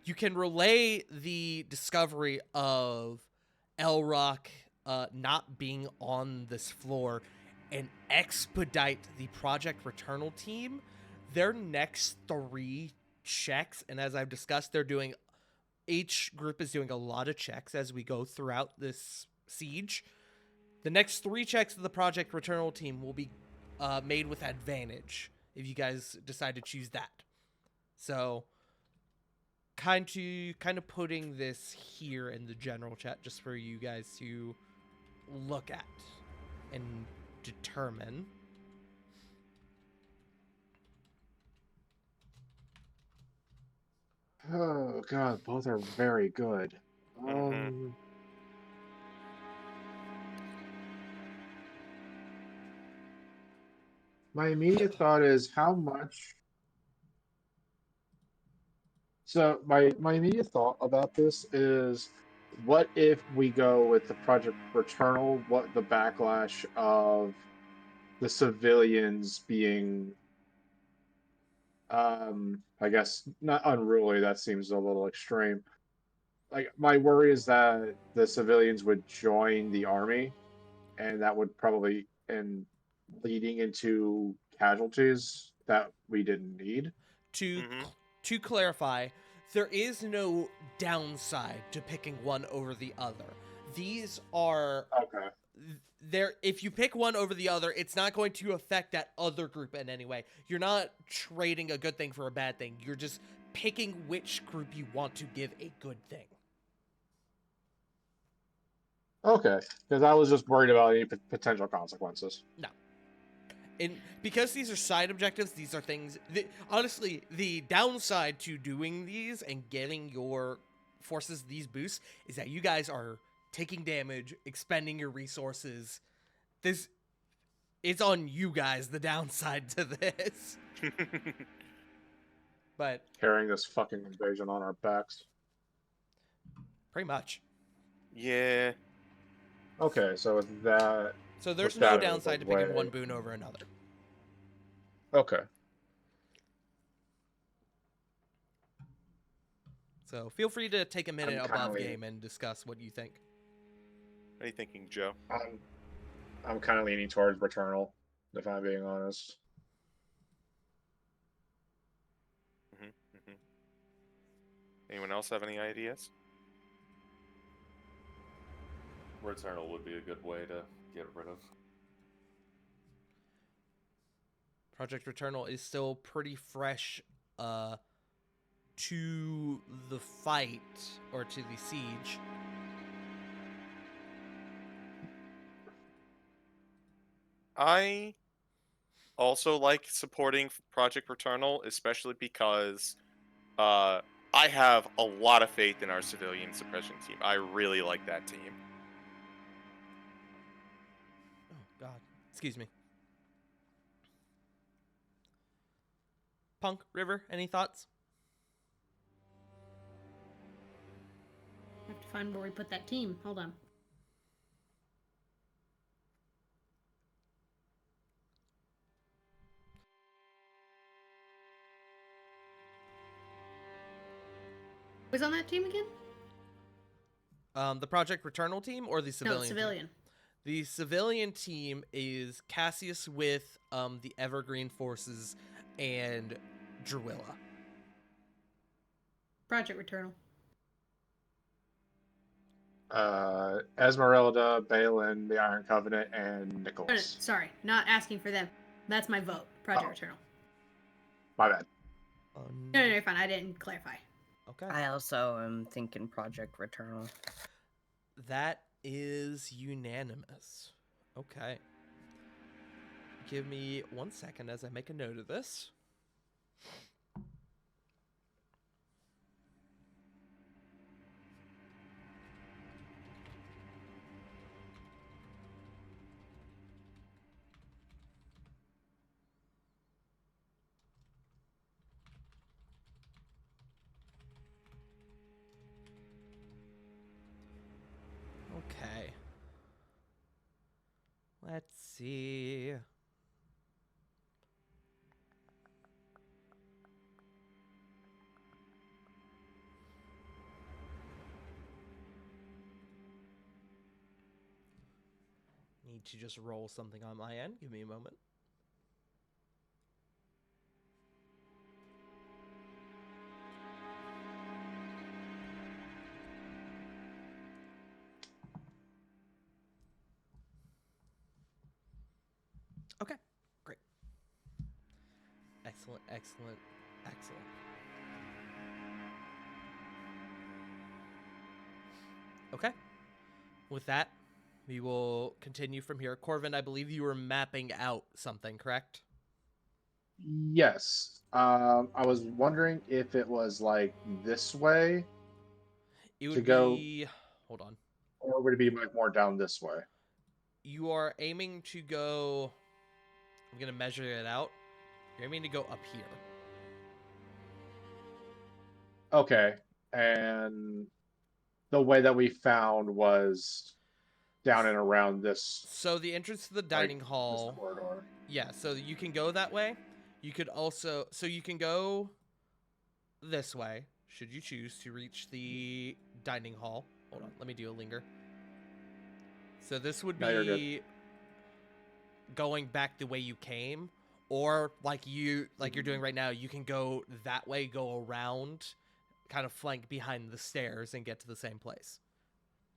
[SPEAKER 1] you can relay the discovery of Elrock not being on this floor and expedite the Project Returnal team. Their next 3 checks, and as I've discussed, each group is doing a lot of checks as we go throughout this siege. The next 3 checks of the Project Returnal team will be made with advantage if you guys decide to choose that. So, kind of putting this here in the general chat just for you guys to look at and determine.
[SPEAKER 2] Oh god, both are very good.
[SPEAKER 3] Mhm.
[SPEAKER 2] My immediate thought is how much. So my immediate thought about this is, what if we go with the Project Returnal? What the backlash of the civilians being, I guess not unruly. That seems a little extreme. Like my worry is that the civilians would join the army, and that would probably end leading into casualties that we didn't need.
[SPEAKER 1] To clarify, there is no downside to picking one over the other. These are
[SPEAKER 2] Okay.
[SPEAKER 1] there. If you pick one over the other, it's not going to affect that other group in any way. You're not trading a good thing for a bad thing. You're just picking which group you want to give a good thing.
[SPEAKER 2] Okay, because I was just worried about any potential consequences.
[SPEAKER 1] No. And because these are side objectives, these are things that, honestly, the downside to doing these and getting your forces these boosts is that you guys are taking damage, expending your resources. It's on you guys, the downside to this. But
[SPEAKER 2] Carrying this fucking invasion on our backs.
[SPEAKER 1] pretty much.
[SPEAKER 3] Yeah.
[SPEAKER 2] Okay, so with that.
[SPEAKER 1] So there's
[SPEAKER 2] With
[SPEAKER 1] no
[SPEAKER 2] that out of the
[SPEAKER 1] downside to picking
[SPEAKER 2] way.
[SPEAKER 1] one boon over another.
[SPEAKER 2] Okay.
[SPEAKER 1] So feel free to take a minute
[SPEAKER 2] I'm
[SPEAKER 1] above
[SPEAKER 2] kinda-
[SPEAKER 1] game and discuss what you think.
[SPEAKER 3] What are you thinking, Joe?
[SPEAKER 2] I'm kind of leaning towards Returnal, if I'm being honest.
[SPEAKER 3] Anyone else have any ideas?
[SPEAKER 6] Returnal would be a good way to get rid of.
[SPEAKER 1] Project Returnal is still pretty fresh to the fight or to the siege.
[SPEAKER 3] I also like supporting Project Returnal, especially because I have a lot of faith in our civilian suppression team. I really like that team.
[SPEAKER 1] Oh God. Excuse me. Punk, River, any thoughts?
[SPEAKER 5] I have to find where we put that team. Hold on. Who's on that team again?
[SPEAKER 1] The Project Returnal team or the civilian?
[SPEAKER 5] No,
[SPEAKER 1] team?
[SPEAKER 5] civilian.
[SPEAKER 1] The civilian team is Cassius with the Evergreen Forces and Druilla.
[SPEAKER 5] Project Returnal.
[SPEAKER 2] Esmeralda, Balin, the Iron Covenant, and
[SPEAKER 5] No,
[SPEAKER 2] Nicholas.
[SPEAKER 5] sorry, not asking for them. That's my vote. Project
[SPEAKER 2] Oh.
[SPEAKER 5] Returnal.
[SPEAKER 2] My bad.
[SPEAKER 5] No, you're fine. I didn't clarify.
[SPEAKER 1] Okay.
[SPEAKER 4] I also am thinking Project Returnal.
[SPEAKER 1] That is unanimous. Okay. Give me 1 second as I make a note of this. Okay. Let's see. Need to just roll something on my end. Give me a moment. Okay, great. Excellent, excellent, excellent. Okay. With that, we will continue from here. Corvin, I believe you were mapping out something, correct?
[SPEAKER 2] Yes. I was wondering if it was like this way,
[SPEAKER 1] It
[SPEAKER 2] To
[SPEAKER 1] would
[SPEAKER 2] go-
[SPEAKER 1] be. Hold on.
[SPEAKER 2] or would it be like more down this way?
[SPEAKER 1] You are aiming to go. I'm going to measure it out. You're aiming to go up here.
[SPEAKER 2] Okay. And the way that we found was down and around this,
[SPEAKER 1] So the entrance to the dining
[SPEAKER 2] this
[SPEAKER 1] hall.
[SPEAKER 2] corridor.
[SPEAKER 1] Yeah, so you can go that way. You could also. So you can go this way, should you choose to reach the dining hall. Hold on, let me do a linger. So this would
[SPEAKER 2] No, you're good.
[SPEAKER 1] be going back the way you came, or like you're doing right now, you can go that way, go around, kind of flank behind the stairs and get to the same place.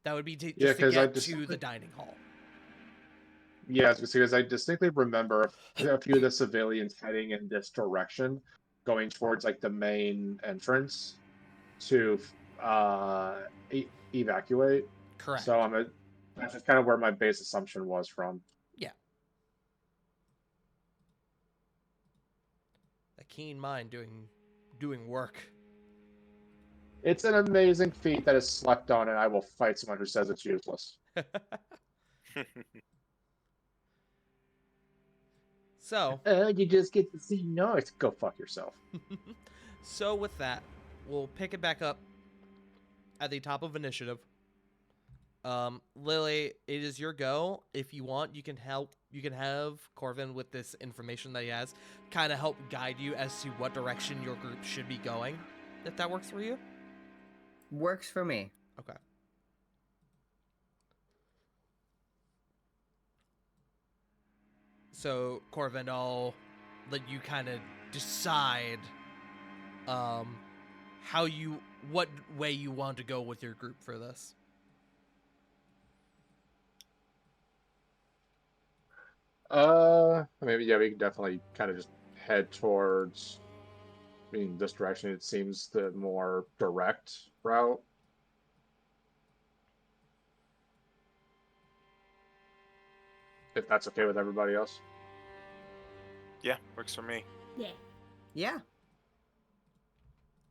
[SPEAKER 1] That would be just
[SPEAKER 2] Yeah,
[SPEAKER 1] to
[SPEAKER 2] 'cause I
[SPEAKER 1] get
[SPEAKER 2] just-
[SPEAKER 1] to the dining hall.
[SPEAKER 2] Yes, because I distinctly remember a few of the civilians heading in this direction, going towards like the main entrance to evacuate.
[SPEAKER 1] Correct.
[SPEAKER 2] So that's just kind of where my base assumption was from.
[SPEAKER 1] A keen mind doing work.
[SPEAKER 2] It's an amazing feat that is slept on, and I will fight someone who says it's useless.
[SPEAKER 1] So,
[SPEAKER 2] You just get to see North. Go fuck yourself.
[SPEAKER 1] so with that, we'll pick it back up at the top of initiative. Lily, it is your go. If you want, you can have Corvin with this information that he has kind of help guide you as to what direction your group should be going, if that works for you.
[SPEAKER 4] Works for me.
[SPEAKER 1] Okay. So, Corvin, I'll let you kind of decide what way you want to go with your group for this.
[SPEAKER 2] Maybe yeah, we can definitely kind of just head towards. I mean, this direction. It seems the more direct route. If that's okay with everybody else.
[SPEAKER 3] Yeah, works for me.
[SPEAKER 5] Yeah.
[SPEAKER 4] Yeah.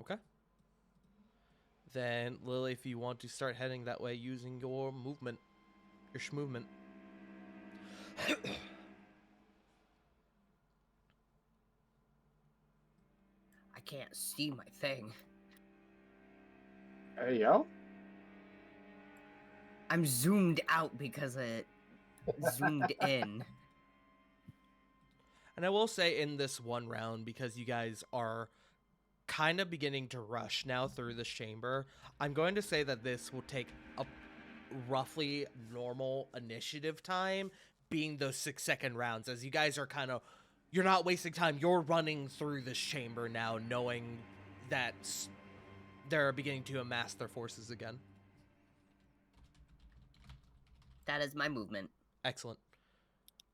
[SPEAKER 1] Okay. Then, Lily, if you want to start heading that way using your movement, your movement.
[SPEAKER 4] I can't see my thing.
[SPEAKER 2] Hey, yo.
[SPEAKER 4] I'm zoomed out because it zoomed in.
[SPEAKER 1] And I will say in this one round, because you guys are kind of beginning to rush now through this chamber, I'm going to say that this will take a roughly normal initiative time, being those 6-second rounds, as you guys are kind of, you're not wasting time, you're running through this chamber now, knowing that they're beginning to amass their forces again.
[SPEAKER 4] That is my movement.
[SPEAKER 1] Excellent.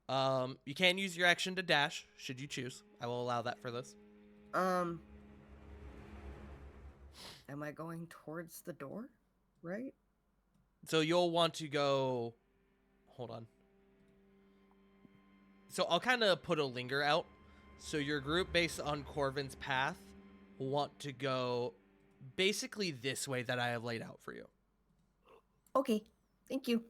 [SPEAKER 1] You can use your action to dash, should you choose. I will allow that for this.
[SPEAKER 4] Am I going towards the door? Right?
[SPEAKER 1] So you'll want to go... Hold on. So I'll kind of put a linger out. So your group, based on Corvin's path, will want to go basically this way that I have laid out for you.
[SPEAKER 4] Okay. Thank you.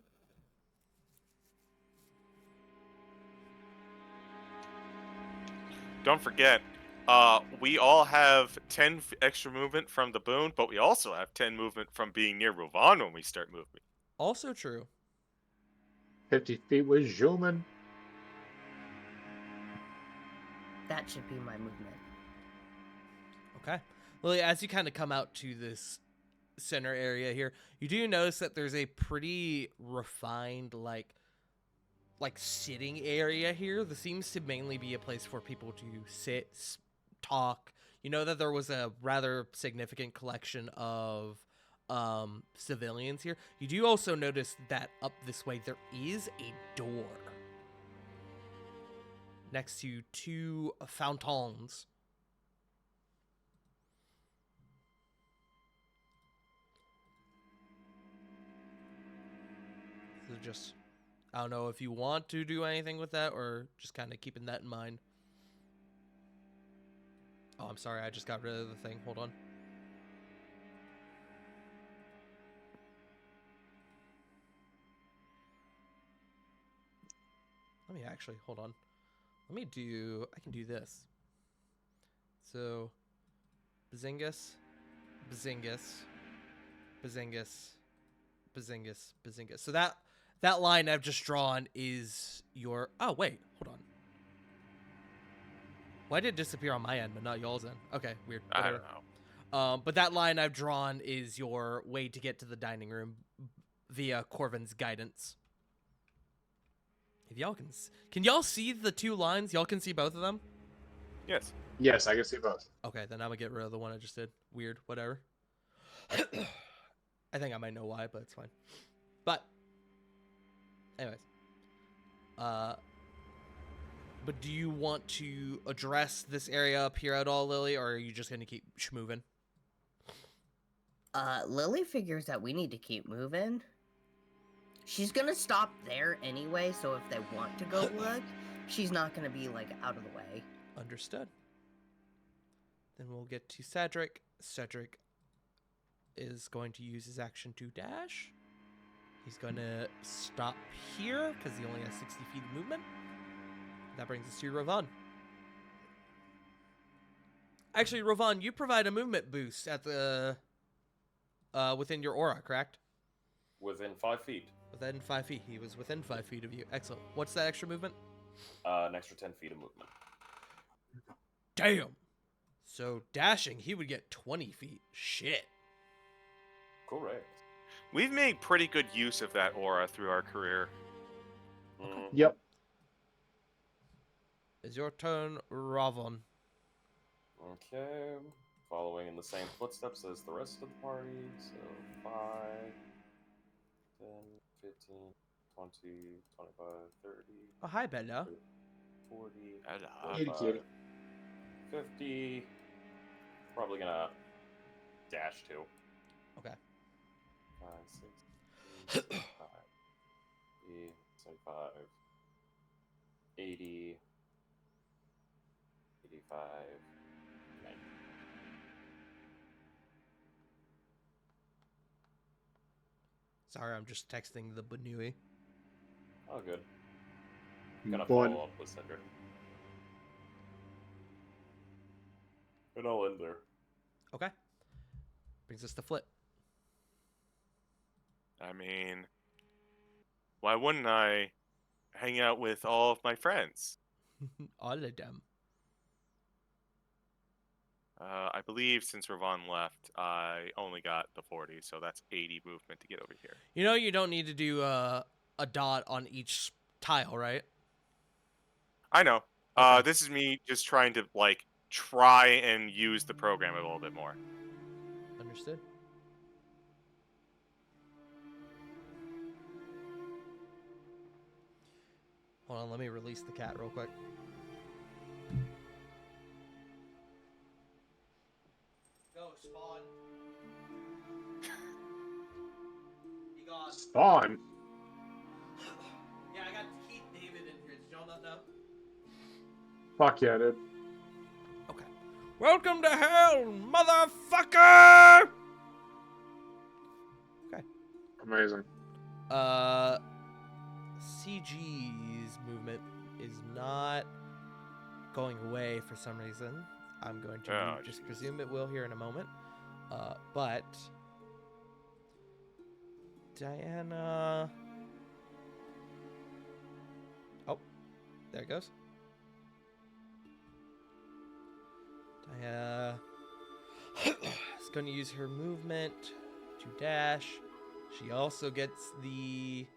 [SPEAKER 3] Don't forget, we all have 10 extra movement from the boon, but we also have 10 movement from being near Rovan when we start moving.
[SPEAKER 1] Also true.
[SPEAKER 2] 50 feet with Juman.
[SPEAKER 4] That should be my movement.
[SPEAKER 1] Okay. Lily, as you kind of come out to this center area here, you do notice that there's a pretty refined, like sitting area here. This seems to mainly be a place for people to sit, talk. You know that there was a rather significant collection of civilians here. You do also notice that up this way there is a door next to 2 fountains. So just, I don't know if you want to do anything with that or just kind of keeping that in mind. Oh, I'm sorry, I just got rid of the thing. Hold on. Let me actually, hold on. I can do this. So, Bazingus, Bazingus, Bazingus, Bazingus, Bazingus. So that line I've just drawn is your... Oh, wait. Hold on. Why did it disappear on my end, but not y'all's end? Okay, weird.
[SPEAKER 3] I
[SPEAKER 1] Whatever.
[SPEAKER 3] don't know.
[SPEAKER 1] But that line I've drawn is your way to get to the dining room via Corvin's guidance. If y'all can y'all see the 2 lines? Y'all can see both of them?
[SPEAKER 3] Yes.
[SPEAKER 2] Yes, I can see both.
[SPEAKER 1] Okay, then I'm gonna get rid of the one I just did. Weird, whatever. I think I might know why, but it's fine. But, anyways. But do you want to address this area up here at all, Lily, or are you just gonna keep moving?
[SPEAKER 4] Lily figures that we need to keep moving. She's gonna stop there anyway, so if they want to go look, she's not gonna be, like, out of the way.
[SPEAKER 1] Understood. Then we'll get to Cedric. Cedric is going to use his action to dash. He's going to stop here because he only has 60 feet of movement. That brings us to Rovan. Actually, Rovan, you provide a movement boost at the within your aura, correct?
[SPEAKER 6] Within 5 feet.
[SPEAKER 1] Within 5 feet. He was within 5 feet of you. Excellent. What's that extra movement?
[SPEAKER 6] An extra 10 feet of movement.
[SPEAKER 1] Damn. So dashing, he would get 20 feet. Shit.
[SPEAKER 6] Correct.
[SPEAKER 3] We've made pretty good use of that aura through our career.
[SPEAKER 6] Mhm.
[SPEAKER 2] Yep.
[SPEAKER 1] It's your turn, Ravon.
[SPEAKER 6] Okay. Following in the same footsteps as the rest of the party. So 5, 10, 15, 20, 25, 30,
[SPEAKER 1] Oh, hi, Bella.
[SPEAKER 6] 40,
[SPEAKER 3] Hello.
[SPEAKER 2] Kitty, kitty.
[SPEAKER 6] 50. Probably gonna dash too.
[SPEAKER 1] Okay.
[SPEAKER 6] 5, 6, 7, 5, 8, 75, 80, 85, 90.
[SPEAKER 1] Sorry, I'm just texting the Banui.
[SPEAKER 6] Oh, good. Gonna
[SPEAKER 2] Bon.
[SPEAKER 6] follow up with Cedric. And I'll end there.
[SPEAKER 1] Okay. Brings us to Flip.
[SPEAKER 3] I mean, why wouldn't I hang out with all of my friends?
[SPEAKER 1] All of them.
[SPEAKER 3] I believe since Ravon left, I only got the 40, so that's 80 movement to get over here.
[SPEAKER 1] You know you don't need to do a dot on each tile, right?
[SPEAKER 3] I know.
[SPEAKER 1] Okay.
[SPEAKER 3] This is me just trying to, like, try and use the program a little bit more.
[SPEAKER 1] Understood. Hold on, let me release the cat real quick. Go, Spawn. He gone.
[SPEAKER 2] Spawn.
[SPEAKER 1] Yeah, I got Keith David in here. Did y'all not know?
[SPEAKER 2] Fuck yeah, dude.
[SPEAKER 1] Okay. Welcome to hell, motherfucker! Okay.
[SPEAKER 2] Amazing.
[SPEAKER 1] CG's movement is not going away for some reason. I'm going to
[SPEAKER 3] Oh,
[SPEAKER 1] just
[SPEAKER 3] jeez.
[SPEAKER 1] presume it will here in a moment. But Diana. Oh, there it goes. Diana is going to use her movement to dash. She also gets a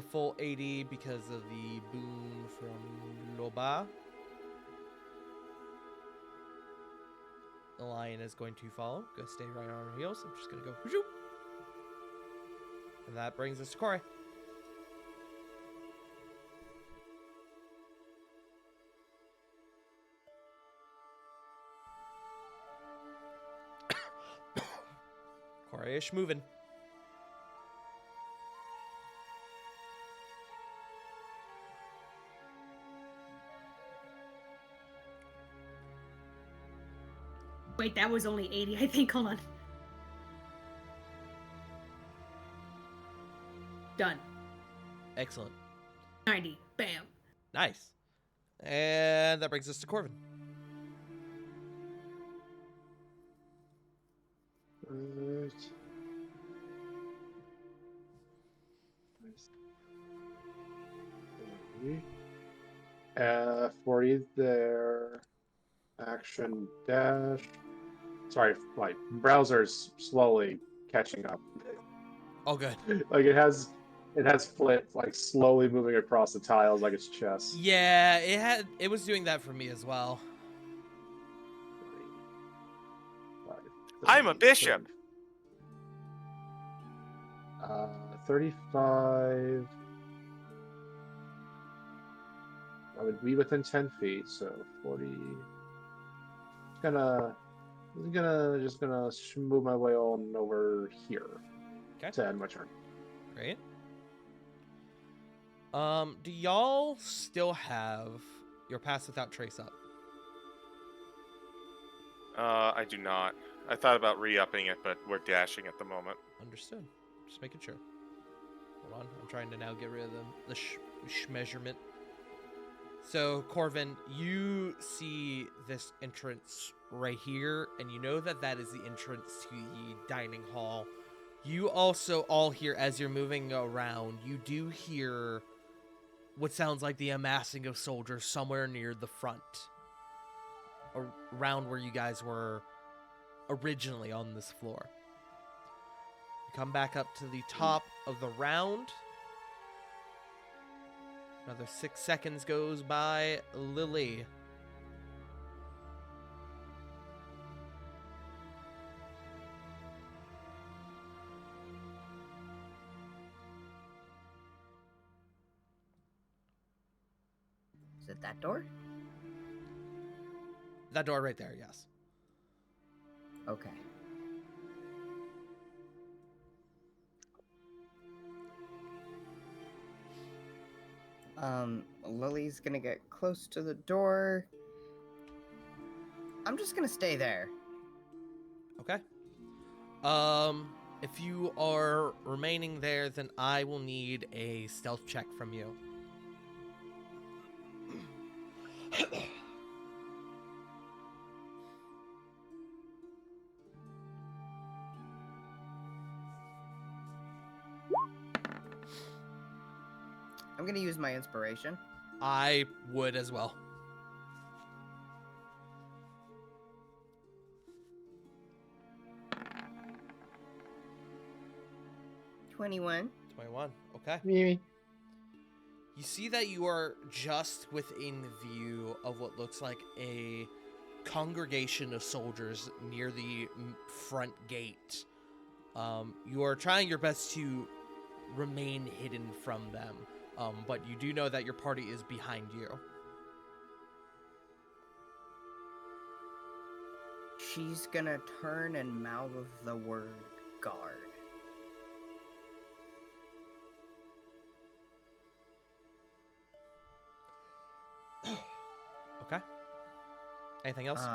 [SPEAKER 1] full 80 because of the boon from Loba. The lion is going to follow. Go stay right on her heels. I'm just going to go. Whoop. And that brings us to Corey. Corey-ish moving.
[SPEAKER 5] Wait, that was only 80, I think. Hold on. Done.
[SPEAKER 1] Excellent.
[SPEAKER 5] 90. Bam.
[SPEAKER 1] Nice. And that brings us to Corvin.
[SPEAKER 2] Right. Nice. 40 there. Action dash. Sorry, my browser's slowly catching up.
[SPEAKER 1] Oh, good.
[SPEAKER 2] Like it has Flip like slowly moving across the tiles like it's chess.
[SPEAKER 1] Yeah, it was doing that for me as well.
[SPEAKER 3] I'm a bishop.
[SPEAKER 2] 35. I would be within 10 feet, so 40. Just gonna move my way on over here.
[SPEAKER 1] Okay.
[SPEAKER 2] To end my turn.
[SPEAKER 1] Great. Do y'all still have your pass without trace up?
[SPEAKER 3] I do not. I thought about re-upping it, but we're dashing at the moment.
[SPEAKER 1] Understood. Just making sure. Hold on. I'm trying to now get rid of the measurement. So, Corvin, you see this entrance right here, and you know that that is the entrance to the dining hall. You also all hear, as you're moving around, you do hear what sounds like the amassing of soldiers somewhere near the front. Around where you guys were originally on this floor. You come back up to the top of the round. Another 6 seconds goes by. Lily.
[SPEAKER 4] Is it that door?
[SPEAKER 1] That door right there, yes.
[SPEAKER 4] Okay. Lily's gonna get close to the door. I'm just gonna stay there.
[SPEAKER 1] Okay. If you are remaining there, then I will need a stealth check from you.
[SPEAKER 4] I'm gonna use my inspiration.
[SPEAKER 1] I would as well.
[SPEAKER 4] 21.
[SPEAKER 1] 21. Okay.
[SPEAKER 2] Me.
[SPEAKER 1] You see that you are just within view of what looks like a congregation of soldiers near the front gate. You are trying your best to remain hidden from them, but you do know that your party is behind you.
[SPEAKER 4] She's gonna turn and mouth the word guard.
[SPEAKER 1] Okay. Anything else?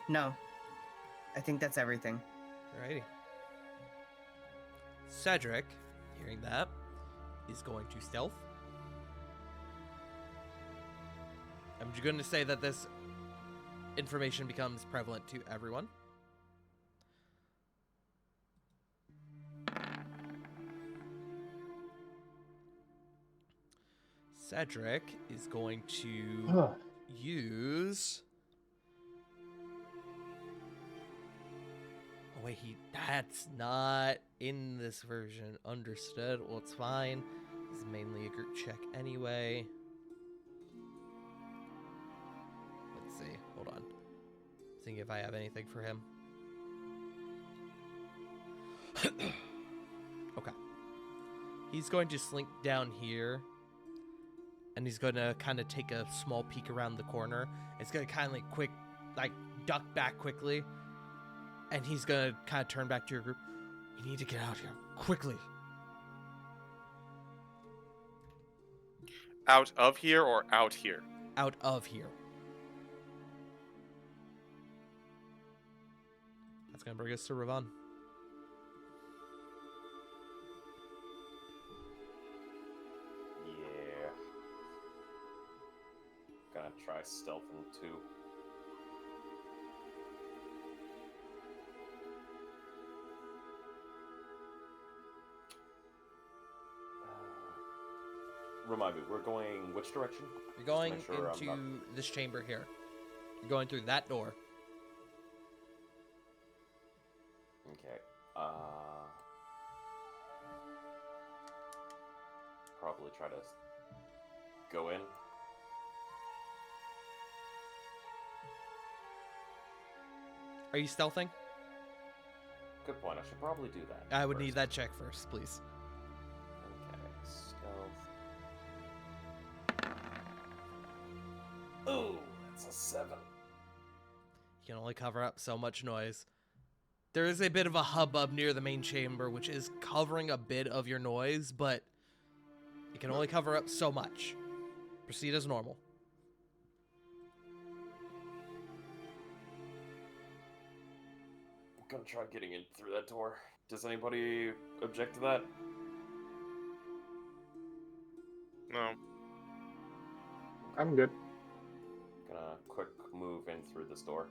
[SPEAKER 4] No. I think that's everything.
[SPEAKER 1] Alrighty. Cedric, hearing that, is going to stealth. I'm going to say that this information becomes prevalent to everyone. Cedric is going to use... Oh wait, that's not in this version. Understood. Well, it's fine. This is mainly a group check anyway. Let's see. Hold on. Seeing if I have anything for him. Okay. He's going to slink down here. And he's going to kind of take a small peek around the corner. It's going to kind of like duck back quickly. And he's going to kind of turn back to your group. We need to get out here quickly.
[SPEAKER 3] Out of here or out here?
[SPEAKER 1] Out of here. That's going to bring us to Ravon.
[SPEAKER 6] Yeah. Gonna try stealthing too. Remind me, we're going which direction?
[SPEAKER 1] You're going
[SPEAKER 6] Just to make sure I'm
[SPEAKER 1] into this chamber here. You're going through that door.
[SPEAKER 6] Okay. Probably try to go in.
[SPEAKER 1] Are you stealthing?
[SPEAKER 6] Good point. I should probably do that.
[SPEAKER 1] I would
[SPEAKER 6] first.
[SPEAKER 1] need that check first, please.
[SPEAKER 6] Okay. Stealth. Oh, that's a 7.
[SPEAKER 1] You can only cover up so much noise. There is a bit of a hubbub near the main chamber, which is covering a bit of your noise, but it can only cover up so much. Proceed as normal.
[SPEAKER 6] I'm gonna try getting in through that door. Does anybody object to that?
[SPEAKER 3] No.
[SPEAKER 2] I'm good.
[SPEAKER 6] Gonna quick move in through this door.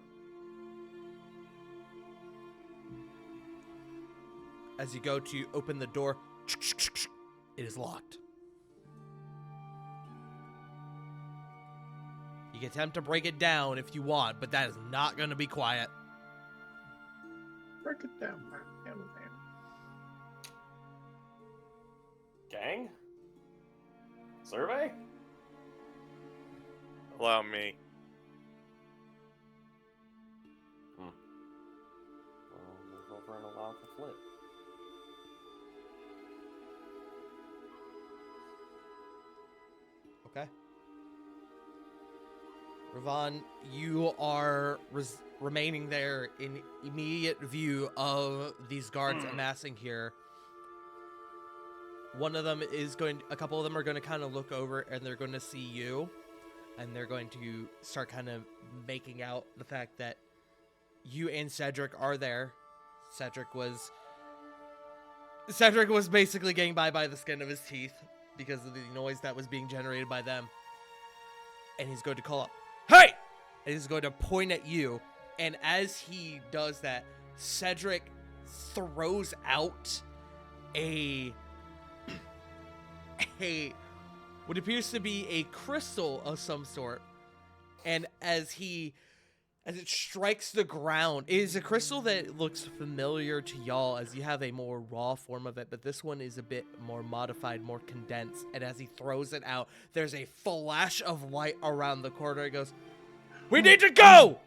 [SPEAKER 1] As you go to open the door, it is locked. You can attempt to break it down if you want, but that is not going to be quiet.
[SPEAKER 2] Break it down.
[SPEAKER 6] Gang? Survey?
[SPEAKER 3] Allow me.
[SPEAKER 6] We'll move over and allow for Flit.
[SPEAKER 1] Okay. Ravon, you are remaining there in immediate view of these guards amassing here. A couple of them are going to kind of look over and they're going to see you. and they're going to start kind of making out the fact that you and Cedric are there. Cedric was basically getting by the skin of his teeth because of the noise that was being generated by them. And he's going to call up, "Hey!" And he's going to point at you. And as he does that, Cedric throws out a what appears to be a crystal of some sort. And as it strikes the ground, it is a crystal that looks familiar to y'all as you have a more raw form of it, but this one is a bit more modified, more condensed. And as he throws it out, there's a flash of light around the corner. He goes, "We need to go!"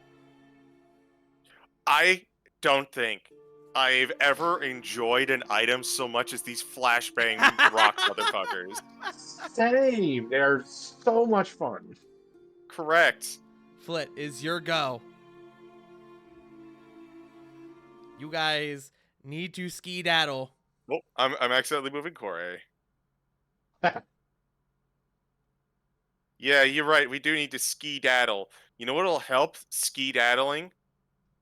[SPEAKER 3] I don't think I've ever enjoyed an item so much as these flashbang rock motherfuckers.
[SPEAKER 2] Same. They're so much fun.
[SPEAKER 3] Correct.
[SPEAKER 1] Flit, is your go. You guys need to skedaddle.
[SPEAKER 3] Oh, I'm accidentally moving Corey. Yeah, you're right. We do need to ski-daddle. You know what'll help ski-daddling?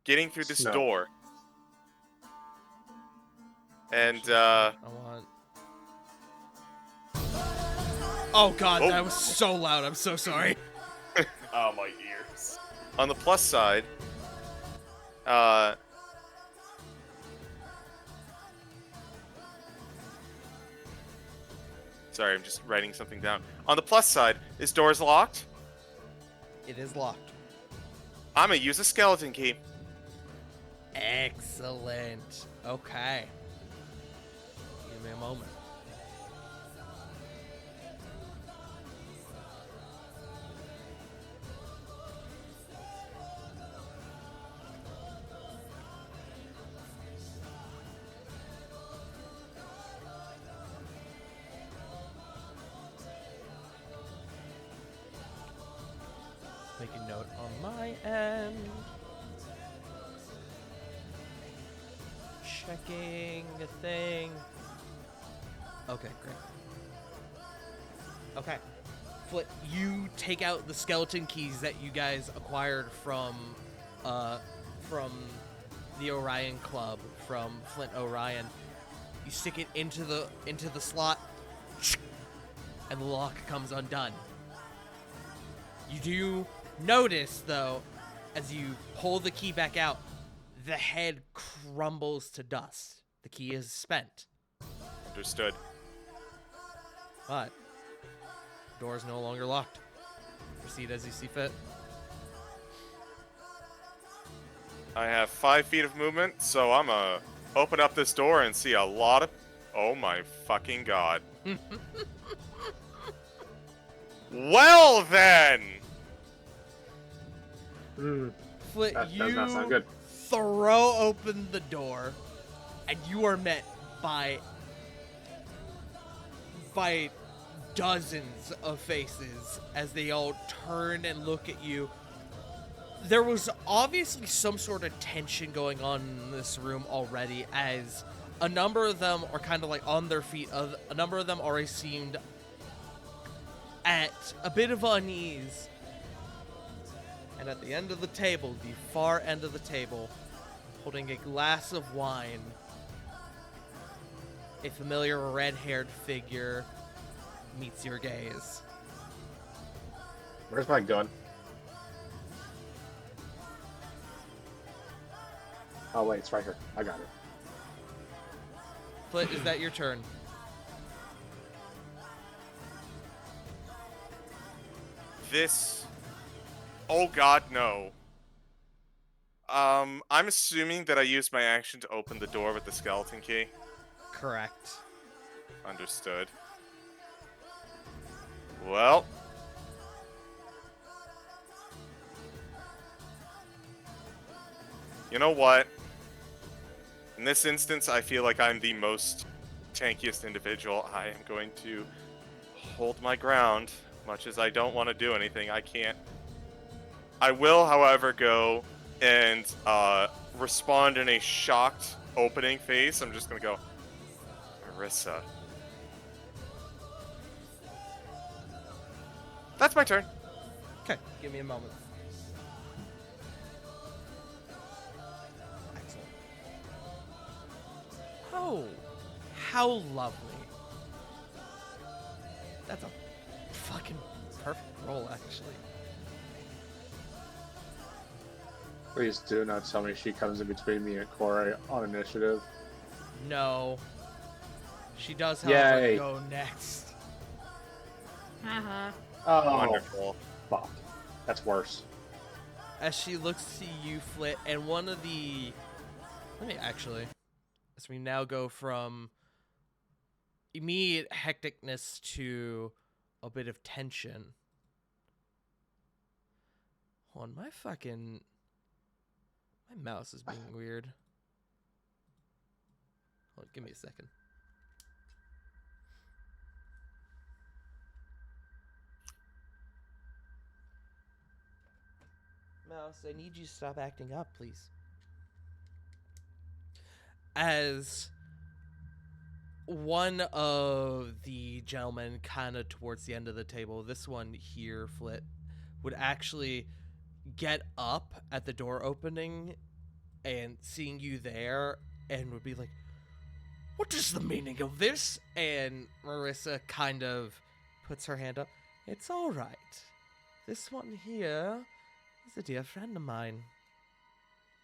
[SPEAKER 3] Getting through this
[SPEAKER 2] Snow.
[SPEAKER 3] door. And,
[SPEAKER 1] I want... Oh god,
[SPEAKER 3] Oh.
[SPEAKER 1] that was so loud. I'm so sorry.
[SPEAKER 6] Ah, my ears.
[SPEAKER 3] on the plus side, sorry, I'm just writing something down. On the plus side, this door is locked.
[SPEAKER 1] It is locked.
[SPEAKER 3] I'm gonna use a skeleton key.
[SPEAKER 1] Excellent. Okay. Give me a moment. Make a note on my end. Checking the thing. Okay, great. Okay. Flit, you take out the skeleton keys that you guys acquired from the Orion Club, from Flint Orion. You stick it into the slot, and the lock comes undone. You do notice, though, as you pull the key back out, the head crumbles to dust. The key is spent.
[SPEAKER 3] Understood.
[SPEAKER 1] But the door is no longer locked. Proceed as you see fit.
[SPEAKER 3] I have 5 feet of movement, so I'm gonna open up this door and see a lot of... Oh my fucking god. Well then!
[SPEAKER 1] Flit,
[SPEAKER 2] That
[SPEAKER 1] you
[SPEAKER 2] does not sound good.
[SPEAKER 1] throw open the door, and you are met by dozens of faces as they all turn and look at you. There was obviously some sort of tension going on in this room already, as a number of them are kind of like on their feet. A number of them already seemed at a bit of unease. And at the end of the table, the far end of the table, holding a glass of wine, a familiar red-haired figure meets your gaze.
[SPEAKER 2] Where's my gun? Oh wait, it's right here. I got it.
[SPEAKER 1] Flit, is that your turn?
[SPEAKER 3] This... Oh god, no. I'm assuming that I used my action to open the door with the skeleton key.
[SPEAKER 1] Correct.
[SPEAKER 3] Understood. Well... You know what? In this instance, I feel like I'm the most tankiest individual. I am going to hold my ground. Much as I don't want to do anything, I can't. I will, however, go and respond in a shocked opening face. I'm just going to go, Marissa. That's my turn.
[SPEAKER 1] Okay, give me a moment. Excellent. Oh, how lovely. That's a fucking perfect roll, actually.
[SPEAKER 2] Please do not tell me she comes in between me and Corey on initiative.
[SPEAKER 1] No. She does, however,
[SPEAKER 2] Yay.
[SPEAKER 1] go next.
[SPEAKER 5] Haha.
[SPEAKER 2] Oh,
[SPEAKER 3] Wonderful.
[SPEAKER 2] fuck. That's worse.
[SPEAKER 1] As she looks to you, Flit, and one of the... Let me actually... As we now go from immediate hecticness to a bit of tension. Hold on, my fucking... My mouse is being weird. Hold on, give me a second. Mouse, I need you to stop acting up, please. As one of the gentlemen kind of towards the end of the table, this one here, Flit, would actually get up at the door opening and seeing you there and would be like, what is the meaning of this? And Marissa kind of puts her hand up. It's all right. This one here is a dear friend of mine.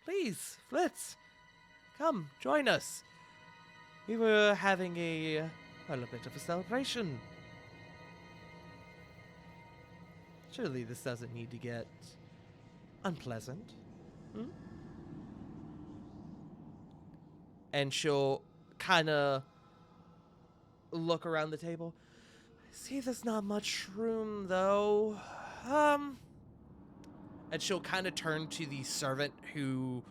[SPEAKER 1] Please, Flitz, come, join us. We were having a bit of a celebration. Surely this doesn't need to get unpleasant. Hmm? And she'll kind of look around the table. I see there's not much room, though. And she'll kind of turn to the servant who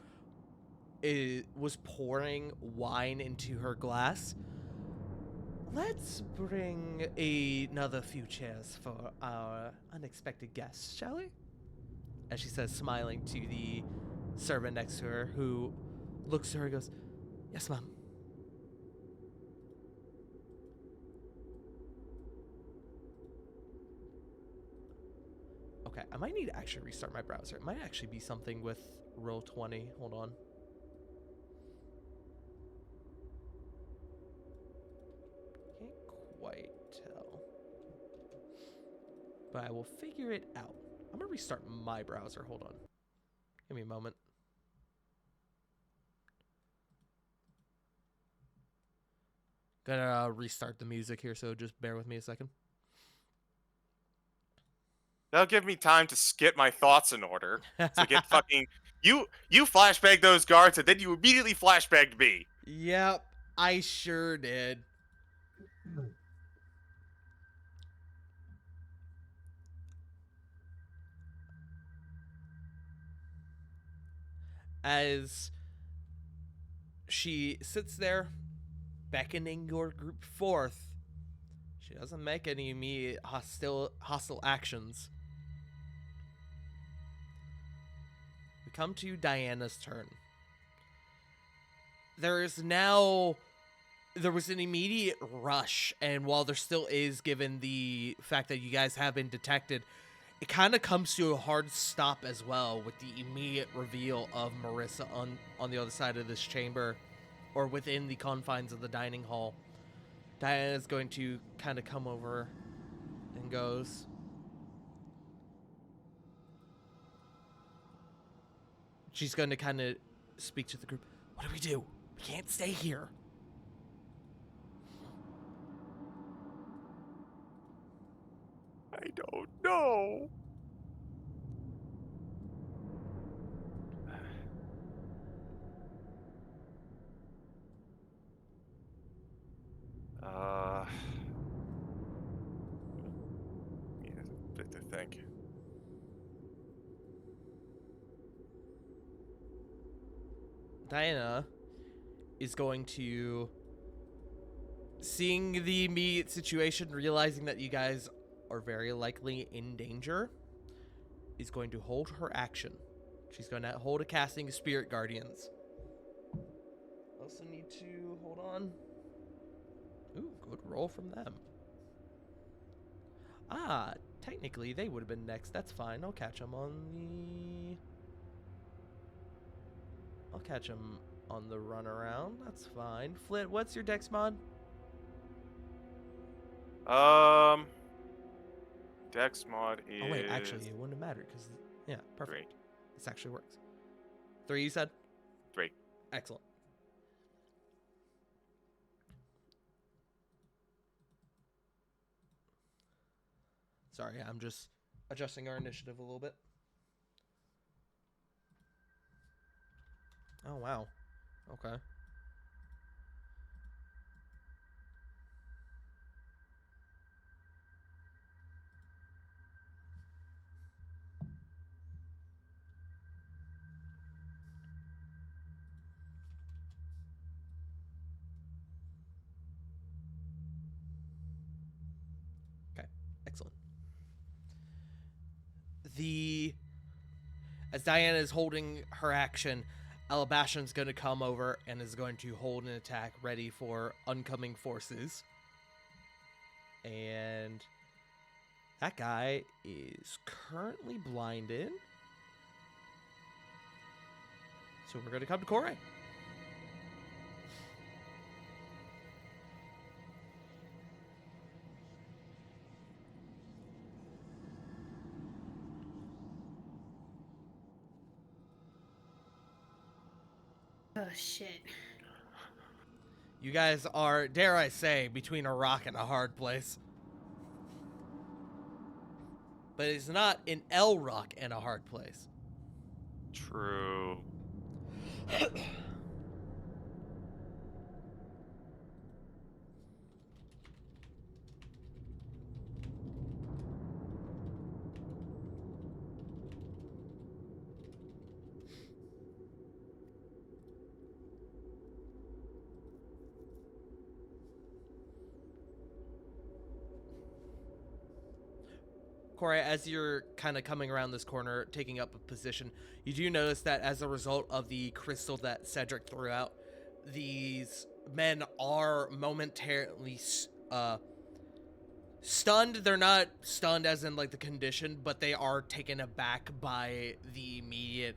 [SPEAKER 1] was pouring wine into her glass. Let's bring another few chairs for our unexpected guests, shall we? As she says, smiling to the servant next to her, who looks to her and goes, yes, ma'am. Okay, I might need to actually restart my browser. It might actually be something with Roll20. Hold on. Can't quite tell. But I will figure it out. I'm going to restart my browser. Hold on. Give me a moment. Gonna restart the music here, so just bear with me a second.
[SPEAKER 3] That'll give me time to get my thoughts in order. To get fucking you flashbang those guards and then you immediately flashbanged me.
[SPEAKER 1] Yep, I sure did. As she sits there, beckoning your group forth, she doesn't make any immediate hostile actions. We come to Diana's turn. There was an immediate rush, and while there still is, given the fact that you guys have been detected, it kind of comes to a hard stop as well with the immediate reveal of Marissa on the other side of this chamber, or within the confines of the dining hall. Diana's going to kind of come over and goes, she's going to kind of speak to the group. What do we do? We can't stay here.
[SPEAKER 3] I don't know. Yeah, a bit to think.
[SPEAKER 1] Diana is going to, seeing the immediate situation, realizing that you guys are very likely in danger, is going to hold her action. She's going to hold a casting of Spirit Guardians. Also need to hold on. Ooh, good roll from them. technically, they would have been next. That's fine. I'll catch them on the... I'll catch them on the run around. That's fine. Flit, what's your dex mod?
[SPEAKER 3] Dex mod is.
[SPEAKER 1] Oh, wait, actually, it wouldn't have mattered because... Yeah, perfect.
[SPEAKER 3] 3.
[SPEAKER 1] This actually works. 3, you said?
[SPEAKER 3] 3.
[SPEAKER 1] Excellent. Sorry, I'm just adjusting our initiative a little bit. Oh, wow. Okay. Okay, excellent. As Diana is holding her action, Alabastion's going to come over and is going to hold an attack ready for oncoming forces. And that guy is currently blinded. So we're going to come to Corey.
[SPEAKER 5] Oh shit.
[SPEAKER 1] You guys are, dare I say, between a rock and a hard place. But it's not an L rock and a hard place.
[SPEAKER 3] True.
[SPEAKER 1] Corey, as you're kind of coming around this corner, taking up a position, you do notice that as a result of the crystal that Cedric threw out, these men are momentarily stunned. They're not stunned as in like the condition, but they are taken aback by the immediate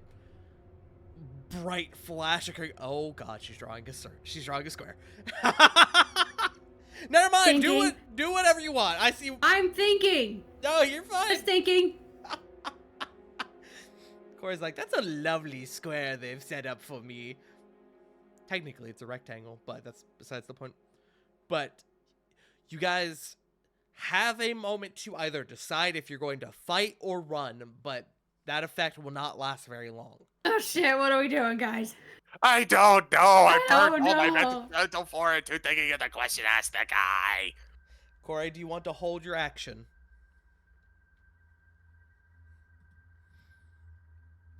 [SPEAKER 1] bright flash occurring. Oh god, she's drawing a square. Never mind.
[SPEAKER 5] Thinking.
[SPEAKER 1] Do whatever you want. I see.
[SPEAKER 5] I'm thinking.
[SPEAKER 1] No, you're fine.
[SPEAKER 5] Just thinking.
[SPEAKER 1] Corey's like, that's a lovely square they've set up for me. Technically, it's a rectangle, but that's besides the point. But you guys have a moment to either decide if you're going to fight or run, but that effect will not last very long.
[SPEAKER 5] Oh shit, what are we doing, guys?
[SPEAKER 3] I don't know. I
[SPEAKER 5] Oh,
[SPEAKER 3] burned all my
[SPEAKER 5] no.
[SPEAKER 3] mental fortitude thinking of the question asked the guy.
[SPEAKER 1] Corey, do you want to hold your action?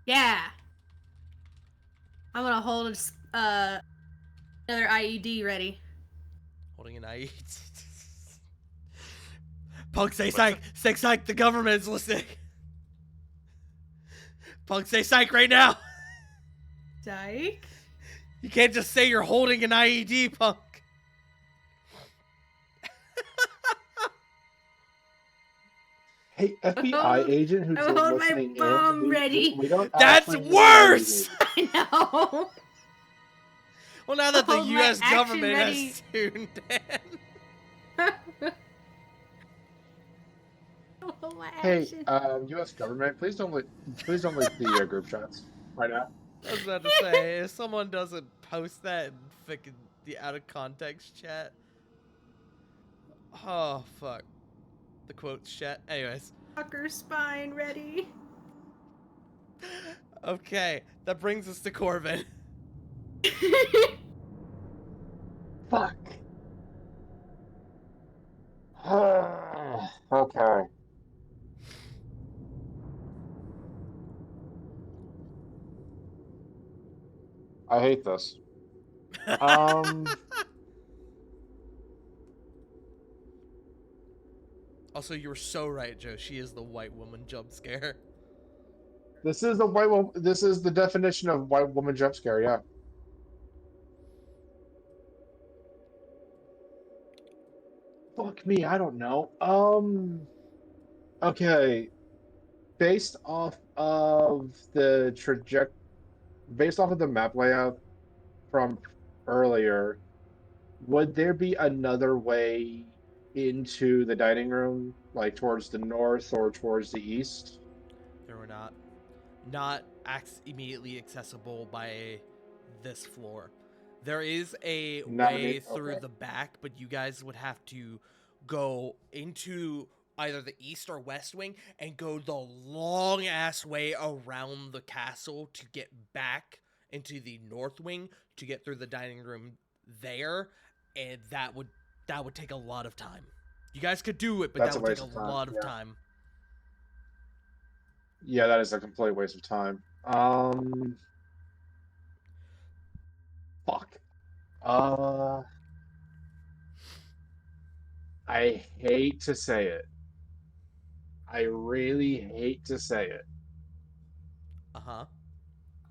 [SPEAKER 5] Yeah. I'm gonna hold another IED ready.
[SPEAKER 1] Holding an IE. Punk, say psych! Say psych! The government is listening! Punk, say psych right now!
[SPEAKER 5] Dyke?
[SPEAKER 1] You can't just say you're holding an IED, Punk!
[SPEAKER 2] Hey, FBI agent who's
[SPEAKER 5] I hold my
[SPEAKER 2] listening
[SPEAKER 5] bomb
[SPEAKER 2] in.
[SPEAKER 5] ready.
[SPEAKER 2] We don't
[SPEAKER 1] That's
[SPEAKER 2] actually need
[SPEAKER 1] worse!
[SPEAKER 2] anything.
[SPEAKER 5] I know.
[SPEAKER 1] Well, now that the
[SPEAKER 5] Hold my
[SPEAKER 1] U.S.
[SPEAKER 5] action
[SPEAKER 1] government
[SPEAKER 5] ready.
[SPEAKER 1] has tuned in.
[SPEAKER 5] Hold my
[SPEAKER 2] Hey,
[SPEAKER 5] action.
[SPEAKER 2] U.S. government, please don't leak the group chats right now.
[SPEAKER 1] I was about to say, if someone doesn't post that in fucking the out of context chat. Oh, fuck. The quotes chat. Anyways.
[SPEAKER 5] Fucker spine ready.
[SPEAKER 1] Okay, that brings us to Corbin.
[SPEAKER 2] Fuck. Okay. I hate this.
[SPEAKER 1] Also, you were so right, Joe. She is the white woman jump scare.
[SPEAKER 2] This is the white woman. This is the definition of white woman jump scare. Yeah. Fuck me. I don't know. Okay, based off of the based off of the map layout from earlier, would there be another way into the dining room, like towards the north or towards the east?
[SPEAKER 1] There were not immediately accessible by this floor. There is a way through
[SPEAKER 2] Okay.
[SPEAKER 1] the back, but you guys would have to go into either the east or west wing and go the long ass way around the castle to get back into the north wing to get through the dining room there, and that would take a lot of time. You guys could do it, but
[SPEAKER 2] That's
[SPEAKER 1] that
[SPEAKER 2] a
[SPEAKER 1] would take
[SPEAKER 2] waste
[SPEAKER 1] a
[SPEAKER 2] of time.
[SPEAKER 1] lot of
[SPEAKER 2] Yeah.
[SPEAKER 1] time.
[SPEAKER 2] Yeah, that is a complete waste of time. Fuck. Uh, I hate to say it. I really hate to say it.
[SPEAKER 1] Uh-huh.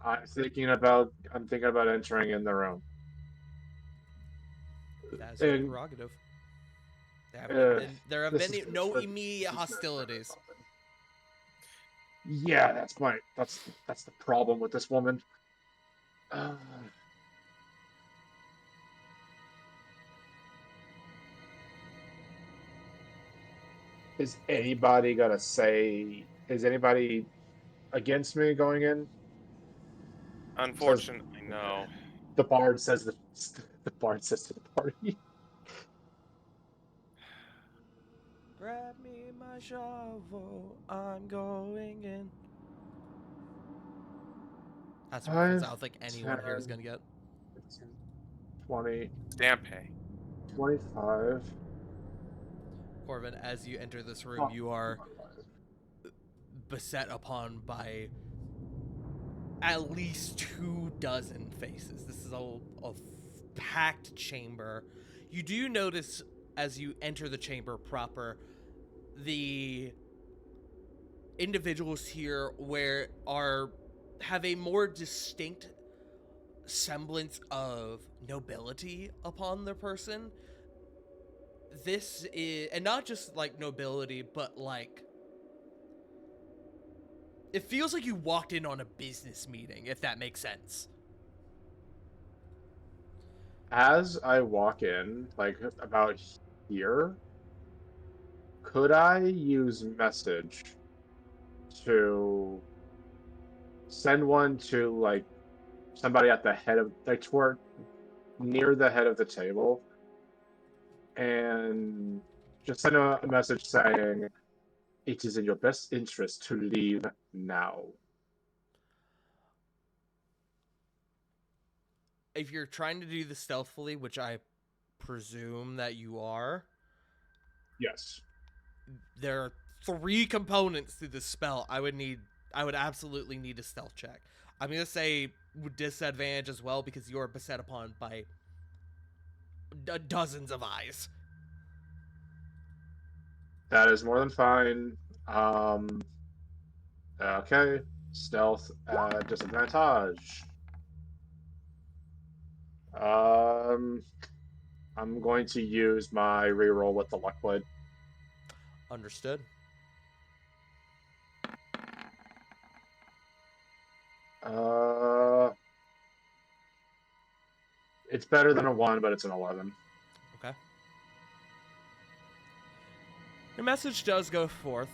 [SPEAKER 2] I'm thinking about entering in the room.
[SPEAKER 1] That's your
[SPEAKER 2] And
[SPEAKER 1] prerogative.
[SPEAKER 2] uh,
[SPEAKER 1] There have
[SPEAKER 2] this
[SPEAKER 1] been
[SPEAKER 2] is
[SPEAKER 1] no
[SPEAKER 2] for
[SPEAKER 1] immediate hostilities.
[SPEAKER 2] something. Yeah, that's the problem with this woman. Uh, is anybody gonna say? Is anybody against me going in? Says
[SPEAKER 3] Unfortunately, no.
[SPEAKER 2] the bard says the bard says to the party.
[SPEAKER 1] Grab me my shovel, I'm going in. That's a reference I
[SPEAKER 2] 5,
[SPEAKER 1] don't think
[SPEAKER 2] 10,
[SPEAKER 1] anyone here is gonna get.
[SPEAKER 2] 15, 20,
[SPEAKER 3] Stampe.
[SPEAKER 2] 25.
[SPEAKER 1] Corvin, as you enter this room,
[SPEAKER 2] Oh,
[SPEAKER 1] you are beset upon by at least 24 faces. This is a packed chamber. You do notice as you enter the chamber proper, the individuals here have a more distinct semblance of nobility upon their person. This is, and not just like nobility, but like it feels like you walked in on a business meeting, if that makes sense.
[SPEAKER 2] As I walk in, like about here, could I use message to send one to like somebody at the head of like toward near the head of the table and just send a message saying it is in your best interest to leave now.
[SPEAKER 1] If you're trying to do this stealthily, which I presume that you are,
[SPEAKER 2] Yes.
[SPEAKER 1] there are 3 components to this spell. I would absolutely need a stealth check. I'm gonna say with disadvantage as well because you are beset upon by dozens of eyes.
[SPEAKER 2] That is more than fine. Okay. Stealth disadvantage. Um, I'm going to use my reroll with the luck blade.
[SPEAKER 1] Understood.
[SPEAKER 2] It's better than a 1, but it's an 11.
[SPEAKER 1] Okay. Your message does go forth,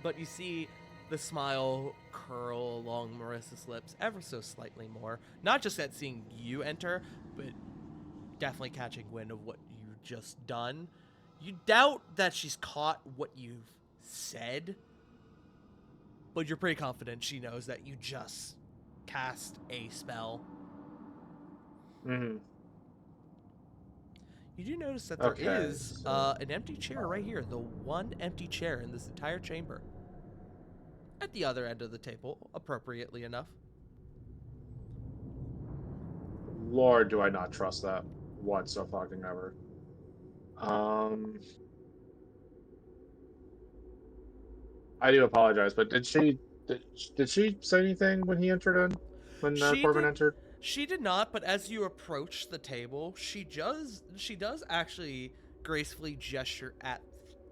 [SPEAKER 1] but you see the smile curl along Marissa's lips ever so slightly more. Not just at seeing you enter, but definitely catching wind of what you've just done. You doubt that she's caught what you've said, but you're pretty confident she knows that you just cast a spell.
[SPEAKER 2] Mm-hmm.
[SPEAKER 1] You do notice that there
[SPEAKER 2] Okay,
[SPEAKER 1] is
[SPEAKER 2] so-
[SPEAKER 1] an empty chair right here, the one empty chair in this entire chamber. At the other end of the table, appropriately enough.
[SPEAKER 2] Lord, do I not trust that whatsoever. I do apologize, but did she say anything when he entered in? When Corbin entered?
[SPEAKER 1] She did not, but as you approach the table, she does actually gracefully gesture at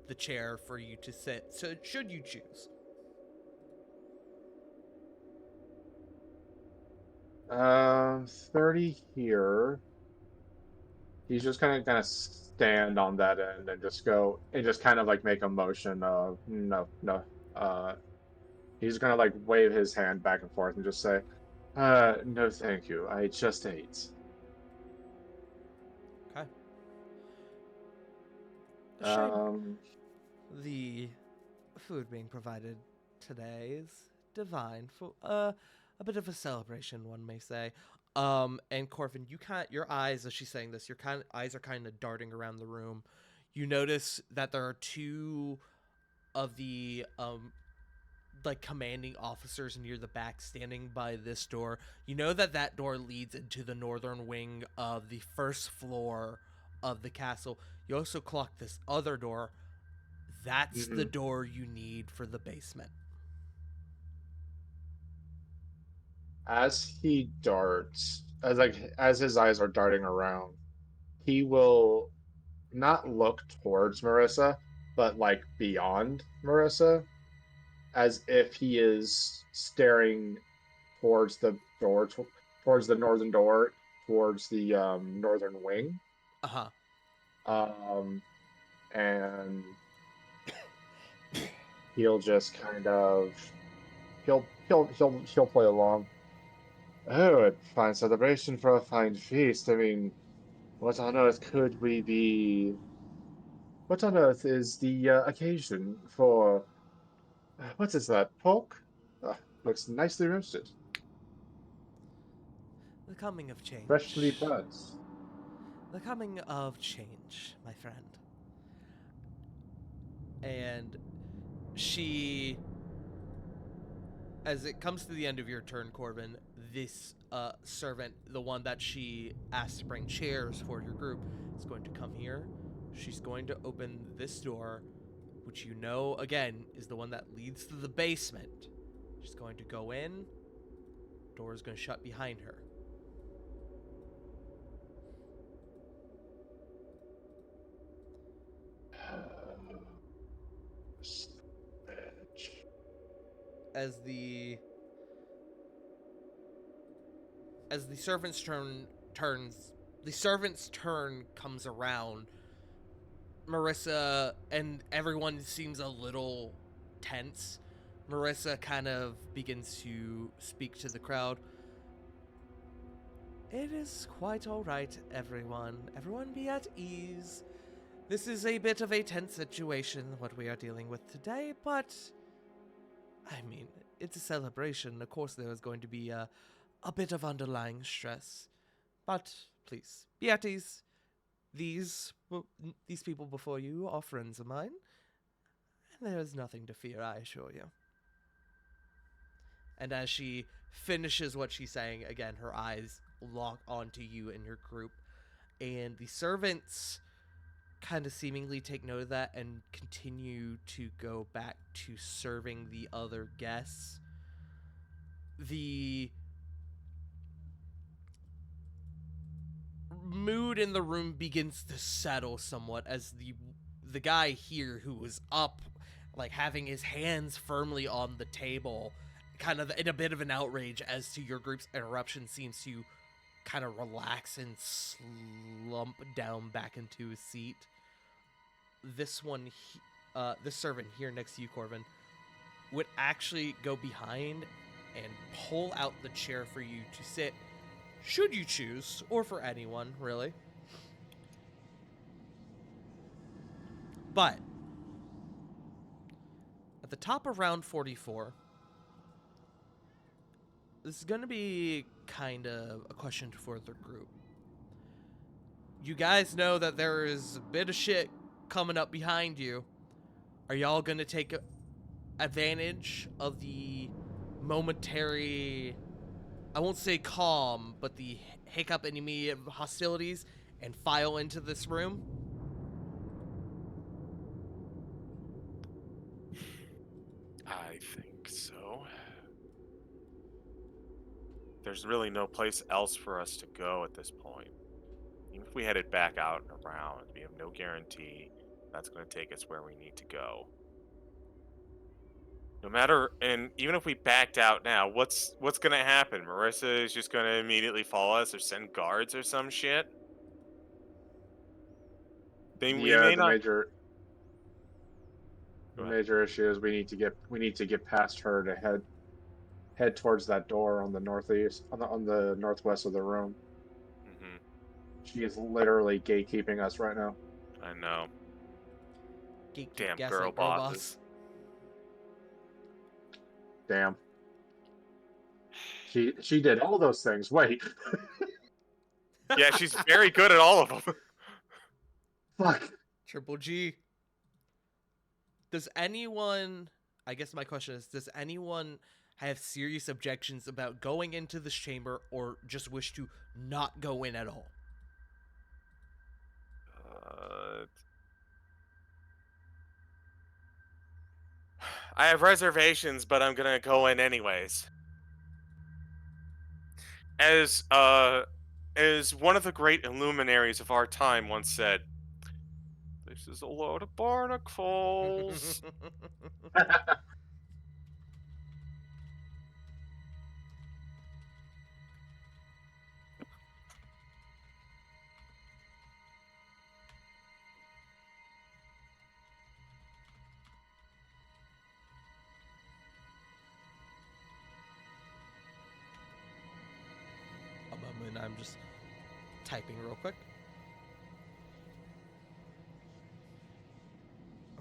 [SPEAKER 1] the chair for you to sit. So should you choose.
[SPEAKER 2] 30 here. He's just gonna kind of stand on that end and just go and just kind of like make a motion of no, no. He's gonna like wave his hand back and forth and just say, no, thank you. I just ate.
[SPEAKER 1] Okay. A shame.
[SPEAKER 2] Um,
[SPEAKER 1] The food being provided today is divine for a bit of a celebration, one may say. And Corvin, your eyes, as she's saying this, your eyes are kind of darting around the room. You notice that there are two of the like commanding officers near the back standing by this door. You know that door leads into the northern wing of the first floor of the castle. You also clock this other door. That's the door you need for the basement.
[SPEAKER 2] as he darts, as his eyes are darting around, he will not look towards Marissa, but like beyond Marissa, as if he is staring towards the door, towards the northern door, towards the northern wing.
[SPEAKER 1] Uh-huh.
[SPEAKER 2] And he'll just kind of he'll play along. Oh, a fine celebration for a fine feast. I mean, what on earth could we be? What on earth is the occasion for? What is that? Pork? Looks nicely roasted.
[SPEAKER 1] The coming of change.
[SPEAKER 2] Freshly burnt.
[SPEAKER 1] The coming of change, my friend. And she, as it comes to the end of your turn, Corvin, this servant, the one that she asked to bring chairs for your group, is going to come here. She's going to open this door, which you know, again, is the one that leads to the basement. She's going to go in. Door is going to shut behind her. As the servant's turn comes around, Marissa and everyone seems a little tense. Marissa kind of begins to speak to the crowd. It is quite all right, everyone. Everyone be at ease. This is a bit of a tense situation, what we are dealing with today, but I mean, it's a celebration. Of course, there is going to be a bit of underlying stress. But please, be at ease. These people before you are friends of mine. And there is nothing to fear, I assure you. And as she finishes what she's saying, again, her eyes lock onto you and your group. And the servants kind of seemingly take note of that and continue to go back to serving the other guests. The mood in the room begins to settle somewhat as the guy here who was up, like having his hands firmly on the table, kind of in a bit of an outrage as to your group's interruption, seems to kind of relax and slump down back into his seat. This servant here next to you, Corvin, would actually go behind and pull out the chair for you to sit, should you choose, or for anyone, really. But at the top of round 44, this is going to be kind of a question for the group. You guys know that there is a bit of shit coming up behind you. Are y'all going to take advantage of the momentary, I won't say calm, but the hiccup in immediate hostilities and file into this room?
[SPEAKER 3] I think so. There's really no place else for us to go at this point. Even if we headed back out and around, we have no guarantee That's going to take us where we need to go. No matter, and even if we backed out now, what's going to happen? Marissa is just going to immediately follow us or send guards or some shit? We may
[SPEAKER 2] The
[SPEAKER 3] not. Go ahead.
[SPEAKER 2] major issue is we need to get past her to head towards that door on the northeast on the northwest of the room.
[SPEAKER 3] Hmm.
[SPEAKER 2] She is literally gatekeeping us right now.
[SPEAKER 3] I know.
[SPEAKER 1] Geek,
[SPEAKER 3] Damn
[SPEAKER 1] gaslight,
[SPEAKER 3] girl
[SPEAKER 1] girl
[SPEAKER 3] bosses.
[SPEAKER 2] Damn. She did all those things. Wait.
[SPEAKER 3] Yeah, she's very good at all of them.
[SPEAKER 2] Fuck.
[SPEAKER 1] Triple G. Does anyone, I guess my question is, does anyone have serious objections about going into this chamber or just wish to not go in at all?
[SPEAKER 3] I have reservations, but I'm gonna go in anyways. As one of the great luminaries of our time once said, "This is a load of barnacles."
[SPEAKER 1] A moment, I'm just typing real quick.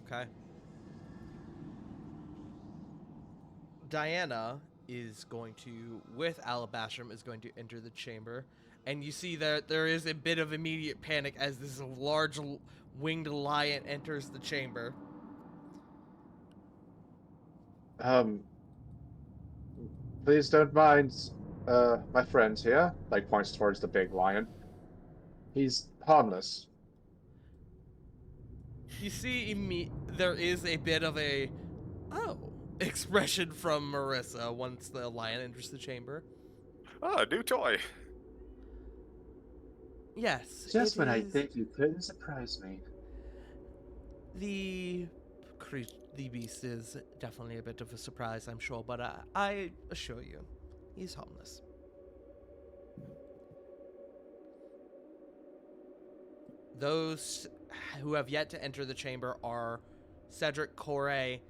[SPEAKER 1] Okay. Diana is going to, with Alabasham, is going to enter the chamber. And you see that there is a bit of immediate panic as this large winged lion enters the chamber.
[SPEAKER 2] Please don't mind my friend here. Like points towards the big lion. He's harmless.
[SPEAKER 1] You see, there is a bit of a expression from Marissa once the lion enters the chamber.
[SPEAKER 3] Oh, a new toy.
[SPEAKER 1] Yes.
[SPEAKER 2] Just
[SPEAKER 1] it
[SPEAKER 2] when I
[SPEAKER 1] is
[SPEAKER 2] think you couldn't surprise me.
[SPEAKER 1] the beast is definitely a bit of a surprise, I'm sure, but I assure you, he's harmless. Those who have yet to enter the chamber are Cedric, Corey,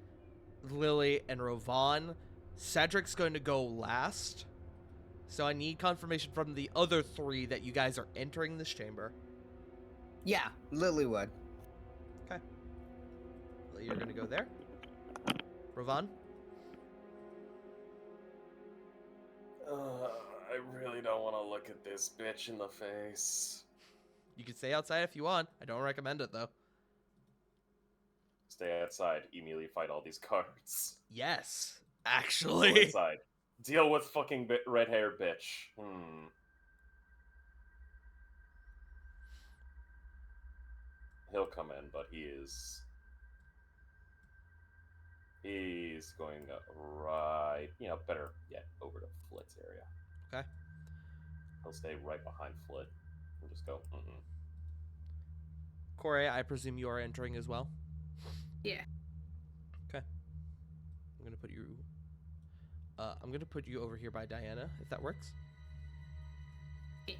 [SPEAKER 1] Lily, and Rovan. Cedric's going to go last, so I need confirmation from the other three that you guys are entering this chamber.
[SPEAKER 4] Yeah, Lily would.
[SPEAKER 1] Okay. Lily, you're going to go there. Rovan?
[SPEAKER 6] I really don't want to look at this bitch in the face.
[SPEAKER 1] You can stay outside if you want. I don't recommend it, though.
[SPEAKER 6] Stay outside. Immediately fight all these cards.
[SPEAKER 1] Yes,
[SPEAKER 6] Go
[SPEAKER 1] actually.
[SPEAKER 6] inside. Deal with fucking red hair bitch. He'll come in, but he's going right, better yet, over to Flit's area.
[SPEAKER 1] Okay.
[SPEAKER 6] He'll stay right behind Flit and just go,
[SPEAKER 1] Corey, I presume you are entering as well?
[SPEAKER 5] Yeah.
[SPEAKER 1] Okay. I'm going to put you over here by Diana, if that works.
[SPEAKER 5] Yeah.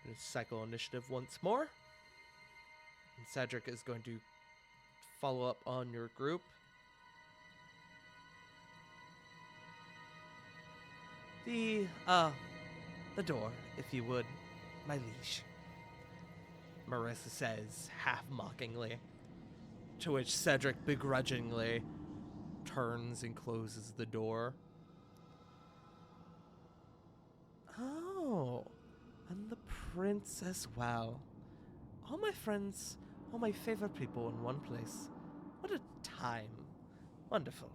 [SPEAKER 1] Going to cycle initiative once more. And Cedric is going to follow up on your group. The door, if you would, my liege. Marissa says, half mockingly. To which Cedric begrudgingly turns and closes the door. Oh, and the prince as well. All my friends, all my favorite people in one place. What a time. Wonderful.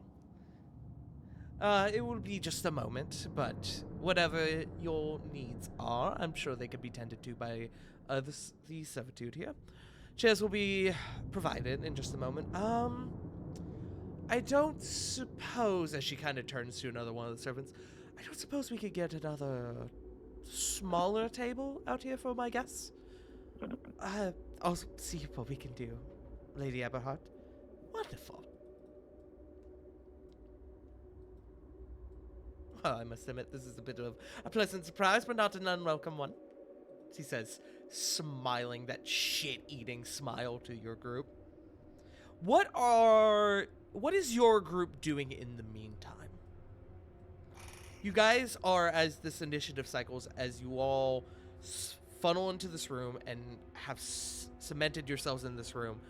[SPEAKER 1] It will be just a moment, but whatever your needs are, I'm sure they could be tended to by the servitude here. Chairs will be provided in just a moment. I don't suppose, as she kind of turns to another one of the servants, I don't suppose we could get another smaller table out here for my guests? I'll see what we can do, Lady Eberhard. Wonderful. Well, I must admit, this is a bit of a pleasant surprise, but not an unwelcome one, he says, smiling that shit-eating smile to your group. What is your group doing in the meantime? You guys are, as this initiative cycles, as you all funnel into this room and have cemented yourselves in this room,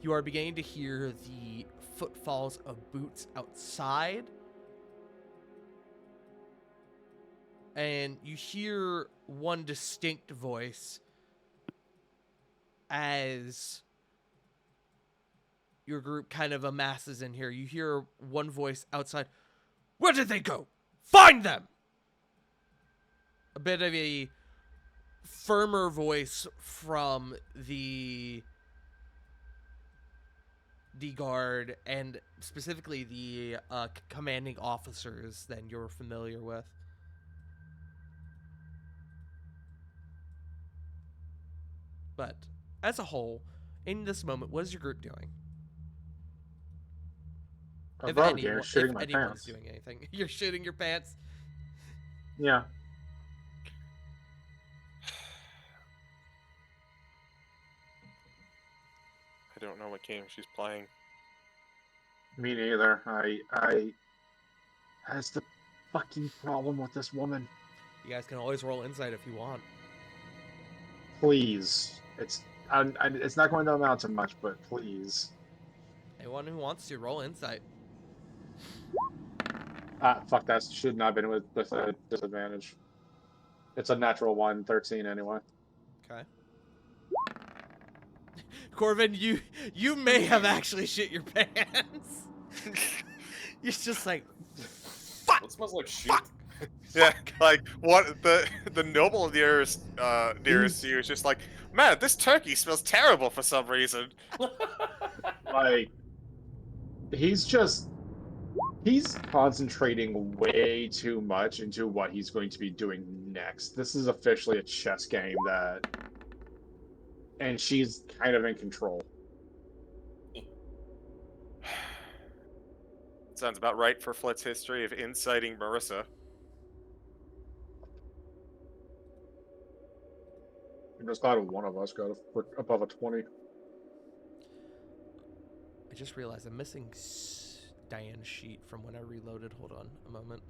[SPEAKER 1] you are beginning to hear the footfalls of boots outside. And you hear one distinct voice as your group kind of amasses in here. You hear one voice outside. Where did they go? Find them! A bit of a firmer voice from the guard, and specifically the commanding officers that you're familiar with. But as a whole, in this moment, what is your group doing? If
[SPEAKER 2] shooting my
[SPEAKER 1] anyone's
[SPEAKER 2] pants.
[SPEAKER 1] doing anything, you're shooting your pants.
[SPEAKER 2] Yeah.
[SPEAKER 3] I don't know what game she's playing.
[SPEAKER 2] Me neither. That's the fucking problem with this woman.
[SPEAKER 1] You guys can always roll insight if you want.
[SPEAKER 2] Please. It's not going to amount to much, but please.
[SPEAKER 1] Anyone who wants to roll insight.
[SPEAKER 2] Fuck, that should not have been with a disadvantage. It's a natural 1, 13 anyway.
[SPEAKER 1] Okay. Corvin, you may have actually shit your pants. You're just like, fuck.
[SPEAKER 6] It smells like shit.
[SPEAKER 3] Yeah, like what the noble nearest to you is just like, man, this turkey smells terrible for some reason.
[SPEAKER 2] Like, he's concentrating way too much into what he's going to be doing next. This is officially a chess game and she's kind of in control.
[SPEAKER 3] Sounds about right for Flit's history of inciting Marissa.
[SPEAKER 2] I'm just glad one of us got above a 20.
[SPEAKER 1] I just realized I'm missing Diane's sheet from when I reloaded. Hold on a moment.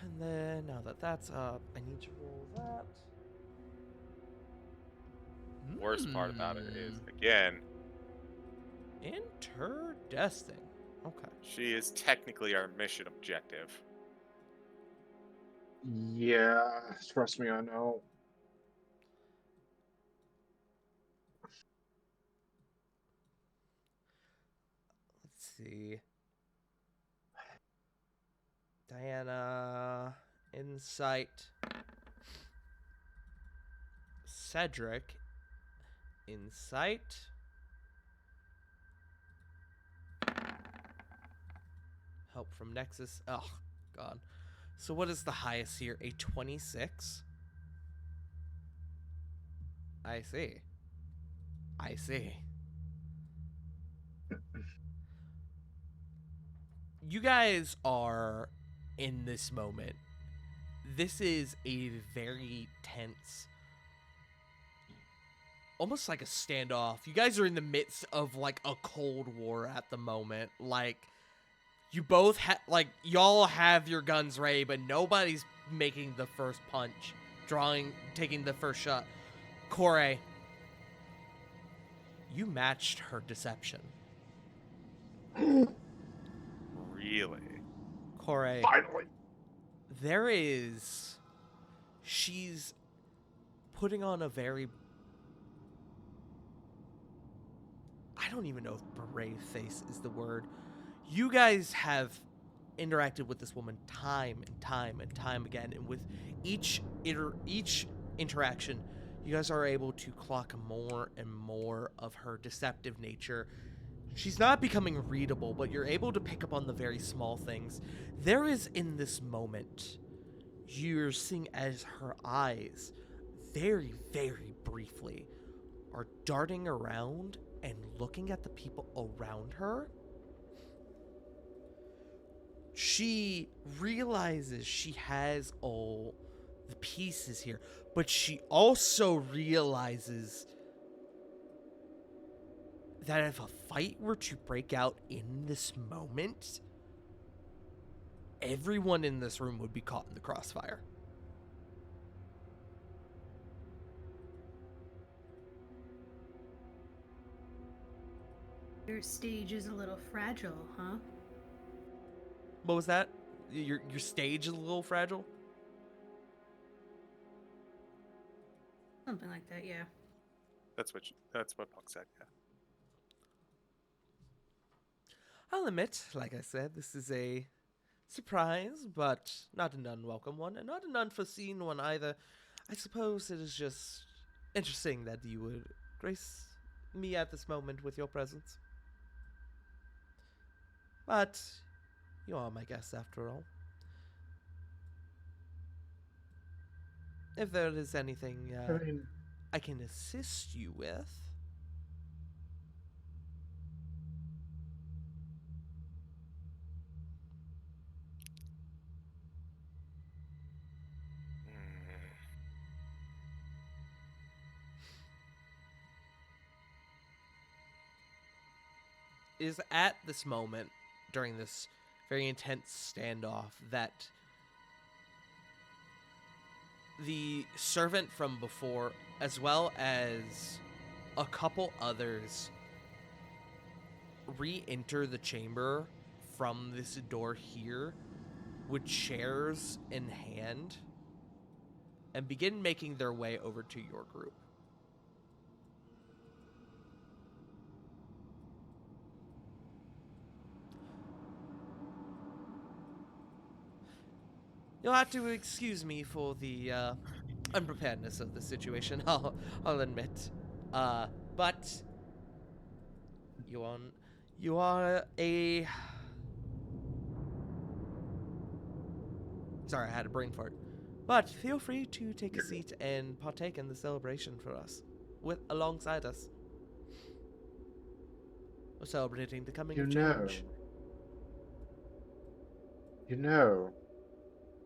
[SPEAKER 1] And then, now that that's up, I need to roll that.
[SPEAKER 3] Worst part about it is, again,
[SPEAKER 1] Interdesting. Okay.
[SPEAKER 3] she is technically our mission objective.
[SPEAKER 2] Yeah, trust me, I know.
[SPEAKER 1] Let's see. Diana, Insight. Cedric, Insight. Help from Nexus. Oh, God. So what is the highest here? A 26? I see. I see. You guys are in this moment. This is a very tense, almost like a standoff. You guys are in the midst of like a Cold War at the moment. Like, you both y'all have your guns ready, but nobody's making the first punch, taking the first shot. Corey, you matched her deception.
[SPEAKER 3] Really?
[SPEAKER 1] Corey,
[SPEAKER 2] Finally.
[SPEAKER 1] she's putting on a very, I don't even know if brave face is the word. You guys have interacted with this woman time and time and time again, and with each interaction, you guys are able to clock more and more of her deceptive nature. She's not becoming readable, but you're able to pick up on the very small things. There is, in this moment, you're seeing as her eyes, very, very briefly, are darting around and looking at the people around her. She realizes she has all the pieces here, but she also realizes that if a fight were to break out in this moment, everyone in this room would be caught in the crossfire.
[SPEAKER 5] Your stage is a little fragile, huh?
[SPEAKER 1] What was that? Your stage is a little fragile?
[SPEAKER 5] Something like that, yeah.
[SPEAKER 3] That's what Puck said. Yeah.
[SPEAKER 1] I'll admit, like I said, this is a surprise, but not an unwelcome one, and not an unforeseen one either. I suppose it is just interesting that you would grace me at this moment with your presence. But you are my guest after all. If there is anything
[SPEAKER 2] I mean,
[SPEAKER 1] I can assist you with. It is at this moment, during this very intense standoff, that the servant from before, as well as a couple others, re-enter the chamber from this door here with chairs in hand and begin making their way over to your group. You'll have to excuse me for the unpreparedness of the situation, I'll admit. But you are a... Sorry, I had a brain fart. But feel free to take a seat and partake in the celebration for us, alongside us. We're celebrating the coming of change.
[SPEAKER 2] You know,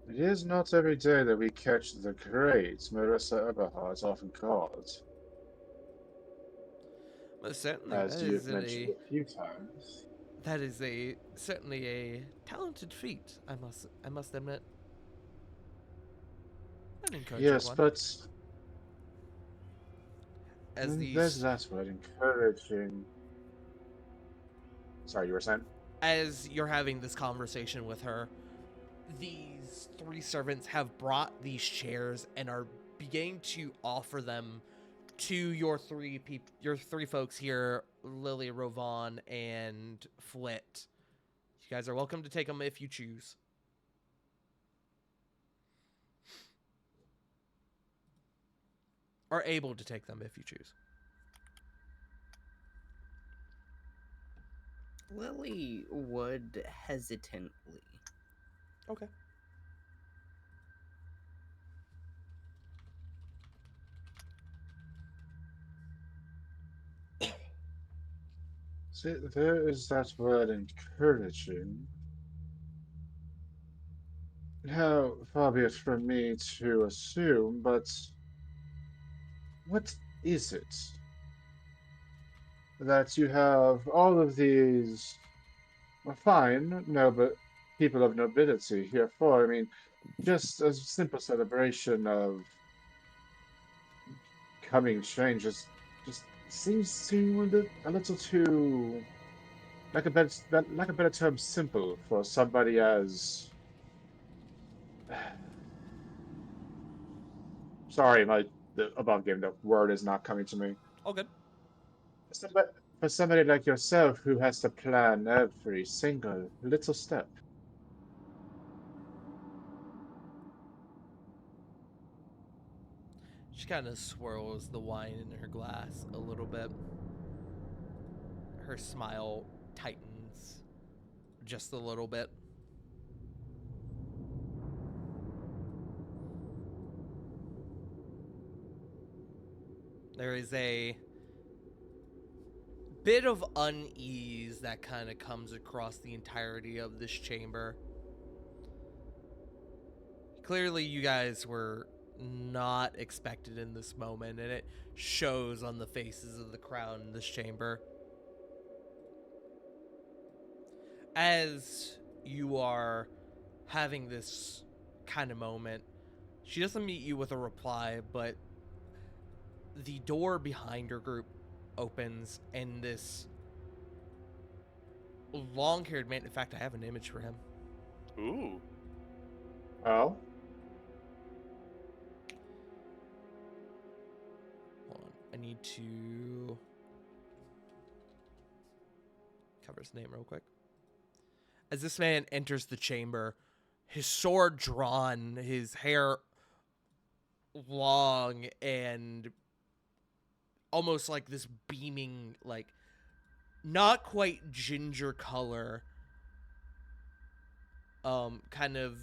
[SPEAKER 2] it is not every day that we catch the great Marissa Eberhard, often called,
[SPEAKER 1] Most certainly,
[SPEAKER 2] as you've mentioned a few times.
[SPEAKER 1] that is certainly a talented feat. I must admit. An encouraging
[SPEAKER 2] Yes,
[SPEAKER 1] one.
[SPEAKER 2] but
[SPEAKER 1] As
[SPEAKER 2] there's that word, encouraging. Sorry, you were saying?
[SPEAKER 1] As you're having this conversation with her, these three servants have brought these chairs and are beginning to offer them to your three folks here, Lily, Rovan, and Flit. You guys are welcome to take them if you choose. Are able to take them if you choose.
[SPEAKER 4] Lily would hesitantly.
[SPEAKER 1] Okay.
[SPEAKER 2] See, there is that word encouraging. Now, far be it from me to assume, but what is it that you have all of these, well, fine, no, but people of nobility here for? I mean, just a simple celebration of coming change just seems to a little too like a better term, simple for somebody as sorry, the above game, the word is not coming to me.
[SPEAKER 1] All good.
[SPEAKER 2] Somebody, for somebody like yourself who has to plan every single little step.
[SPEAKER 1] She kind of swirls the wine in her glass a little bit. Her smile tightens just a little bit. There is a bit of unease that kind of comes across the entirety of this chamber. Clearly, you guys were not expected in this moment, and it shows on the faces of the crowd in this chamber. As you are having this kind of moment, she doesn't meet you with a reply, but the door behind your group opens, and this long-haired man, in fact, I have an image for him.
[SPEAKER 3] Ooh.
[SPEAKER 2] Oh,
[SPEAKER 1] Hold on, I need to cover his name real quick. As this man enters the chamber, his sword drawn, his hair long and almost like this beaming, like not quite ginger color, kind of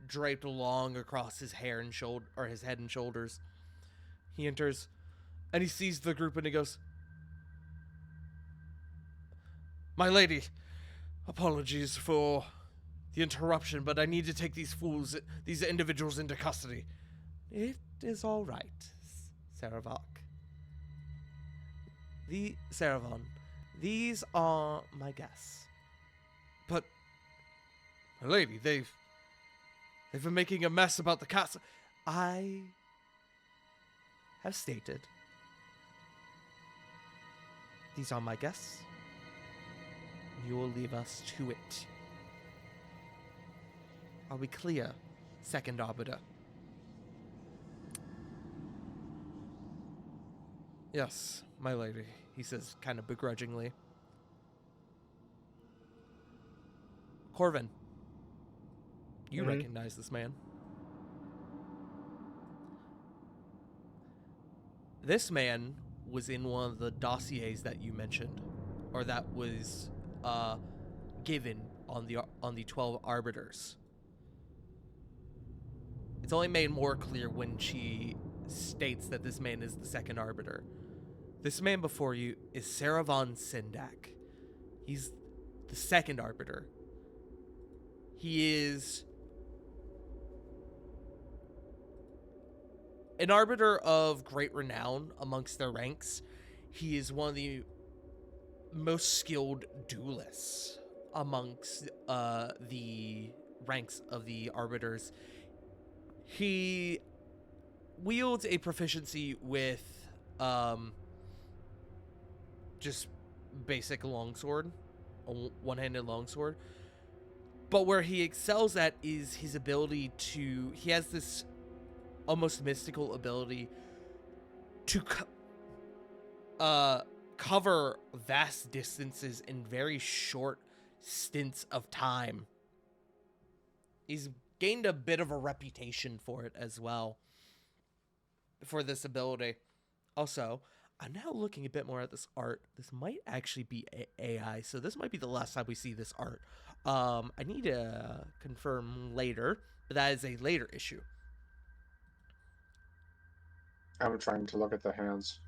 [SPEAKER 1] draped along across his hair and shoulder, or his head and shoulders. He enters and he sees the group and he goes, "My lady, apologies for the interruption, but I need to take these individuals into custody." "It is all right, Saravok. Saravon, these are my guests." "But, my lady, they've been making a mess about the castle." "I have stated these are my guests. You will leave us to it. Are we clear, Second Arbiter?" "Yes, my lady," he says kind of begrudgingly. Corvin, you
[SPEAKER 2] Mhm.
[SPEAKER 1] recognize this man. This man was in one of the dossiers that you mentioned, or that was given on the 12 arbiters. It's only made more clear when she states that this man is the second arbiter. This man before you is Saravon Sindak. He's the second arbiter. He is an arbiter of great renown amongst their ranks. He is one of the most skilled duelists amongst the ranks of the arbiters. He wields a proficiency with just basic longsword, a one-handed longsword. But where he excels at is his ability to... He has this almost mystical ability to cover vast distances in very short stints of time. He's gained a bit of a reputation for it as well, for this ability. Also, I'm now looking a bit more at this art. This might actually be AI, so this might be the last time we see this art. I need to confirm later, but that is a later issue.
[SPEAKER 2] I'm trying to look at the hands.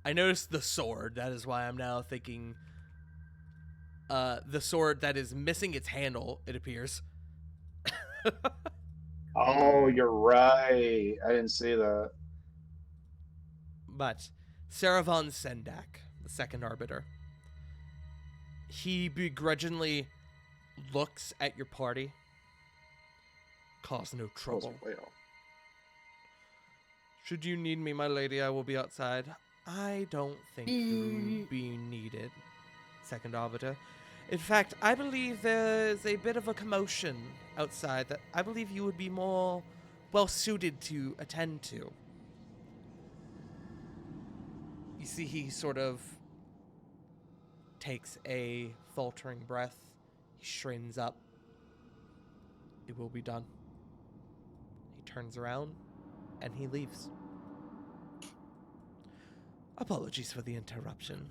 [SPEAKER 1] I noticed the sword. That is why I'm now thinking the sword that is missing its handle, it appears.
[SPEAKER 2] Oh, you're right. I didn't see that.
[SPEAKER 1] But Saravon Sindak, the second arbiter, he begrudgingly looks at your party. Cause no trouble.
[SPEAKER 2] Whale.
[SPEAKER 1] Should you need me, my lady, I will be outside. I don't think you'll be needed, second arbiter. In fact, I believe there's a bit of a commotion outside that I believe you would be more well-suited to attend to. You see, he sort of takes a faltering breath. He straightens up. It will be done. He turns around and he leaves. Apologies for the interruption.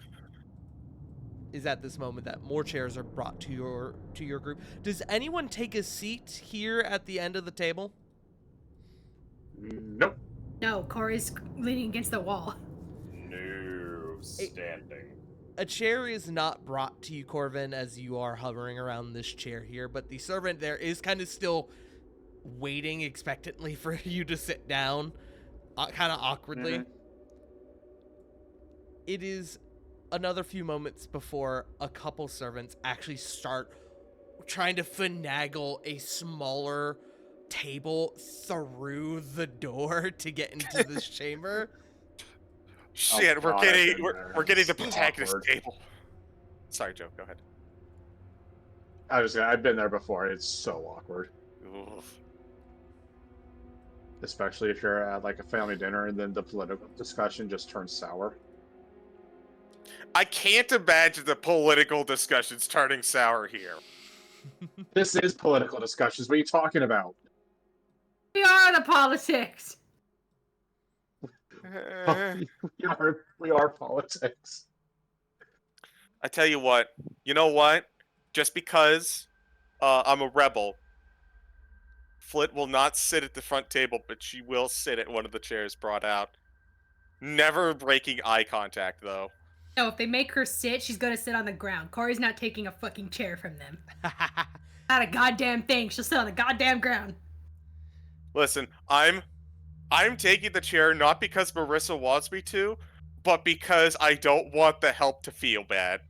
[SPEAKER 1] Is at this moment that more chairs are brought to your group. Does anyone take a seat here at the end of the table?
[SPEAKER 2] Nope.
[SPEAKER 5] No, Corey's leaning against the wall.
[SPEAKER 6] No, standing.
[SPEAKER 1] A chair is not brought to you, Corvin, as you are hovering around this chair here, but the servant there is kind of still waiting expectantly for you to sit down, kind of awkwardly.
[SPEAKER 2] Mhm.
[SPEAKER 1] It is another few moments before a couple servants actually start trying to finagle a smaller table through the door to get into this chamber.
[SPEAKER 3] Shit,
[SPEAKER 2] God, I've been there.
[SPEAKER 3] we're getting the
[SPEAKER 2] It's
[SPEAKER 3] protagonist
[SPEAKER 2] awkward.
[SPEAKER 3] table. Sorry, Joe. Go ahead.
[SPEAKER 2] I've been there before. It's so awkward,
[SPEAKER 3] Oof.
[SPEAKER 2] especially if you're at like a family dinner and then the political discussion just turns sour.
[SPEAKER 3] I can't imagine the political discussions turning sour here.
[SPEAKER 2] This is political discussions. What are you talking about?
[SPEAKER 5] We are the politics.
[SPEAKER 2] We are politics.
[SPEAKER 3] I tell you what. You know what? Just because I'm a rebel, Flit will not sit at the front table, but she will sit at one of the chairs brought out. Never breaking eye contact, though.
[SPEAKER 5] No, if they make her sit, she's gonna sit on the ground. Corey's not taking a fucking chair from them. Not a goddamn thing. She'll sit on the goddamn ground.
[SPEAKER 3] Listen, I'm taking the chair not because Marissa wants me to, but because I don't want the help to feel bad.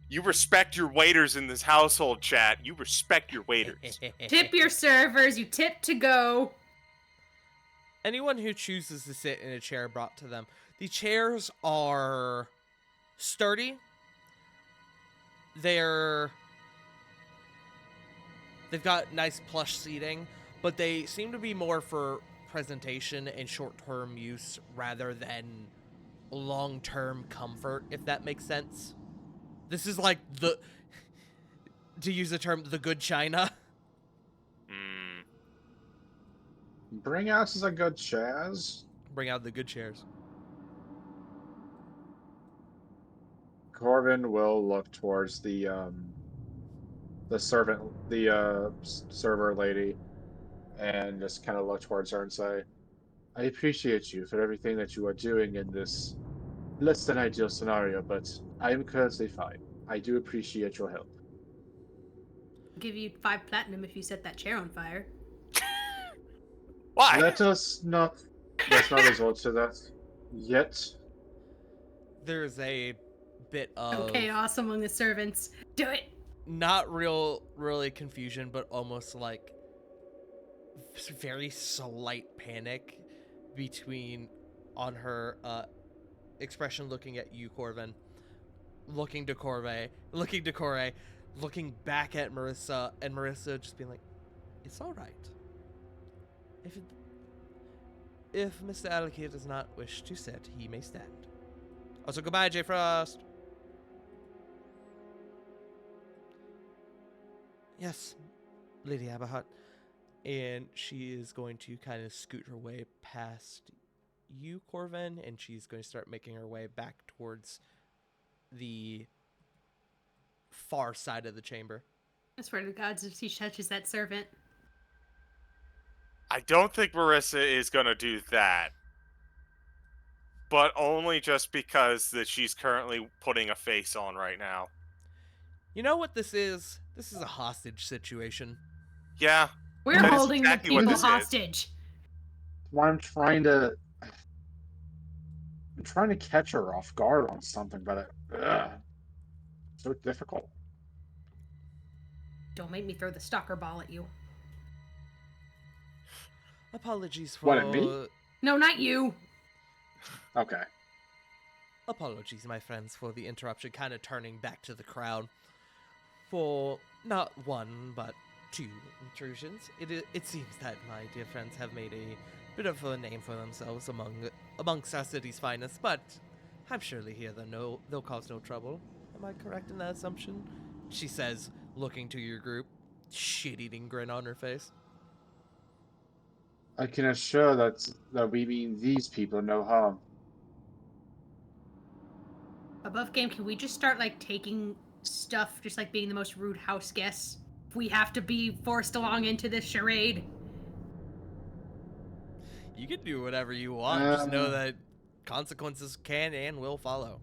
[SPEAKER 3] You respect your waiters in this household, chat. You respect your waiters.
[SPEAKER 5] Tip your servers. You tip to go.
[SPEAKER 1] Anyone who chooses to sit in a chair brought to them. The chairs are sturdy. They've got nice plush seating, but they seem to be more for presentation and short-term use rather than long-term comfort, if that makes sense. This is like to use the term, the good china.
[SPEAKER 3] Hmm.
[SPEAKER 2] Bring out a good Chaz.
[SPEAKER 1] Bring out the good chairs.
[SPEAKER 2] Corvin will look towards the servant, the server lady, and just kind of look towards her and say, "I appreciate you for everything that you are doing in this less than ideal scenario, but I am currently fine. I do appreciate your help."
[SPEAKER 5] I'll give you 5 platinum if you set that chair on fire.
[SPEAKER 3] Why?
[SPEAKER 2] Let's not resort to that yet.
[SPEAKER 1] There's a bit of
[SPEAKER 5] Chaos among the servants. Do it.
[SPEAKER 1] not really confusion, but almost like very slight panic on her expression, looking at you, Corvin, looking to Corey, looking back at Marissa, and Marissa just being like, "It's all right. If Mr. Alakir does not wish to sit, he may stand. Also, goodbye, J. Frost." "Yes, Lady Aberhart." And she is going to kind of scoot her way past you, Corvin, and she's going to start making her way back towards the far side of the chamber.
[SPEAKER 5] I swear to the gods, if she touches that servant.
[SPEAKER 3] I don't think Marissa is gonna do that. But only just because that she's currently putting a face on right now.
[SPEAKER 1] You know what this is? This is a hostage situation.
[SPEAKER 3] Yeah.
[SPEAKER 5] We're
[SPEAKER 3] That is
[SPEAKER 5] holding
[SPEAKER 3] exactly
[SPEAKER 5] the
[SPEAKER 3] what
[SPEAKER 5] people
[SPEAKER 3] this is.
[SPEAKER 5] hostage.
[SPEAKER 2] Why I'm trying to catch her off guard on something, but so difficult.
[SPEAKER 5] Don't make me throw the stalker ball at you.
[SPEAKER 1] Apologies for...
[SPEAKER 2] What, at me?
[SPEAKER 5] No, not you.
[SPEAKER 2] Okay.
[SPEAKER 1] Apologies, my friends, for the interruption, kind of turning back to the crowd. For not one, but 2 intrusions. It seems that my dear friends have made a bit of a name for themselves amongst our city's finest, but I'm surely here they'll cause no trouble. Am I correct in that assumption? She says, looking to your group, shit-eating grin on her face.
[SPEAKER 2] I can assure that we mean these people no harm.
[SPEAKER 5] Above game, can we just start like taking stuff, just like being the most rude house guests? If we have to be forced along into this charade.
[SPEAKER 1] You can do whatever you want. Just know
[SPEAKER 2] Um,
[SPEAKER 1] that consequences can and will follow.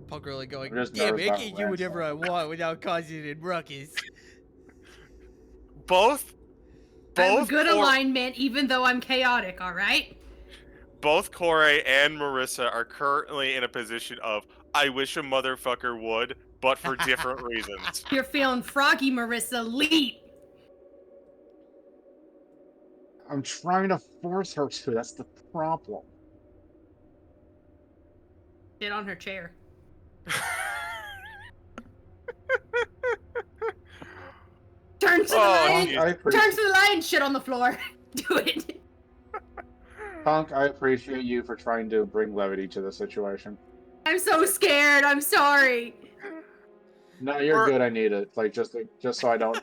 [SPEAKER 1] Punk really going,
[SPEAKER 2] I'm just
[SPEAKER 1] damn,
[SPEAKER 2] nervous
[SPEAKER 1] I
[SPEAKER 2] about
[SPEAKER 1] can do whatever I
[SPEAKER 2] Ransom.
[SPEAKER 1] want without causing a ruckus.
[SPEAKER 3] Both
[SPEAKER 5] I'm a good
[SPEAKER 3] Cor-
[SPEAKER 5] alignment, even though I'm chaotic. All right.
[SPEAKER 3] both Corey and Marissa are currently in a position of I wish a motherfucker would, but for different reasons.
[SPEAKER 5] You're feeling froggy, Marissa. Leap.
[SPEAKER 2] I'm trying to force her to. That's the problem.
[SPEAKER 5] Sit on her chair. Turn to the
[SPEAKER 3] Oh,
[SPEAKER 5] light.
[SPEAKER 3] jeez.
[SPEAKER 2] I
[SPEAKER 5] Turn
[SPEAKER 2] appreciate,
[SPEAKER 5] to the light and shit on the floor. Do it.
[SPEAKER 2] Punk, I appreciate you for trying to bring levity to the situation.
[SPEAKER 5] I'm so scared. I'm sorry.
[SPEAKER 2] No, you're
[SPEAKER 3] Or-
[SPEAKER 2] good. I need it. Like just so I don't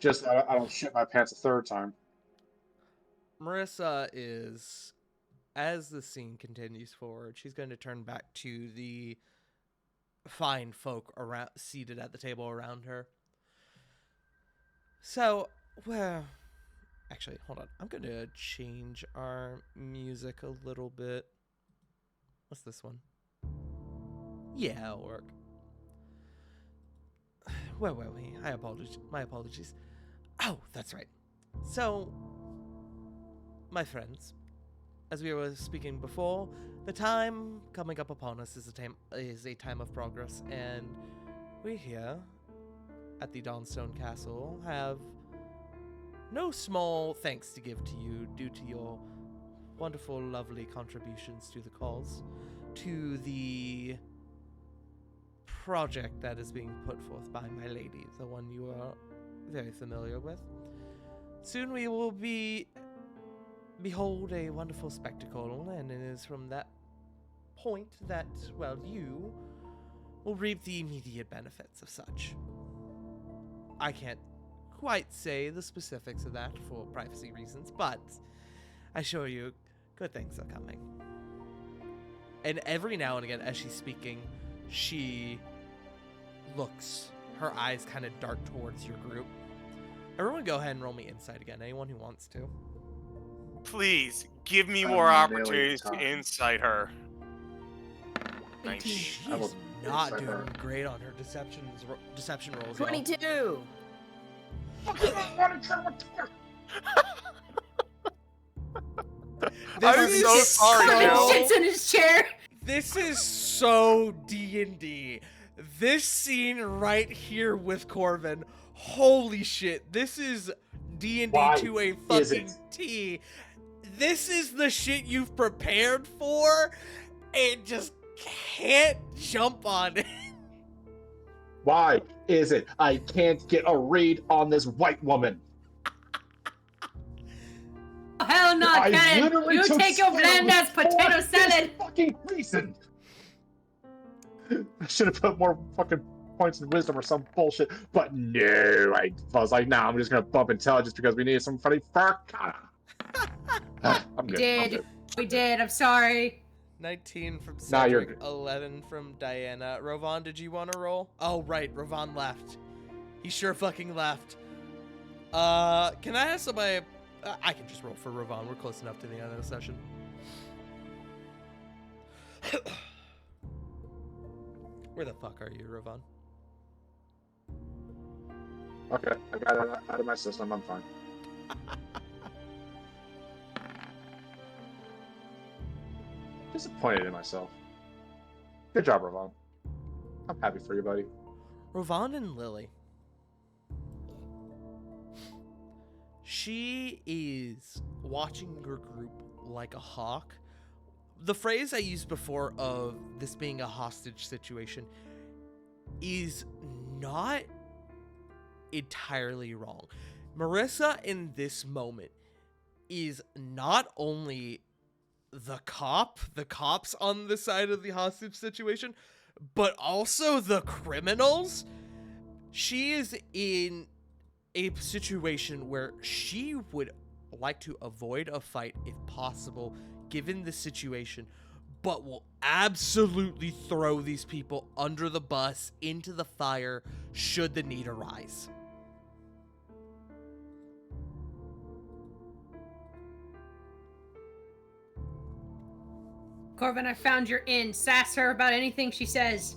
[SPEAKER 2] I don't shit my pants a third time.
[SPEAKER 1] Marissa is, as the scene continues forward, she's going to turn back to the fine folk around, seated at the table around her. So, well, actually, hold on. I'm going to change our music a little bit. What's this one? Yeah, it'll work. Well, I apologize. My apologies. Oh, that's right. So, my friends, as we were speaking before, the time coming up upon us is a time of progress, and we here at the Dawnstone Castle have no small thanks to give to you due to your wonderful, lovely contributions to the cause, to the project that is being put forth by my lady, the one you are very familiar with. Soon we will behold a wonderful spectacle, and it is from that point that, well, you will reap the immediate benefits of such. I can't quite say the specifics of that for privacy reasons, but I assure you, good things are coming. And every now and again, as she's speaking, she looks, her eyes kind of dart towards your group. Everyone go ahead and roll me insight again, anyone who wants to.
[SPEAKER 3] Please give me
[SPEAKER 2] I'm
[SPEAKER 3] more
[SPEAKER 2] really
[SPEAKER 3] opportunities to
[SPEAKER 2] tired.
[SPEAKER 3] insight her.
[SPEAKER 5] 18.
[SPEAKER 1] She's
[SPEAKER 2] I will
[SPEAKER 1] not
[SPEAKER 2] insight
[SPEAKER 1] doing
[SPEAKER 2] her.
[SPEAKER 1] great on her deception rolls. y'all.
[SPEAKER 4] 22.
[SPEAKER 3] I'm
[SPEAKER 1] This
[SPEAKER 3] so
[SPEAKER 1] is
[SPEAKER 3] sorry,
[SPEAKER 5] Corbin
[SPEAKER 3] Joe.
[SPEAKER 5] shits in his chair.
[SPEAKER 1] This is so D&D. This scene right here with Corvin. Holy shit. This is D&D
[SPEAKER 2] Why
[SPEAKER 1] to a
[SPEAKER 2] is
[SPEAKER 1] fucking
[SPEAKER 2] it?
[SPEAKER 1] T. This is the shit you've prepared for and just can't jump on it.
[SPEAKER 2] Why is it I can't get a read on this white woman?
[SPEAKER 5] Oh, hell no,
[SPEAKER 2] I
[SPEAKER 5] Ken.
[SPEAKER 2] literally
[SPEAKER 5] You
[SPEAKER 2] took
[SPEAKER 5] take your bland ass
[SPEAKER 2] for
[SPEAKER 5] potato
[SPEAKER 2] this
[SPEAKER 5] salad.
[SPEAKER 2] fucking reason. I should have put more fucking points in wisdom or some bullshit, but no, I was like, nah, I'm just gonna bump intelligence because we need some funny fur. I'm
[SPEAKER 5] We
[SPEAKER 2] good. I'm
[SPEAKER 5] did.
[SPEAKER 2] good.
[SPEAKER 5] We did. I'm sorry.
[SPEAKER 1] 19 from
[SPEAKER 2] Nah, you're
[SPEAKER 1] Cedric,
[SPEAKER 2] good.
[SPEAKER 1] 11 from Diana. Rovan, did you want to roll? Oh, right, Rovan left. He sure fucking left. Can I ask somebody? I can just roll for Rovan. We're close enough to the end of the session. Where the fuck are you, Rovan?
[SPEAKER 2] Okay, I got it out of my system. I'm fine. Disappointed in myself. Good job, Ravon. I'm happy for you, buddy.
[SPEAKER 1] Rovan and Lily. She is watching your group like a hawk. The phrase I used before of this being a hostage situation is not entirely wrong. Marissa in this moment is not only the cops on the side of the hostage situation, but also the criminals. She is in a situation where she would like to avoid a fight if possible, given the situation, but will absolutely throw these people under the bus, into the fire, should the need arise.
[SPEAKER 5] Corvin, I found your inn. Sass her about anything she says.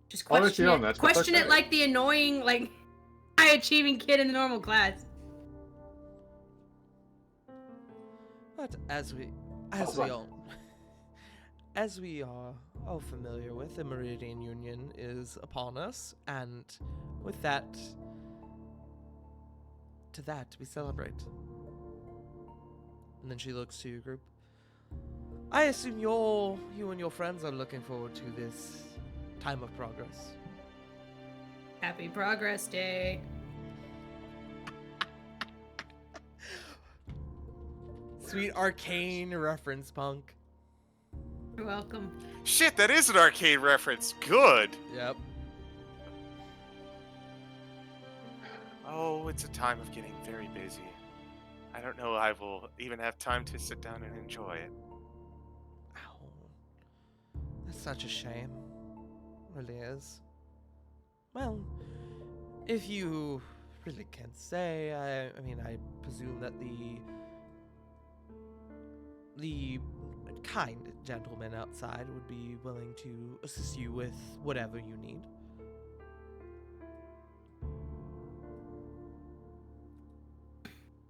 [SPEAKER 5] Just
[SPEAKER 2] I'll let
[SPEAKER 5] question
[SPEAKER 2] you know,
[SPEAKER 5] it.
[SPEAKER 2] that's what
[SPEAKER 5] Question
[SPEAKER 2] I
[SPEAKER 5] it
[SPEAKER 2] say.
[SPEAKER 5] like the annoying, like, high-achieving kid in the normal class.
[SPEAKER 1] But as we are all familiar with, the Meridian Union is upon us, and with that, to that we celebrate. And then she looks to your group. I assume you and your friends are looking forward to this time of progress.
[SPEAKER 5] Happy Progress Day.
[SPEAKER 1] Sweet arcane reference, Punk.
[SPEAKER 5] You're welcome.
[SPEAKER 3] Shit, that is an arcade reference. Good.
[SPEAKER 1] Yep.
[SPEAKER 3] Oh, it's a time of getting very busy. I don't know I will even have time to sit down and enjoy it.
[SPEAKER 1] Ow. That's such a shame. It really is. Well, if you really can't say, I mean, I presume that the kind gentleman outside would be willing to assist you with whatever you need.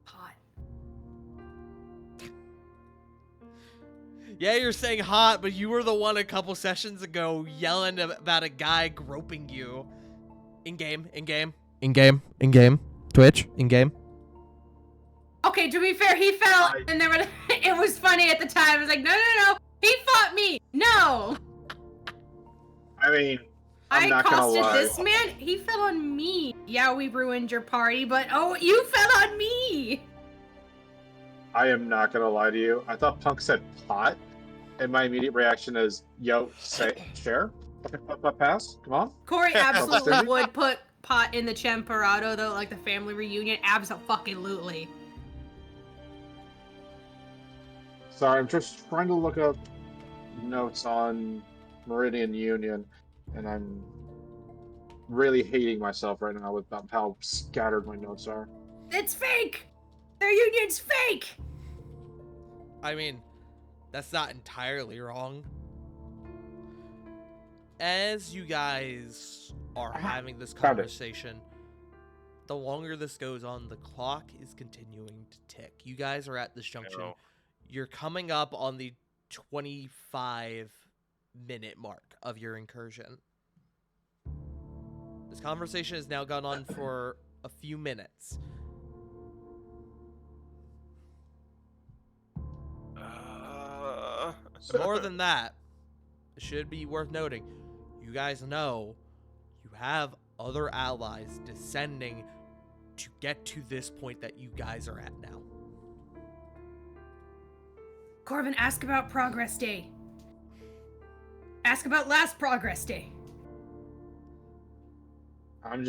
[SPEAKER 5] Hot.
[SPEAKER 1] Yeah, you're saying hot, but you were the one a couple sessions ago yelling about a guy groping you. In-game. Twitch, in-game.
[SPEAKER 5] Okay, to be fair, he fell, and there were, it was funny at the time. I was like, no, he fought me. No.
[SPEAKER 2] I mean, I'm
[SPEAKER 5] I
[SPEAKER 2] not gonna
[SPEAKER 5] costed
[SPEAKER 2] lie.
[SPEAKER 5] this man. He fell on me. Yeah, we ruined your party, but oh, you fell on me.
[SPEAKER 2] I am not gonna lie to you. I thought Punk said pot, and my immediate reaction is, "Yo, say share, pass, come on."
[SPEAKER 5] Corey absolutely
[SPEAKER 2] Stingy?
[SPEAKER 5] would put pot in the Champerado, though, like the family reunion. Absolutely.
[SPEAKER 2] Sorry, I'm just trying to look up notes on Meridian Union, and I'm really hating myself right now with how scattered my notes are.
[SPEAKER 5] It's fake. Their union's fake.
[SPEAKER 1] I mean, that's not entirely wrong. As you guys are having this
[SPEAKER 2] Found it.
[SPEAKER 1] conversation, the longer this goes on, the clock is continuing to tick. You guys are at this junction.
[SPEAKER 3] know.
[SPEAKER 1] You're coming up on the 25-minute mark of your incursion. This conversation has now gone on for a few minutes. More than that, it should be worth noting, you guys know you have other allies descending to get to this point that you guys are at now.
[SPEAKER 5] Corbin, ask about Progress Day. Ask about last Progress Day.
[SPEAKER 2] I'm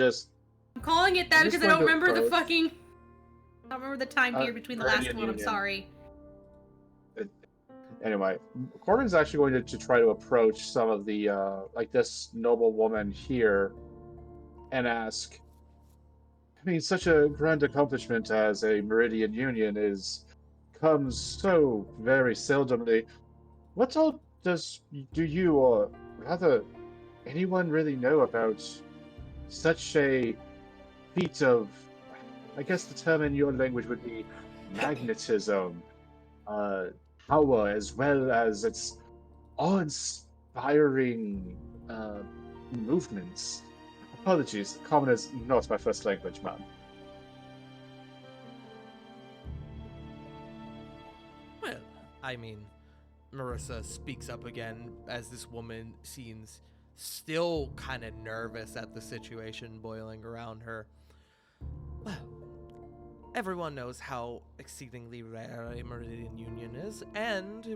[SPEAKER 5] calling it that
[SPEAKER 2] I'm just
[SPEAKER 5] because I don't
[SPEAKER 2] going to
[SPEAKER 5] remember the
[SPEAKER 2] approach-
[SPEAKER 5] fucking. I don't remember the time period between the last
[SPEAKER 2] Meridian
[SPEAKER 5] one. I'm
[SPEAKER 2] Union.
[SPEAKER 5] sorry.
[SPEAKER 2] Anyway, Corbin's actually going to try to approach some of the like this noble woman here and ask. I mean, such a grand accomplishment as a Meridian Union comes so very seldomly. What all do you, or rather, anyone really know about such a feat of? I guess the term in your language would be magnetism, power, as well as its awe-inspiring movements. Apologies, common is not my first language, man.
[SPEAKER 1] Well, I mean, Marissa speaks up again as this woman seems still kind of nervous at the situation boiling around her. Well, everyone knows how exceedingly rare a Meridian Union is, and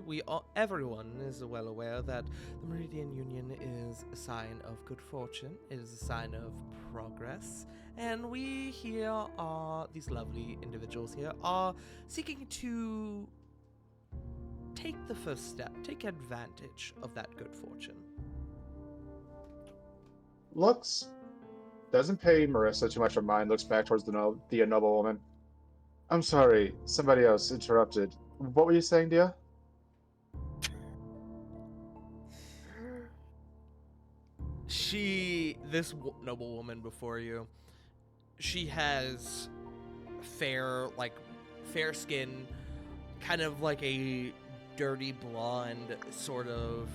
[SPEAKER 1] everyone is well aware that the Meridian Union is a sign of good fortune, it is a sign of progress, and we here these lovely individuals here, are seeking to take the first step, take advantage of that good fortune.
[SPEAKER 2] Doesn't pay Marissa too much of mind, looks back towards the noble woman. I'm sorry, somebody else interrupted. What were you saying, dear?
[SPEAKER 1] This noble woman before you, she has fair skin, kind of like a dirty blonde sort of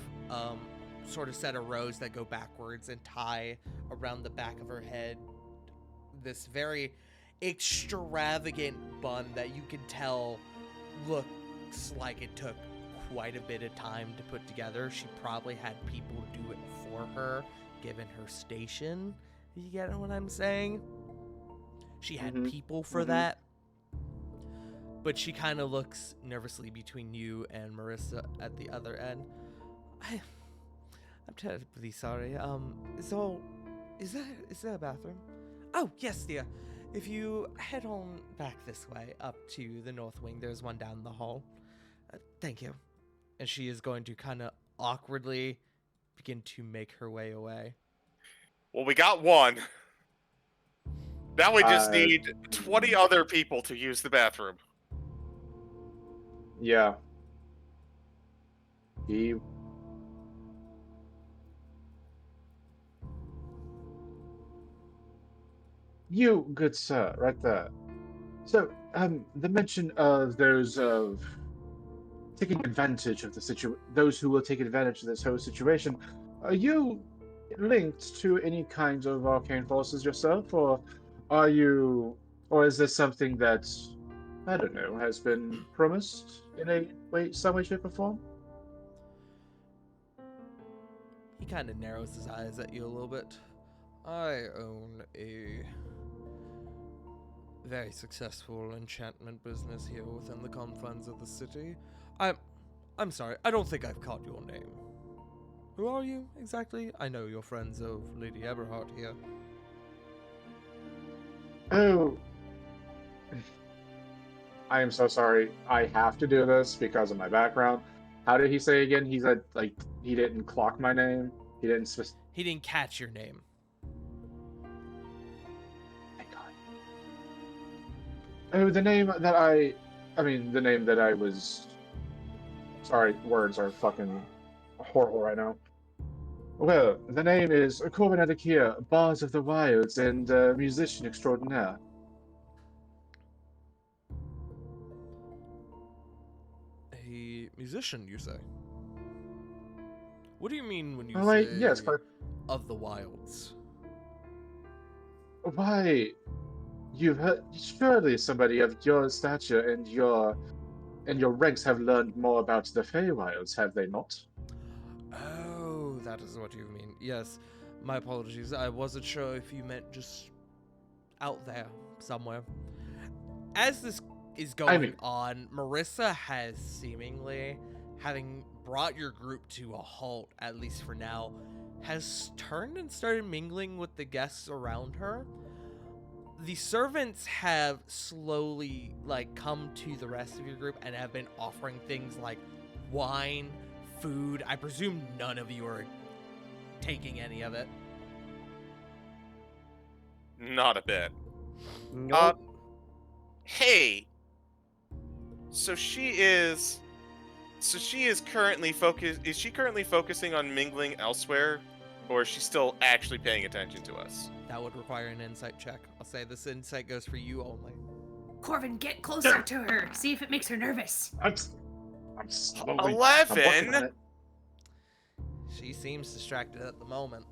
[SPEAKER 1] set of rows that go backwards and tie around the back of her head. This very extravagant bun that you can tell looks like it took quite a bit of time to put together. She probably had people do it for her, given her station. You get what I'm saying? She had people for that. But she kind of looks nervously between you and Marissa at the other end. I'm terribly sorry. Is there a bathroom? Oh, yes, dear. If you head on back this way, up to the north wing, there's one down the hall. Thank you. And she is going to kind of awkwardly begin to make her way away.
[SPEAKER 3] Well, we got one. Now we just need 20 other people to use the bathroom.
[SPEAKER 2] Yeah. You, good sir, right there. So, the mention of taking advantage of those who will take advantage of this whole situation, are you linked to any kinds of arcane forces yourself, or is this something that, I don't know, has been promised in some way, shape, or form?
[SPEAKER 1] He kind of narrows his eyes at you a little bit. I own a very successful enchantment business here within the confines of the city. I'm sorry, I don't think I've caught your name. Who are you, exactly? I know you're friends of Lady Eberhard here.
[SPEAKER 2] Oh. I am so sorry. I have to do this because of my background. How did he say again? He said, he didn't clock my name? He didn't
[SPEAKER 1] catch your name.
[SPEAKER 2] Oh, the name that I was... Sorry, words are fucking horrible right now. Well, the name is Corbin Adakir, Bars of the Wilds, and musician extraordinaire.
[SPEAKER 1] A musician, you say? What do you mean when you
[SPEAKER 2] Right,
[SPEAKER 1] say
[SPEAKER 2] yes,
[SPEAKER 1] of the wilds?
[SPEAKER 2] Why, you've heard... Surely somebody of your stature and your ranks have learned more about the Feywilds, have they not?
[SPEAKER 1] Oh, that is what you mean. Yes, my apologies. I wasn't sure if you meant just out there somewhere. As this is going on, Marissa has seemingly, having brought your group to a halt, at least for now, has turned and started mingling with the guests around her. The servants have slowly come to the rest of your group and have been offering things like wine, food. I presume none of you are taking any of it.
[SPEAKER 3] Not a bit.
[SPEAKER 4] Nope.
[SPEAKER 3] Hey. So she is currently is she currently focusing on mingling elsewhere, or is she still actually paying attention to us?
[SPEAKER 1] That would require an insight check. I'll say this insight goes for you only.
[SPEAKER 5] Corvin, get closer to her. See if it makes her nervous.
[SPEAKER 2] I'm slowly...
[SPEAKER 3] 11.
[SPEAKER 2] I'm working on it.
[SPEAKER 1] She seems distracted at the moment.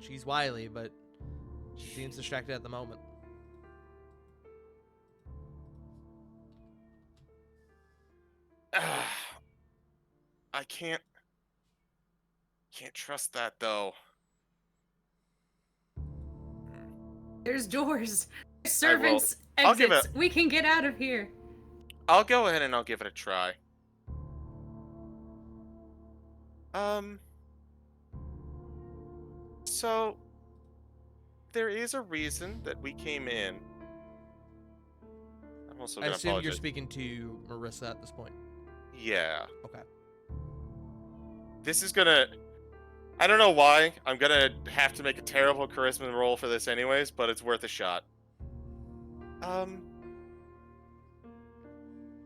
[SPEAKER 1] She's wily, but she seems distracted at the moment.
[SPEAKER 3] I can't trust that though.
[SPEAKER 5] There's doors. There's servants.
[SPEAKER 3] I'll give
[SPEAKER 5] Exits. We can get out of here.
[SPEAKER 3] I'll go ahead and I'll give it a try. So there is a reason that we came in. I'm also
[SPEAKER 1] I
[SPEAKER 3] gonna
[SPEAKER 1] assume
[SPEAKER 3] apologize.
[SPEAKER 1] you're speaking to Marissa at this point.
[SPEAKER 3] Yeah.
[SPEAKER 1] Okay.
[SPEAKER 3] This is gonna... I don't know why. I'm gonna have to make a terrible charisma roll for this anyways, but it's worth a shot.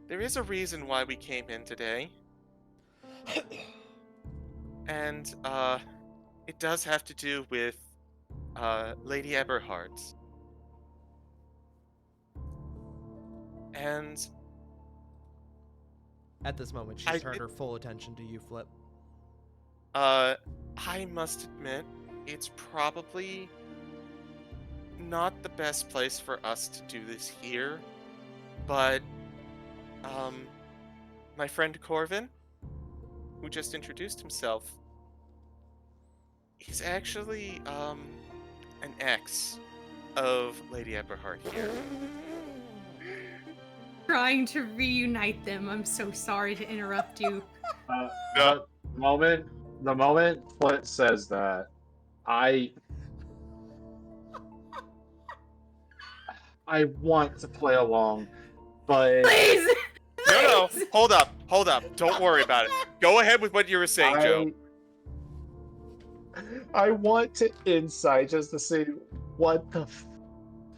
[SPEAKER 3] There is a reason why we came in today. And, it does have to do with, Lady Eberhard. And
[SPEAKER 1] At this moment,
[SPEAKER 3] I
[SPEAKER 1] she's turned
[SPEAKER 3] did-
[SPEAKER 1] her full attention to you, Flip.
[SPEAKER 3] I must admit, it's probably not the best place for us to do this here, but, my friend Corvin, who just introduced himself, he's actually, an ex of Lady Eberhard here.
[SPEAKER 5] Trying to reunite them. I'm so sorry to interrupt you.
[SPEAKER 3] No.
[SPEAKER 2] The moment Flint says that, I want to play along, but
[SPEAKER 5] Please!
[SPEAKER 3] No,
[SPEAKER 5] Please!
[SPEAKER 3] hold up. Don't worry about it. Go ahead with what you were saying, Joe.
[SPEAKER 2] I want to insight just to see what the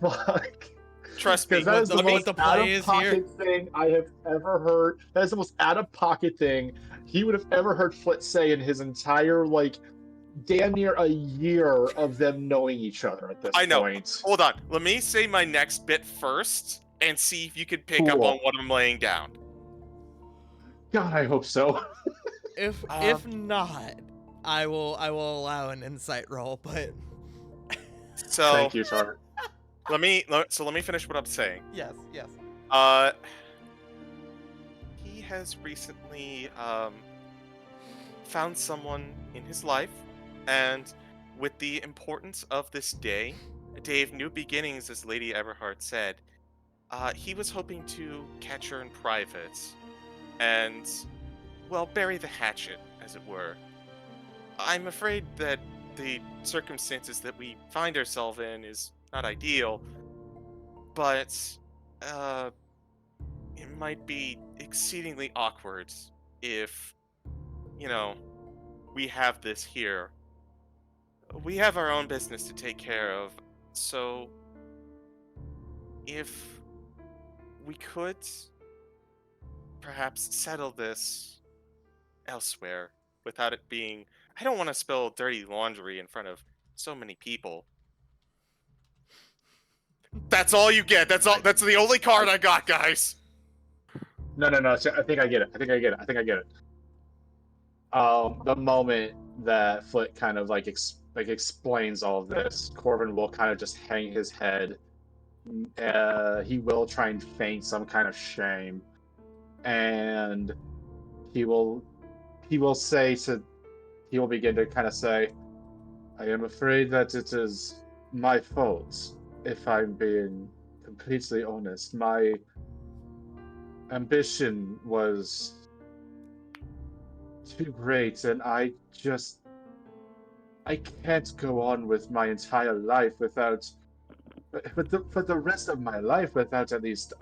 [SPEAKER 2] fuck.
[SPEAKER 3] Trust me.
[SPEAKER 2] Because that is the
[SPEAKER 1] what
[SPEAKER 2] most
[SPEAKER 1] the play is here.
[SPEAKER 2] out-of-pocket thing I have ever heard. That is the most out-of-pocket thing he would have ever heard Flit say in his entire, like, damn near a year of them knowing each other at this
[SPEAKER 3] I know.
[SPEAKER 2] point.
[SPEAKER 3] Hold on. Let me say my next bit first and see if you can pick up
[SPEAKER 2] Cool.
[SPEAKER 3] on what I'm laying down.
[SPEAKER 2] God, I hope so.
[SPEAKER 1] If not, I will allow an insight roll, but
[SPEAKER 3] So
[SPEAKER 2] Thank you, sir.
[SPEAKER 3] let me finish what I'm saying.
[SPEAKER 1] yes.
[SPEAKER 3] He has recently found someone in his life, and with the importance of this day, a day of new beginnings, as Lady Eberhard said, he was hoping to catch her in private and, well, bury the hatchet, as it were. I'm afraid that the circumstances that we find ourselves in is not ideal, but it might be exceedingly awkward if, we have this here. We have our own business to take care of, so if we could perhaps settle this elsewhere without it being... I don't want to spill dirty laundry in front of so many people. That's all you get. That's the only card I got, guys.
[SPEAKER 2] No. So I think I get it. The moment that Flit kind of explains all of this, Corvin will kind of just hang his head. He will try and feign some kind of shame, and he will begin to kind of say, "I am afraid that it is my fault. If I'm being completely honest, my ambition was too great, and I can't go on with my entire life without, for the rest of my life, without at least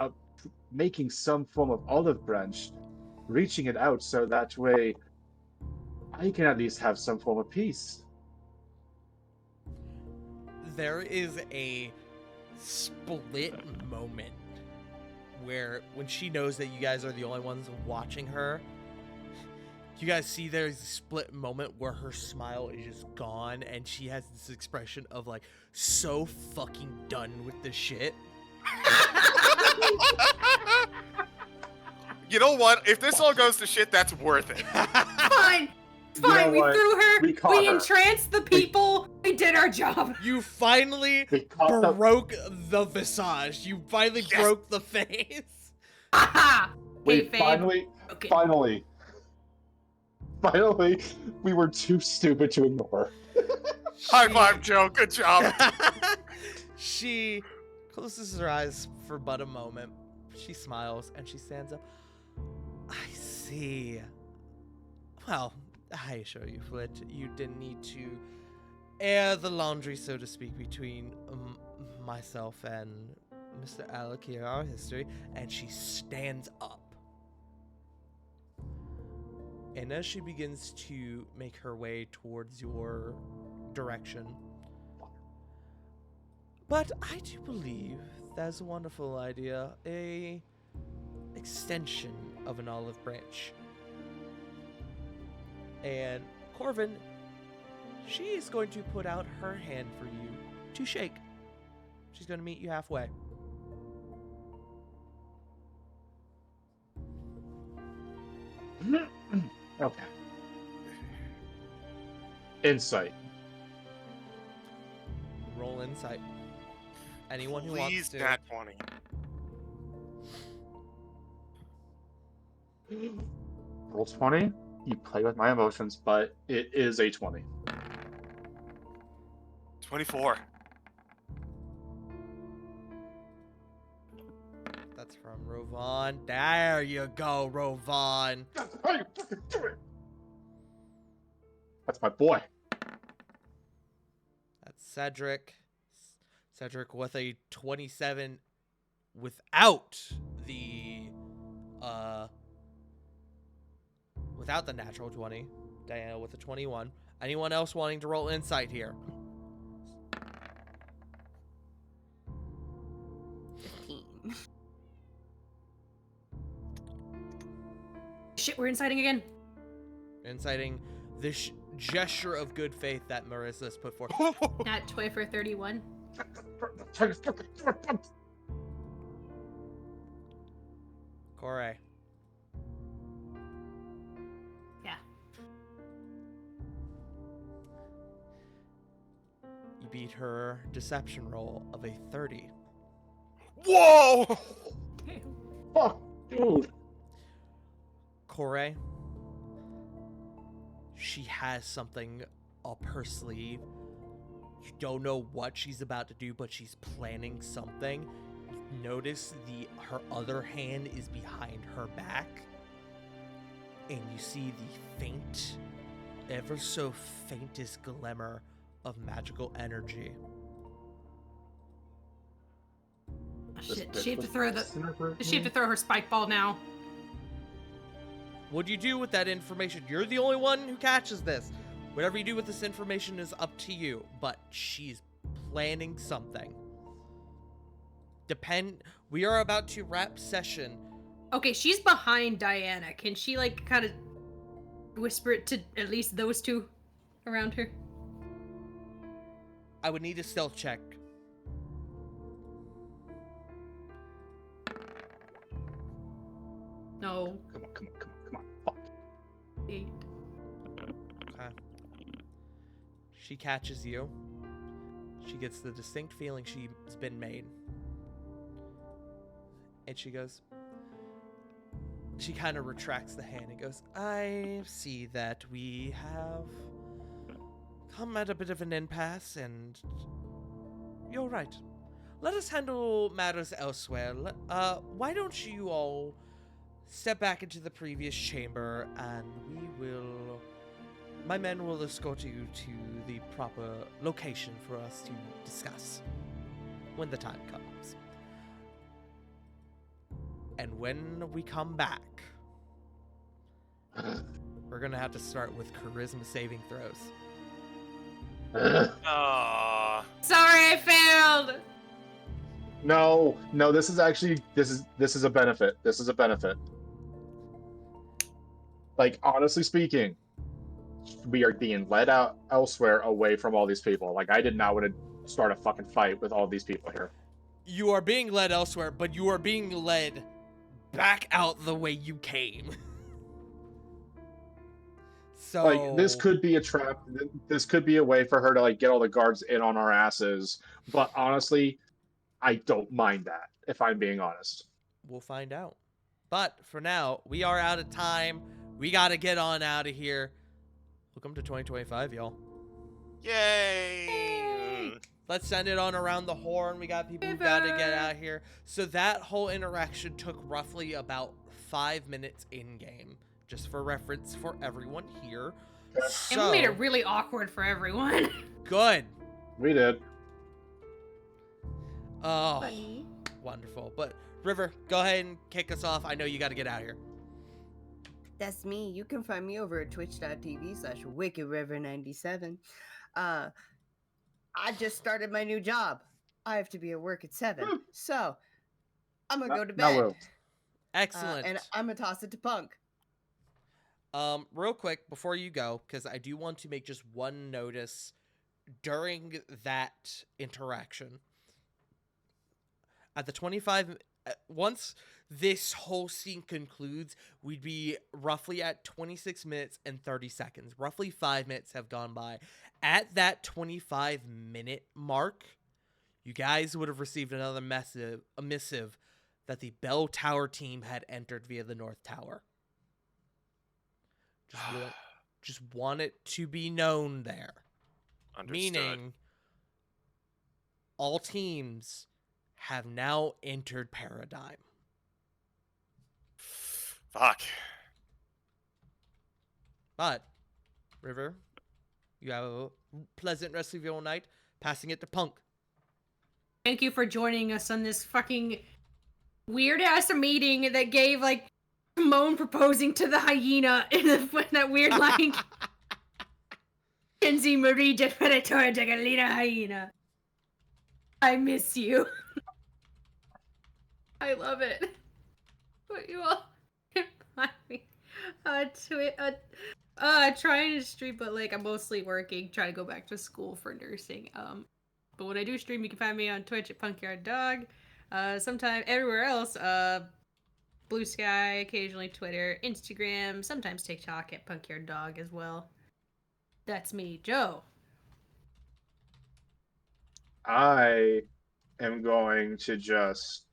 [SPEAKER 2] making some form of olive branch, reaching it out so that way I can at least have some form of peace."
[SPEAKER 1] There is a split moment where when she knows that you guys are the only ones watching her, you guys see there's a split moment where her smile is just gone and she has this expression of like so fucking done with the shit.
[SPEAKER 3] You know what? If this all goes to shit, that's worth it.
[SPEAKER 5] Fine. It's
[SPEAKER 2] You know
[SPEAKER 5] fine. We
[SPEAKER 2] what?
[SPEAKER 5] threw her.
[SPEAKER 2] We caught
[SPEAKER 5] We
[SPEAKER 2] her.
[SPEAKER 5] entranced the people. We did our job.
[SPEAKER 1] You finally
[SPEAKER 2] We caught the
[SPEAKER 1] broke the visage. You finally
[SPEAKER 3] Yes.
[SPEAKER 1] broke the face.
[SPEAKER 5] Aha!
[SPEAKER 2] we
[SPEAKER 5] Kayfabe. Okay.
[SPEAKER 2] finally we were too stupid to ignore.
[SPEAKER 3] High five, Joe. Good job.
[SPEAKER 1] She closes her eyes for but a moment. She smiles and she stands up. I see. Well, I assure you, Flit, you didn't need to air the laundry, so to speak, between myself and Mr. Alec here, our history. And she stands up. And as she begins to make her way towards your direction, but I do believe That's a wonderful idea. A extension of an olive branch. And Corvin, she is going to put out her hand for you to shake. She's going to meet you halfway.
[SPEAKER 2] Okay. Insight.
[SPEAKER 1] Roll insight. Anyone who wants
[SPEAKER 3] Please,
[SPEAKER 1] to.
[SPEAKER 3] nat 20.
[SPEAKER 2] Roll 20. You play with my emotions, but it is a 20.
[SPEAKER 3] 24.
[SPEAKER 1] That's from Rovan. There you go, Rovan.
[SPEAKER 2] That's my boy.
[SPEAKER 1] That's Cedric. Cedric with a 27 without the natural 20. Diana with a 21. Anyone else wanting to roll insight here?
[SPEAKER 4] 15.
[SPEAKER 5] Shit, we're inciting again.
[SPEAKER 1] Inciting this gesture of good faith that Marissa's put forth.
[SPEAKER 5] Nat 20 for 31.
[SPEAKER 1] Corey.
[SPEAKER 5] Yeah.
[SPEAKER 1] You beat her deception roll of a 30.
[SPEAKER 3] Whoa!
[SPEAKER 2] Fuck, dude.
[SPEAKER 1] Corey, she has something up her sleeve. You don't know what she's about to do, but she's planning something. You notice her other hand is behind her back, and you see the faint, ever so faintest glimmer of magical energy.
[SPEAKER 5] Oh, shit, does she have to throw does she have to throw her spike ball now?
[SPEAKER 1] What do you do with that information? You're the only one who catches this. Whatever you do with this information is up to you, but she's planning something. We are about to wrap session.
[SPEAKER 5] Okay, she's behind Diana. Can she, like, kind of whisper it to at least those two around her?
[SPEAKER 1] I would need a stealth check.
[SPEAKER 5] No.
[SPEAKER 2] Come on. Fuck.
[SPEAKER 5] 8.
[SPEAKER 1] Okay. She catches you. She gets the distinct feeling she's been made. And she goes... She kind of retracts the hand and goes, I see that we have come at a bit of an impasse, and you're right. Let us handle matters elsewhere. Why don't you all step back into the previous chamber, and my men will escort you to the proper location for us to discuss when the time comes. And when we come back, we're gonna have to start with charisma saving throws.
[SPEAKER 5] Sorry, I failed!
[SPEAKER 2] No, this is actually this is a benefit. This is a benefit. Like, honestly speaking, we are being led out elsewhere away from all these people. Like, I did not want to start a fucking fight with all these people here.
[SPEAKER 1] You are being led elsewhere, but you are being led back out the way you came. So
[SPEAKER 2] Like, this could be a trap. This could be a way for her to, like, get all the guards in on our asses. But honestly, I don't mind that, if I'm being honest.
[SPEAKER 1] we'll find out. But for now, we are out of time. We gotta get on out of here. Welcome to 2025, y'all.
[SPEAKER 3] Yay!
[SPEAKER 1] Let's send it on around the horn. We got people who got to get out here. So that whole interaction took roughly about 5 minutes in game, just for reference for everyone here.
[SPEAKER 5] And we made it really awkward for everyone.
[SPEAKER 1] Good.
[SPEAKER 2] We did.
[SPEAKER 1] Oh,
[SPEAKER 5] Funny.
[SPEAKER 1] wonderful. But River, go ahead and kick us off. I know you got to get out of here.
[SPEAKER 4] That's me. You can find me over at twitch.tv/WickedRiver97. I just started my new job. I have to be at work at 7, so I'm gonna go to
[SPEAKER 2] Now,
[SPEAKER 4] bed.
[SPEAKER 2] Will.
[SPEAKER 1] Excellent.
[SPEAKER 4] And I'm gonna toss it to Punk.
[SPEAKER 1] Real quick before you go, because I do want to make just one notice during that interaction. At the 25, once this whole scene concludes, we'd be roughly at 26 minutes and 30 seconds. Roughly 5 minutes have gone by. At that 25-minute mark, you guys would have received another missive that the Bell Tower team had entered via the North Tower. Just want it to be known there.
[SPEAKER 3] Understood.
[SPEAKER 1] Meaning, all teams have now entered Paradigm.
[SPEAKER 3] Fuck.
[SPEAKER 1] But, River, you have a pleasant rest of your night. Passing it to Punk.
[SPEAKER 5] Thank you for joining us on this fucking weird ass meeting that gave like Timon proposing to the hyena in that weird like Kenzie Marie de Predator de Galina hyena. I miss you. I love it. But you all can find me trying to stream, but like I'm mostly working, trying to go back to school for nursing. But when I do stream, you can find me on Twitch at PunkyardDog. Sometime everywhere else, Blue Sky, occasionally Twitter, Instagram, sometimes TikTok at PunkyardDog as well. That's me, Joe.
[SPEAKER 2] I am going to just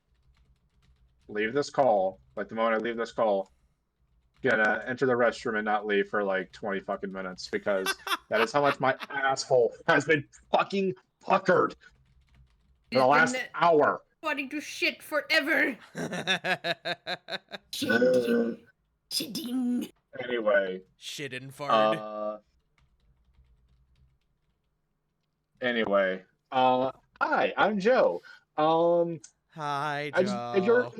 [SPEAKER 2] leave this call. Like the moment I leave this call, gonna enter the restroom and not leave for like 20 fucking minutes because that is how much my asshole has been fucking puckered for the last hour.
[SPEAKER 5] Wanting to shit forever.
[SPEAKER 2] Shitting.
[SPEAKER 5] Shitting.
[SPEAKER 2] Anyway.
[SPEAKER 1] Shit and fart.
[SPEAKER 2] Anyway. Hi, I'm Joe.
[SPEAKER 1] Hi, Joe.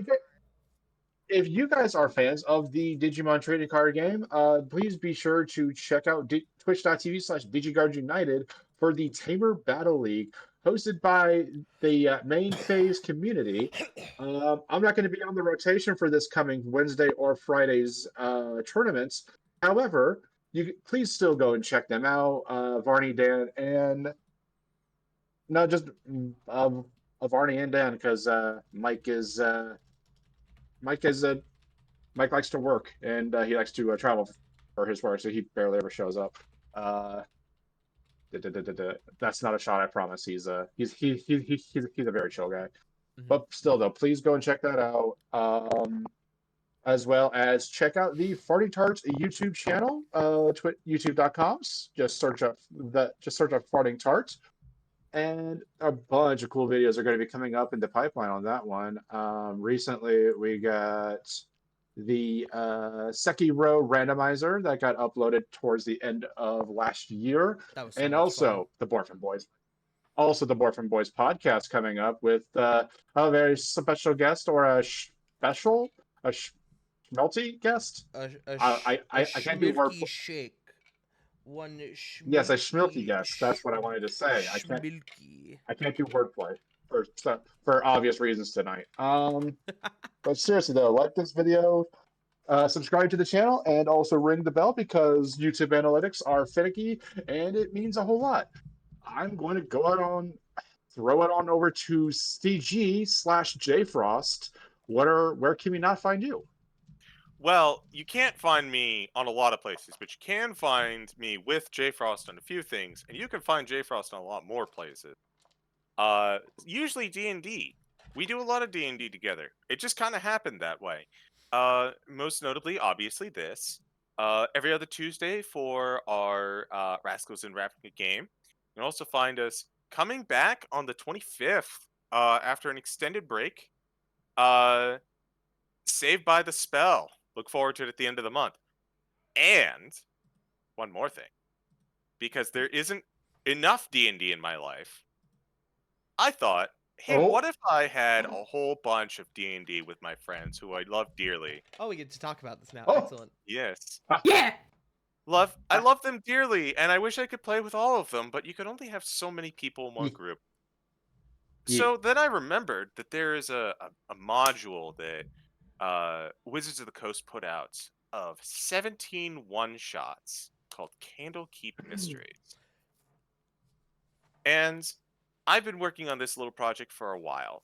[SPEAKER 2] If you guys are fans of the Digimon trading card game, please be sure to check out twitch.tv/DigiGuardsUnited for the Tamer Battle League, hosted by the main phase community. I'm not going to be on the rotation for this coming Wednesday or Friday's tournaments. However, you please still go and check them out. Varney, Dan, and not just Varney and Dan, because Mike likes to work and he likes to travel for his work, so he barely ever shows up. That's not a shot, I promise. He's a very chill guy.
[SPEAKER 1] Mhm.
[SPEAKER 2] But still, though, please go and check that out. As well as check out the Farting Tarts YouTube channel, youtube.com. Just search up Farting Tarts. And a bunch of cool videos are going to be coming up in the pipeline on that one. Recently, we got the Sekiro randomizer that got uploaded towards the end of last year.
[SPEAKER 1] That was so
[SPEAKER 2] And
[SPEAKER 1] much
[SPEAKER 2] also the Borfin Boys. Also the Borfin Boys podcast coming up with a very special guest or a schmelty guest. I can't do word.
[SPEAKER 1] Shake. One
[SPEAKER 2] Yes, a schmilky guest. That's what I wanted to say. I can't do wordplay for obvious reasons tonight. But seriously though, like this video, subscribe to the channel, and also ring the bell because YouTube analytics are finicky, and it means a whole lot. I'm going to throw it on over to CG/JFrost. Where can we not find you?
[SPEAKER 3] Well, you can't find me on a lot of places, but you can find me with JFrost on a few things, and you can find JFrost on a lot more places. Usually D&D. We do a lot of D&D together. It just kind of happened that way. Most notably, obviously, this. Every other Tuesday for our Rascals and Rapid game. You can also find us coming back on the 25th after an extended break. Saved by the Spell. Look forward to it at the end of the month. And one more thing. Because there isn't enough D&D in my life, I thought, hey, what if I had a whole bunch of D&D with my friends who I love dearly?
[SPEAKER 1] Oh, we get to talk about this now.
[SPEAKER 2] Oh.
[SPEAKER 1] Excellent.
[SPEAKER 3] Yes.
[SPEAKER 5] Yeah.
[SPEAKER 3] I love them dearly, and I wish I could play with all of them, but you can only have so many people in one group. So then I remembered that there is a module that Wizards of the Coast put out of 17 one-shots called Candlekeep Mysteries. And I've been working on this little project for a while,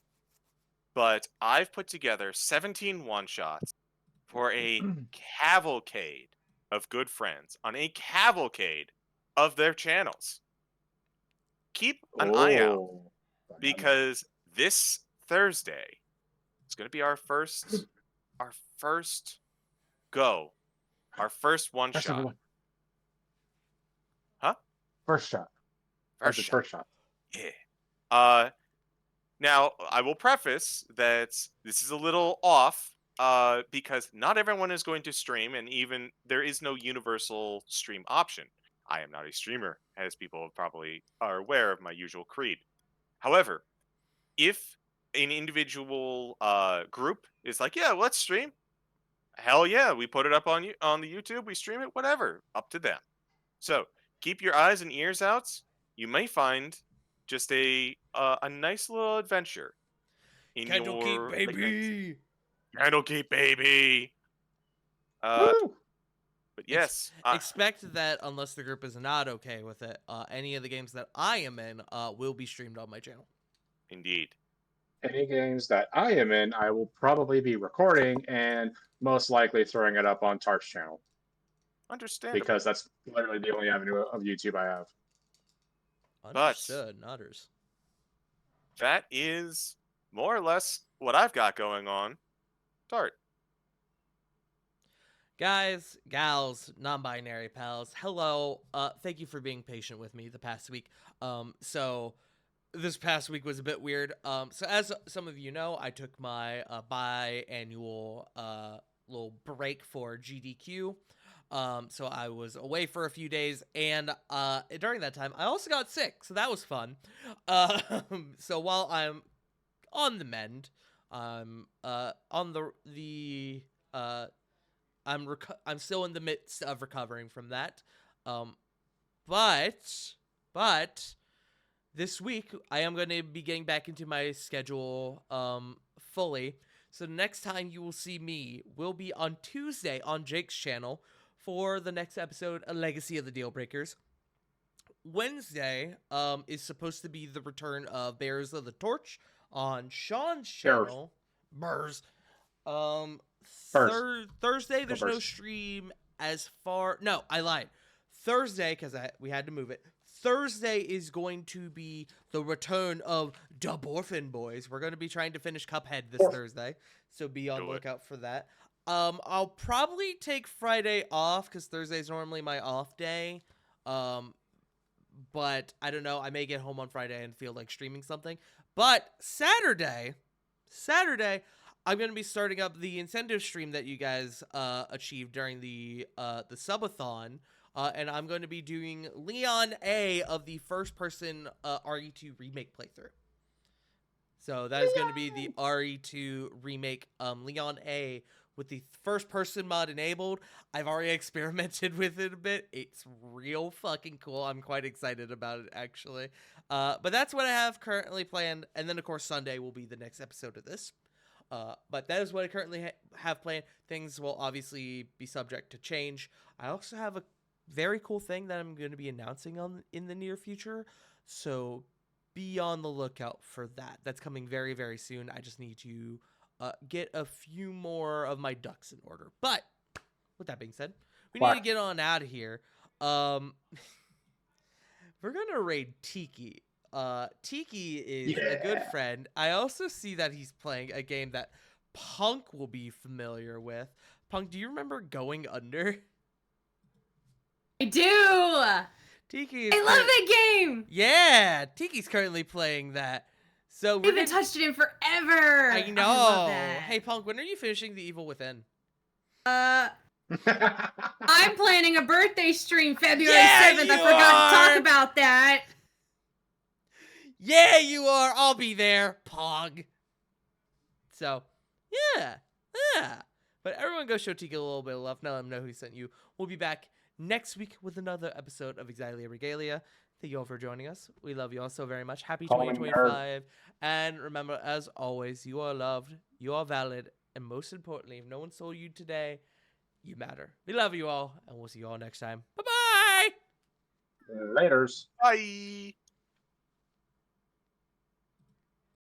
[SPEAKER 3] but I've put together 17 one-shots for a cavalcade of good friends on a cavalcade of their channels. Keep an eye out,
[SPEAKER 2] Oh,
[SPEAKER 3] because this Thursday is going to be our first go, our first one
[SPEAKER 2] That's
[SPEAKER 3] shot.
[SPEAKER 2] one.
[SPEAKER 3] Huh?
[SPEAKER 2] First shot.
[SPEAKER 3] First
[SPEAKER 2] That's
[SPEAKER 3] shot.
[SPEAKER 2] first shot.
[SPEAKER 3] Yeah. Now I will preface that this is a little off, because not everyone is going to stream, and even there is no universal stream option. I am not a streamer, as people probably are aware of my usual creed. However, if an individual group is like, yeah, let's stream, hell yeah, we put it up on the YouTube, we stream it, whatever, up to them. So keep your eyes and ears out. You may find just a nice little adventure in
[SPEAKER 1] Candlekeep,
[SPEAKER 3] your late nights.
[SPEAKER 1] baby.
[SPEAKER 3] Candlekeep, baby.
[SPEAKER 2] Woo!
[SPEAKER 3] But yes,
[SPEAKER 1] Expect that unless the group is not okay with it, any of the games that I am in will be streamed on my channel.
[SPEAKER 3] indeed.
[SPEAKER 2] Any games that I am in, I will probably be recording and most likely throwing it up on Tart's channel
[SPEAKER 3] Understandable.
[SPEAKER 2] because that's literally the only avenue of YouTube I have.
[SPEAKER 1] Understood, nutters.
[SPEAKER 3] That is more or less what I've got going on. Tart.
[SPEAKER 1] Guys, gals, non-binary pals, hello. Thank you for being patient with me the past week. So this past week was a bit weird. So as some of you know, I took my biannual little break for GDQ. So I was away for a few days, and during that time, I also got sick, so that was fun. So while I'm on the mend, I'm I'm still in the midst of recovering from that. But this week I am going to be getting back into my schedule fully. So the next time you will see me will be on Tuesday on Jake's channel for the next episode of Legacy of the Dealbreakers. Wednesday is supposed to be the return of Bearers of the Torch on Sean's channel. Burrs. Thursday there's no stream as far. No, I lied. Thursday, because we had to move it. Thursday is going to be the return of Da Borfin Boys. We're going to be trying to finish Cuphead this Thursday, so be on the lookout for that. I'll probably take Friday off because Thursday's normally my off day. But I don't know. I may get home on Friday and feel like streaming something. But Saturday, I'm going to be starting up the incentive stream that you guys achieved during the subathon. And I'm going to be doing Leon A of the first-person RE2 remake playthrough. So that is going to be the RE2 remake Leon A with the first-person mod enabled. I've already experimented with it a bit. It's real fucking cool. I'm quite excited about it, actually. But that's what I have currently planned. And then, of course, Sunday will be the next episode of this. But that is what I currently have planned. Things will obviously be subject to change. I also have a very cool thing that I'm going to be announcing in the near future. So be on the lookout for that. That's coming very, very soon. I just need to get a few more of my ducks in order. But with that being said, we need to get on out of here. We're going to raid Tiki. Tiki is a good friend. I also see that he's playing a game that Punk will be familiar with. Punk, do you remember Going Under?
[SPEAKER 5] I do!
[SPEAKER 1] Tiki,
[SPEAKER 5] I love that game!
[SPEAKER 1] Yeah, Tiki's currently playing that. So
[SPEAKER 5] I haven't touched it in forever!
[SPEAKER 1] I know.
[SPEAKER 5] love that.
[SPEAKER 1] Hey, Punk, when are you finishing The Evil Within?
[SPEAKER 5] I'm planning a birthday stream February 7th.
[SPEAKER 1] You
[SPEAKER 5] I forgot to
[SPEAKER 1] are!
[SPEAKER 5] talk about that.
[SPEAKER 1] Yeah, you are. I'll be there, Pog. So, yeah. But everyone go show Tiki a little bit of love. Now let him know who sent you. We'll be back next week with another episode of Exilia Regalia. thank you all for joining us. We love you all so very much. Happy
[SPEAKER 2] Call me nerd.
[SPEAKER 1] 2025. And remember, as always, you are loved, you are valid, and most importantly, if no one saw you today, you matter. We love you all, and we'll see you all next time. Bye-bye!
[SPEAKER 2] Laters.
[SPEAKER 3] Bye.